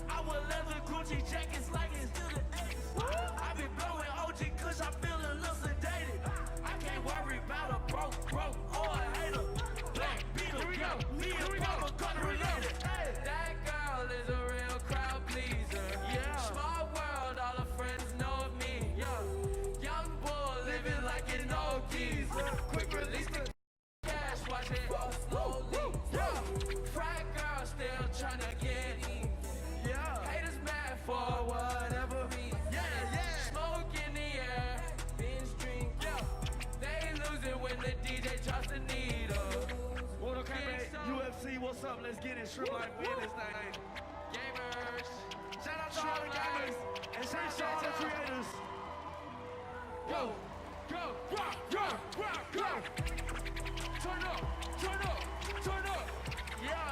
I wear leather Gucci jackets like it's still the 80s. I be blowing OG cause I feel a little sedated. I can't worry about a broke or a hater. Black Beetle, me and Papa got related. That girl is a real crowd pleaser. Yeah. Small world, all her friends know of me. Yeah. Young boy living like an old geezer. Quick release the cash, watch it roll slowly. Yeah. Frat girl still tryna get in. Yeah. Haters mad for whatever reason. Yeah. Smoke in the air, binge drink. Yeah. They lose it when the DJ drops the needle. UFC, what's up? Let's get it. Shrimp like we in this thing. Gamers. Shout out to all the gamers. And shout out to all the creators. Go. Turn up. Yeah.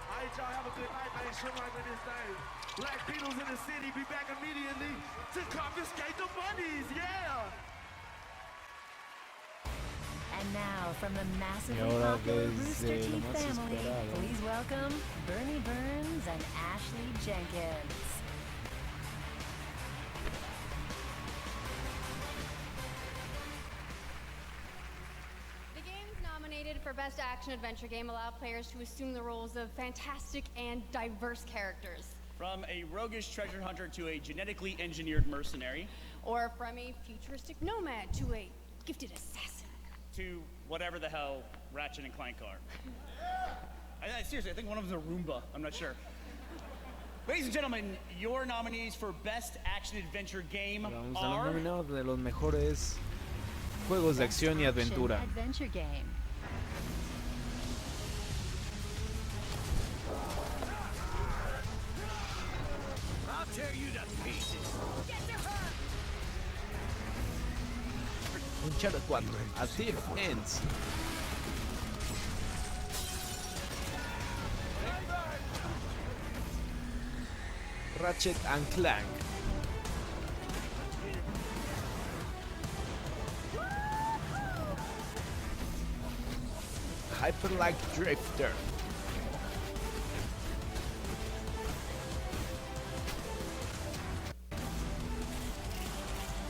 Alright, y'all have a good night, man. Shrimp like in this thing. Black Beatles in the city. Be back immediately to confiscate the monies. Yeah. And now, from the massively popular Rooster Teeth family, please welcome Bernie Burns and Ashley Jenkins. The games nominated for Best Action Adventure Game allow players to assume the roles of fantastic and diverse characters. From a roguish treasure hunter to a genetically engineered mercenary. Or from a futuristic nomad to a gifted assassin. To whatever the hell Ratchet and Clank are. Seriously, I think one of them's a Roomba. I'm not sure. Ladies and gentlemen, your nominees for Best Action Adventure Game Vamos a los are... nominados de los mejores juegos de acción y aventura. Adventure Game. I'll tear you to pieces. Uncharted 4, A Thief Ends. Ratchet and Clank. Hyperlight Drifter.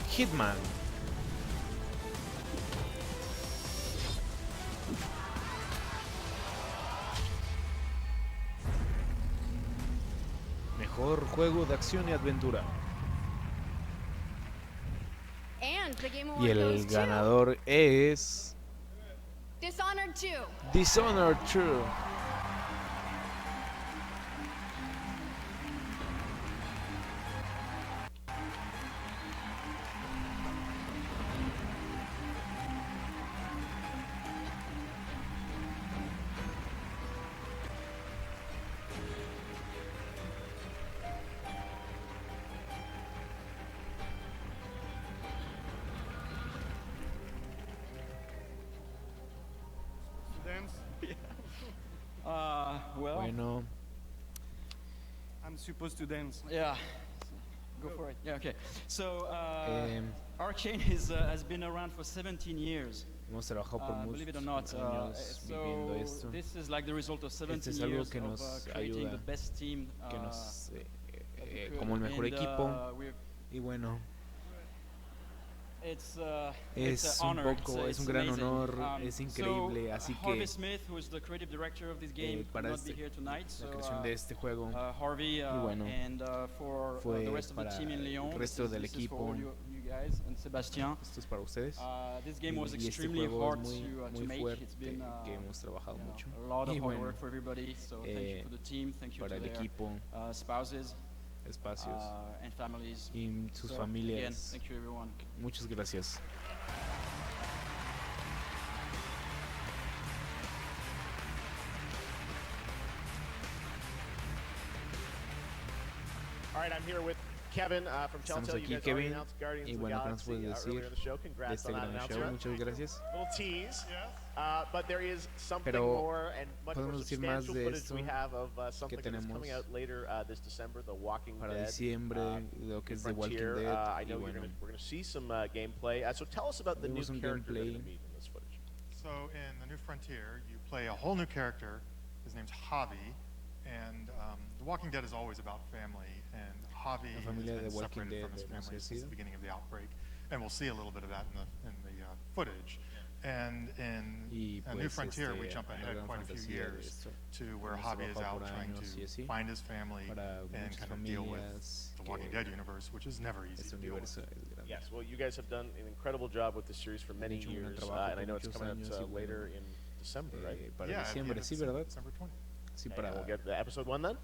Hitman. Mejor juego de acción y aventura. Y el ganador es Dishonored 2. Dishonored 2. Well, Bueno, I'm supposed to dance. Yeah. Go for it. Yeah, okay. So, Arcane has been around for 17 years. hemos trabajado por Believe it or muchos not, años viviendo esto. this is like the result of Este 17 es algo years que nos of creating the ayuda, best team que nos, that we could. como el mejor And, equipo. we're- Y bueno, it's es an un honor. poco, It's es un gran amazing. honor, es increíble. So, Así Harvey que Smith, who is the creative director of this game, could para not be este- here tonight. la So, creación de este juego, Harvey, y bueno, and for fue the rest of the para team in Lyon, el resto del this is for equipo. all you guys, and Sebastian. Esto es para ustedes. This game was Y este extremely juego hard es muy, to muy make. fuerte, It's been que hemos trabajado mucho. a lot of Y hard bueno, work for everybody. So thank you for the team. Thank you para to el their equipo, spouses, espacios and families. y sus So, familias. Again, thank you everyone. Muchas gracias. All right, I'm here with Kevin from Estamos Telltale. aquí, Kevin. Y bueno, ¿qué nos puedes decir de este gran show? Muchas gracias. Little tease. But there is something Pero more and much more podemos decir más substantial de footage esto we have of que something that's tenemos coming out later this December, The Walking para Dead. diciembre, lo que es The Walking Frontier. Dead. I Y know bueno, we're going to see some gameplay. So tell us about the new vemos un character that gameplay. we're meeting in this footage. So in the new Frontier, you play a whole new character. His name's Javi, and The Walking Dead is always about family, and Javi has been separated from his family since the beginning of the outbreak, and we'll see a little bit of that in the footage. And in A New Frontier, we jump ahead quite a few years to where Javi is out trying to find his family and kind of deal with the Walking Dead universe, which is never easy to deal with. Yes, well, you guys have done an incredible job with this series for many years, and I know it's coming out later in December, right? Para diciembre, sí, ¿verdad? December 20th. Sí, And para we'll get the episode 1 then?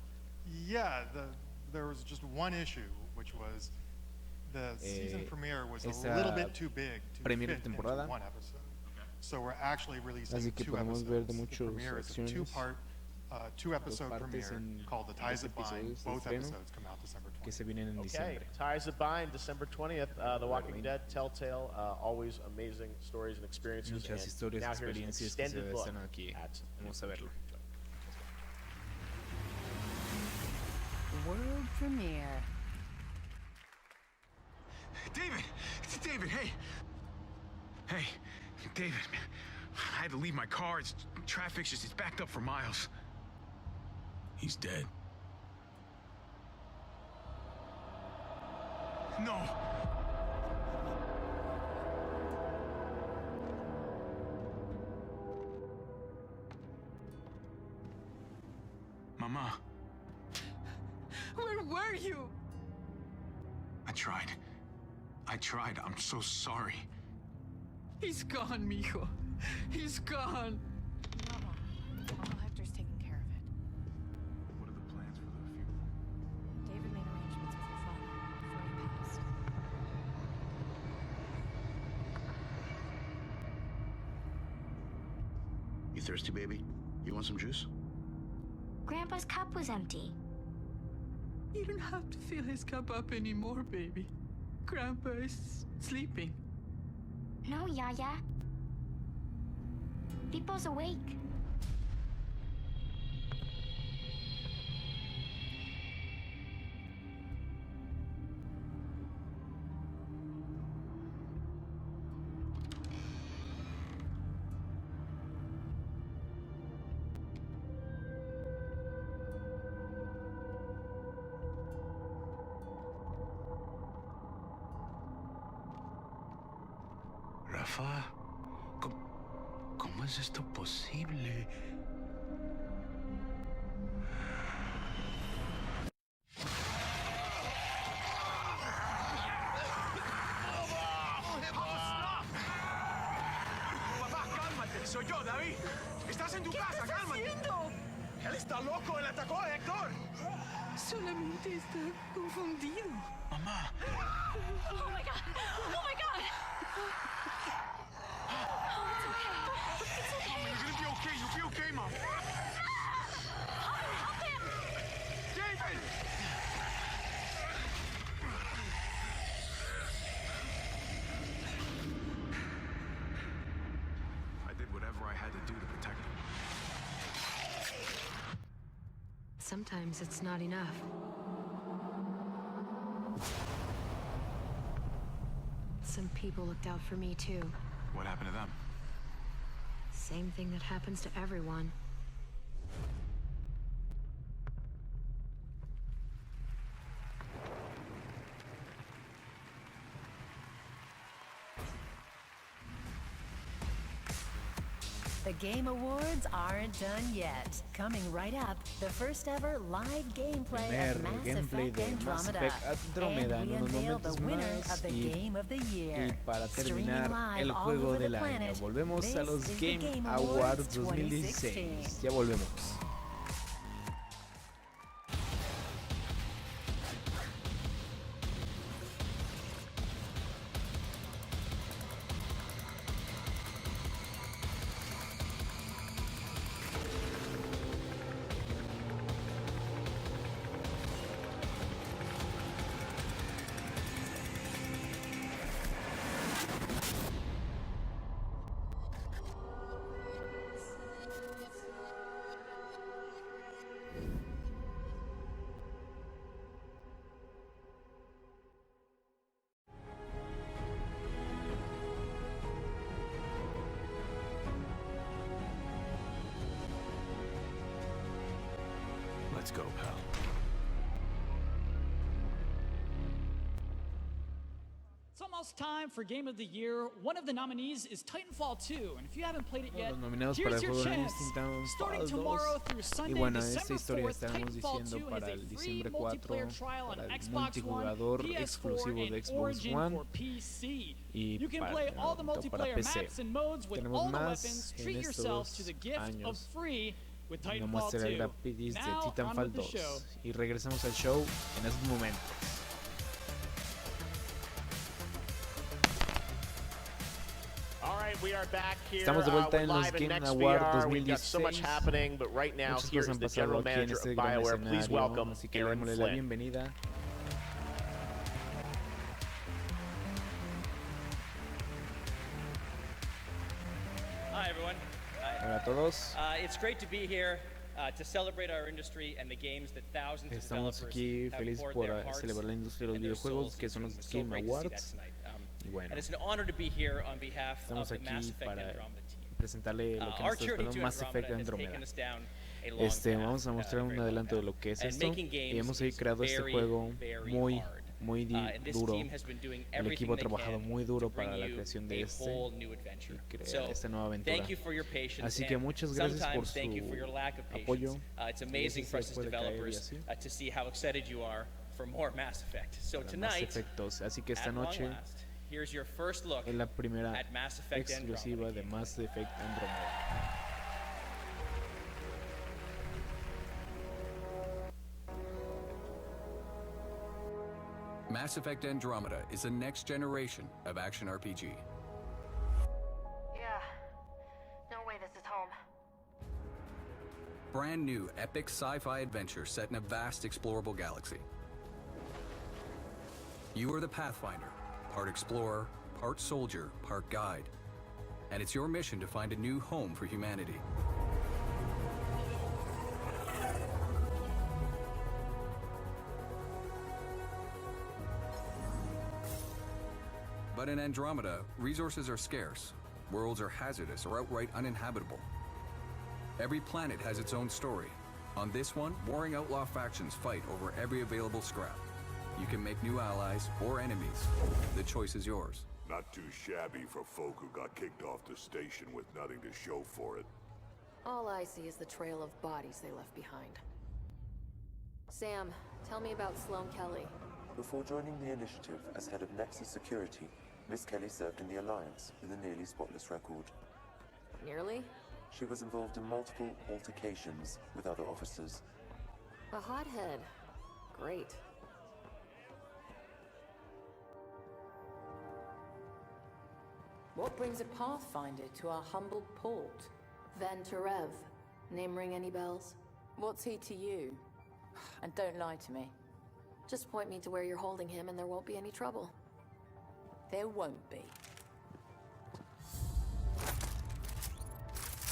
Yeah, there was just one issue, which was the season premiere was a little bit too big to fit into one episode. So we're actually releasing two episodes. The premiere is a two-episode premiere called The Ties That Bind. Both episodes come out December 20th. Que se vienen en Okay, diciembre. Ties That Bind, December 20th. The Walking Dead, Telltale, always amazing stories and experiences. Muchas historias y now here's an experiencias que se extended look están aquí. at Vamos a verlo. World premiere. David, hey. Hey, David, man, I had to leave my car. Traffic's it's backed up for miles. He's dead. No. Mama. Where were you? I tried. I'm so sorry. He's gone, mijo. He's gone. No. Uncle Hector's taking care of it. What are the plans for the funeral? David made arrangements with your father before he passed. You thirsty, baby? You want some juice? Grandpa's cup was empty. You don't have to fill his cup up anymore, baby. Grandpa is sleeping. No, Yaya. People's awake. Rafa, ¿cómo es esto posible? Papá, cálmate. Soy yo, David. Estás en tu casa, cálmate. ¿Qué estás haciendo? Él está loco. Él atacó a Héctor. Solamente está confundido. Mamá. Oh my God! Oh my God! Oh, it's okay. It's okay. Mom, you're gonna be okay. You'll be okay, Mom. Help him! David! I did whatever I had to do to protect him. Sometimes it's not enough. Some people looked out for me too. What happened to them? Same thing that happens to everyone. The Game Awards aren't done yet. Coming right up, the first ever live gameplay of Mass Effect Andromeda. And we unveil the winner of the Game of the Year. Y para terminar el juego del año, volvemos a los Game Awards 2016. Ya volvemos. Let's go, pal. It's almost time for Game of the Year. One of the nominees is Titanfall 2, and if you haven't played it yet, here's your chance. Starting tomorrow through Sunday, December 4th, Titanfall 2 has a free multiplayer trial on Xbox One, PS4, and Origin for PC. You can play all the multiplayer maps and modes with all the weapons. Treat yourself to the gift of free with Titanfall 2. Now, on with the show. Y regresamos al show en estos momentos. Estamos de vuelta en los Game Awards 2016. Muchas cosas han pasado aquí en este gran escenario, así que démosle la bienvenida. Hi everyone. Hola a todos. It's great to be here to celebrate our industry and the games that thousands of Estamos developers aquí have felices poured por their hearts celebrar la industria de los and their videojuegos, souls que son into. los It's so Game great to see that Awards. tonight. Y bueno, And it's an honor to be here on behalf of estamos the aquí Mass Effect para Andromeda team. presentarle lo que Our nos está journey esperando, to Mass Effect Andromeda has Andromeda. taken us down a long Vamos a mostrar un adelanto de lo que es esto, y hemos creado este juego muy duro. El equipo ha trabajado muy duro para la creación de este y crear esta nueva aventura. Así que muchas gracias por su apoyo. It's amazing for us as developers to see how excited you are for more Mass Effect. So tonight, así que esta noche here's your first look es la primera at Mass Effect exclusiva de Mass Effect Andromeda. Mass Effect Andromeda is the next generation of action RPG. Yeah. No way this is home. Brand new epic sci-fi adventure set in a vast explorable galaxy. You are the Pathfinder, part explorer, part soldier, part guide. And it's your mission to find a new home for humanity. But in Andromeda, resources are scarce, worlds are hazardous or outright uninhabitable. Every planet has its own story. On this one, warring outlaw factions fight over every available scrap. You can make new allies or enemies. The choice is yours. Not too shabby for folk who got kicked off the station with nothing to show for it. All I see is the trail of bodies they left behind. Sam, tell me about Sloane Kelly. Before joining the initiative as head of Nexus Security, Miss Kelly served in the Alliance with a nearly spotless record. Nearly? She was involved in multiple altercations with other officers. A hothead. Great. What brings a Pathfinder to our humble port? Venturev. Name ring any bells? What's he to you? And don't lie to me. Just point me to where you're holding him and there won't be any trouble. There won't be.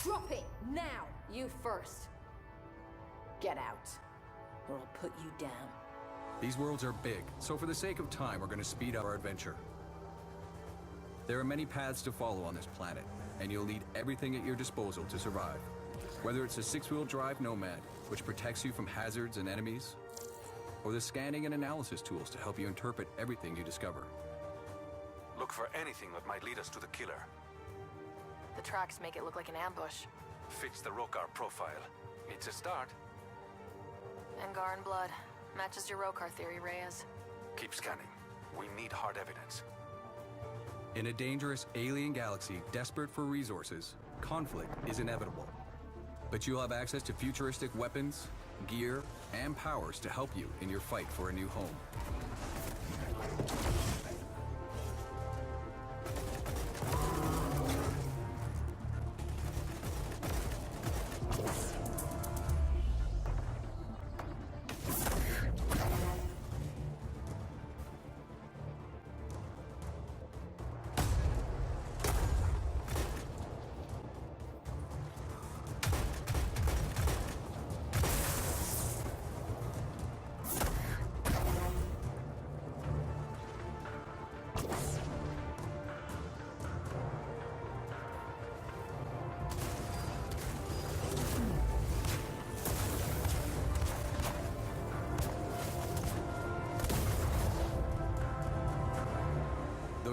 Drop it! Now! You first. Get out, or I'll put you down. These worlds are big, so for the sake of time, we're going to speed up our adventure. There are many paths to follow on this planet, and you'll need everything at your disposal to survive. Whether it's a six-wheel drive Nomad, which protects you from hazards and enemies, or the scanning and analysis tools to help you interpret everything you discover. Look for anything that might lead us to the killer. The tracks make it look like an ambush. Fits the Rokar profile. It's a start. Angaran blood. Matches your Rokar theory, Reyes. Keep scanning. We need hard evidence. In a dangerous alien galaxy desperate for resources, conflict is inevitable. But you'll have access to futuristic weapons, gear, and powers to help you in your fight for a new home.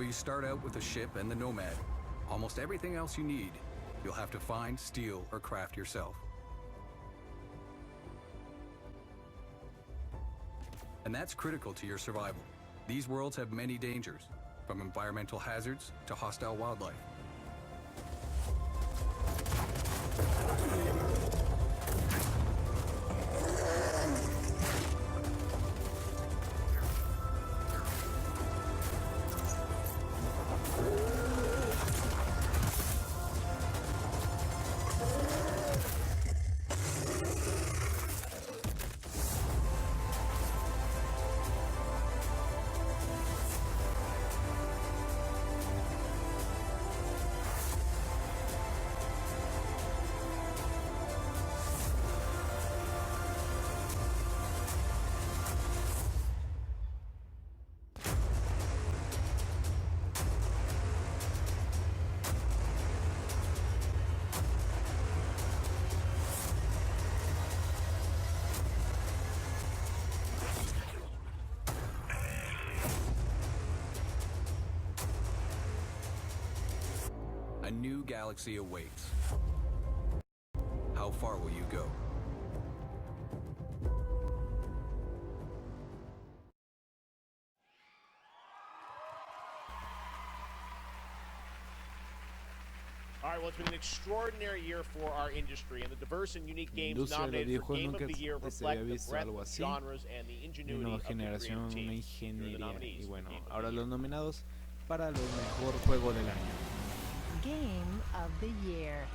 you start out with a ship and the Nomad. Almost everything else you need, you'll have to find, steal, or craft yourself. And that's critical to your survival. These worlds have many dangers, from environmental hazards to hostile wildlife. A new galaxy awaits. How far will you go? All right, well, it's been an extraordinary year for our industry, and the diverse and unique games nominated for Game of the Year reflect the breadth of genres and the ingenuity of the creative team. Here are the nominees. Y bueno, ahora los nominados para el mejor juego del año. Game of the Year.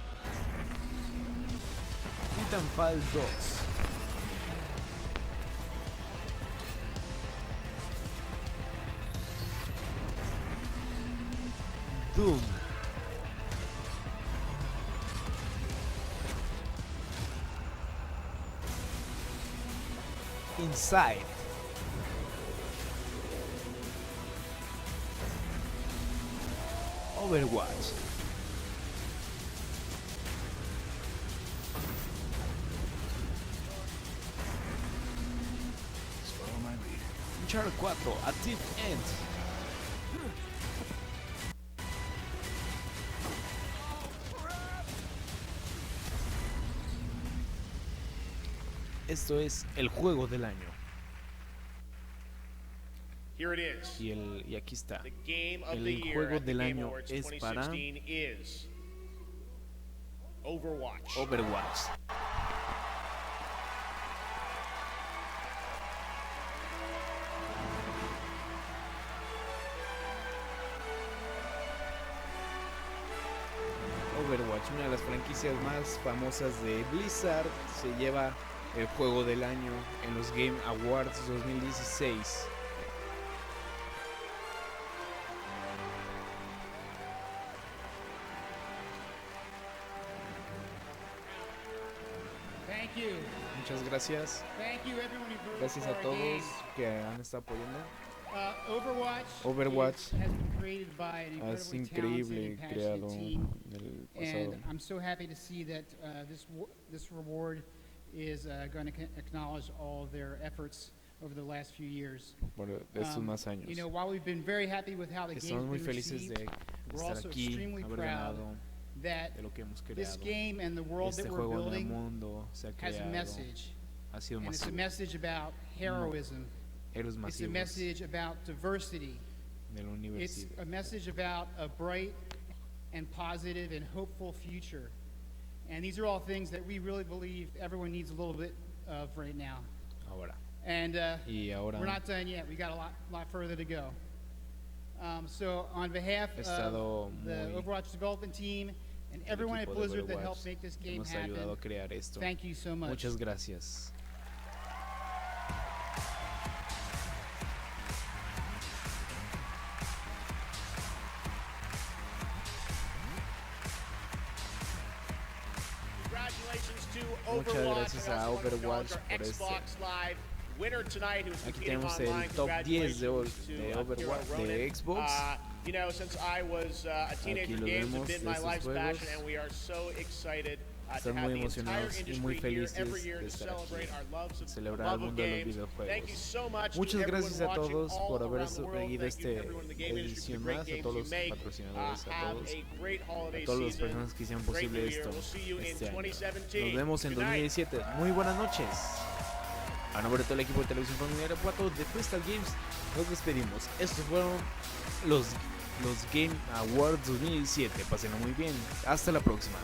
Titanfall 2. Doom. Inside. Overwatch. Uncharted 4, A Thief's End. Esto es el juego del año. Here it is. Y aquí está. The game of el the year juego at the del Game año Awards es para 2016 is Overwatch. Overwatch. Overwatch, una de las franquicias más famosas de Blizzard, se lleva el juego del año en los Game Awards 2016. Thank you. Muchas gracias. Thank you everyone who voted Gracias for a our todos game. que han estado apoyando. Overwatch has been created by an Es incredibly increíble talented and creado passionate team, en el pasado. and I'm so happy to see that this reward is going to acknowledge all of their efforts over the last few years. Por estos más años. You know, while we've been very happy with how the game's Estamos muy been felices received, de we're estar also aquí, extremely haber proud ganado, that de lo que hemos this creado. game and the world Este that we're juego en el building mundo se ha has a creado, message. ha sido And it's a masivo. message about heroism. Héroes It's a masivos message about diversity. de la It's universidad. a message about a bright and positive and hopeful future. And these are all things that we really believe everyone needs a little bit of right now. Ahora. And Y ahora we're not done yet. We got a lot further to go. So on behalf he of estado the muy Overwatch development team and el everyone at equipo de Blizzard that Overwatch helped make this game nos ha ayudado a happen, crear esto. thank you so much. Muchas gracias. Congratulations to Muchas Overwatch. gracias I a also want to Overwatch acknowledge our por este. Xbox Live winner tonight who's Aquí competing tenemos online. el top 10 de Congratulations to Overwatch Kira de Ronan. Xbox. you know, since I was a teenager, games have been my life's passion, and we are so excited to have the entire industry here every year to celebrate our love of games. Thank you so much. Muchas gracias a todos por haber seguido esta edición más, a todos los patrocinadores, a todas las personas que hicieron posible esto este año. Nos vemos en 2017. Muy buenas noches. A nombre de todo el equipo de televisión familiar Irapuato de FreeStyle Games, nos despedimos. Estos fueron los Game Awards 2017. Pásenlo muy bien. Hasta la próxima.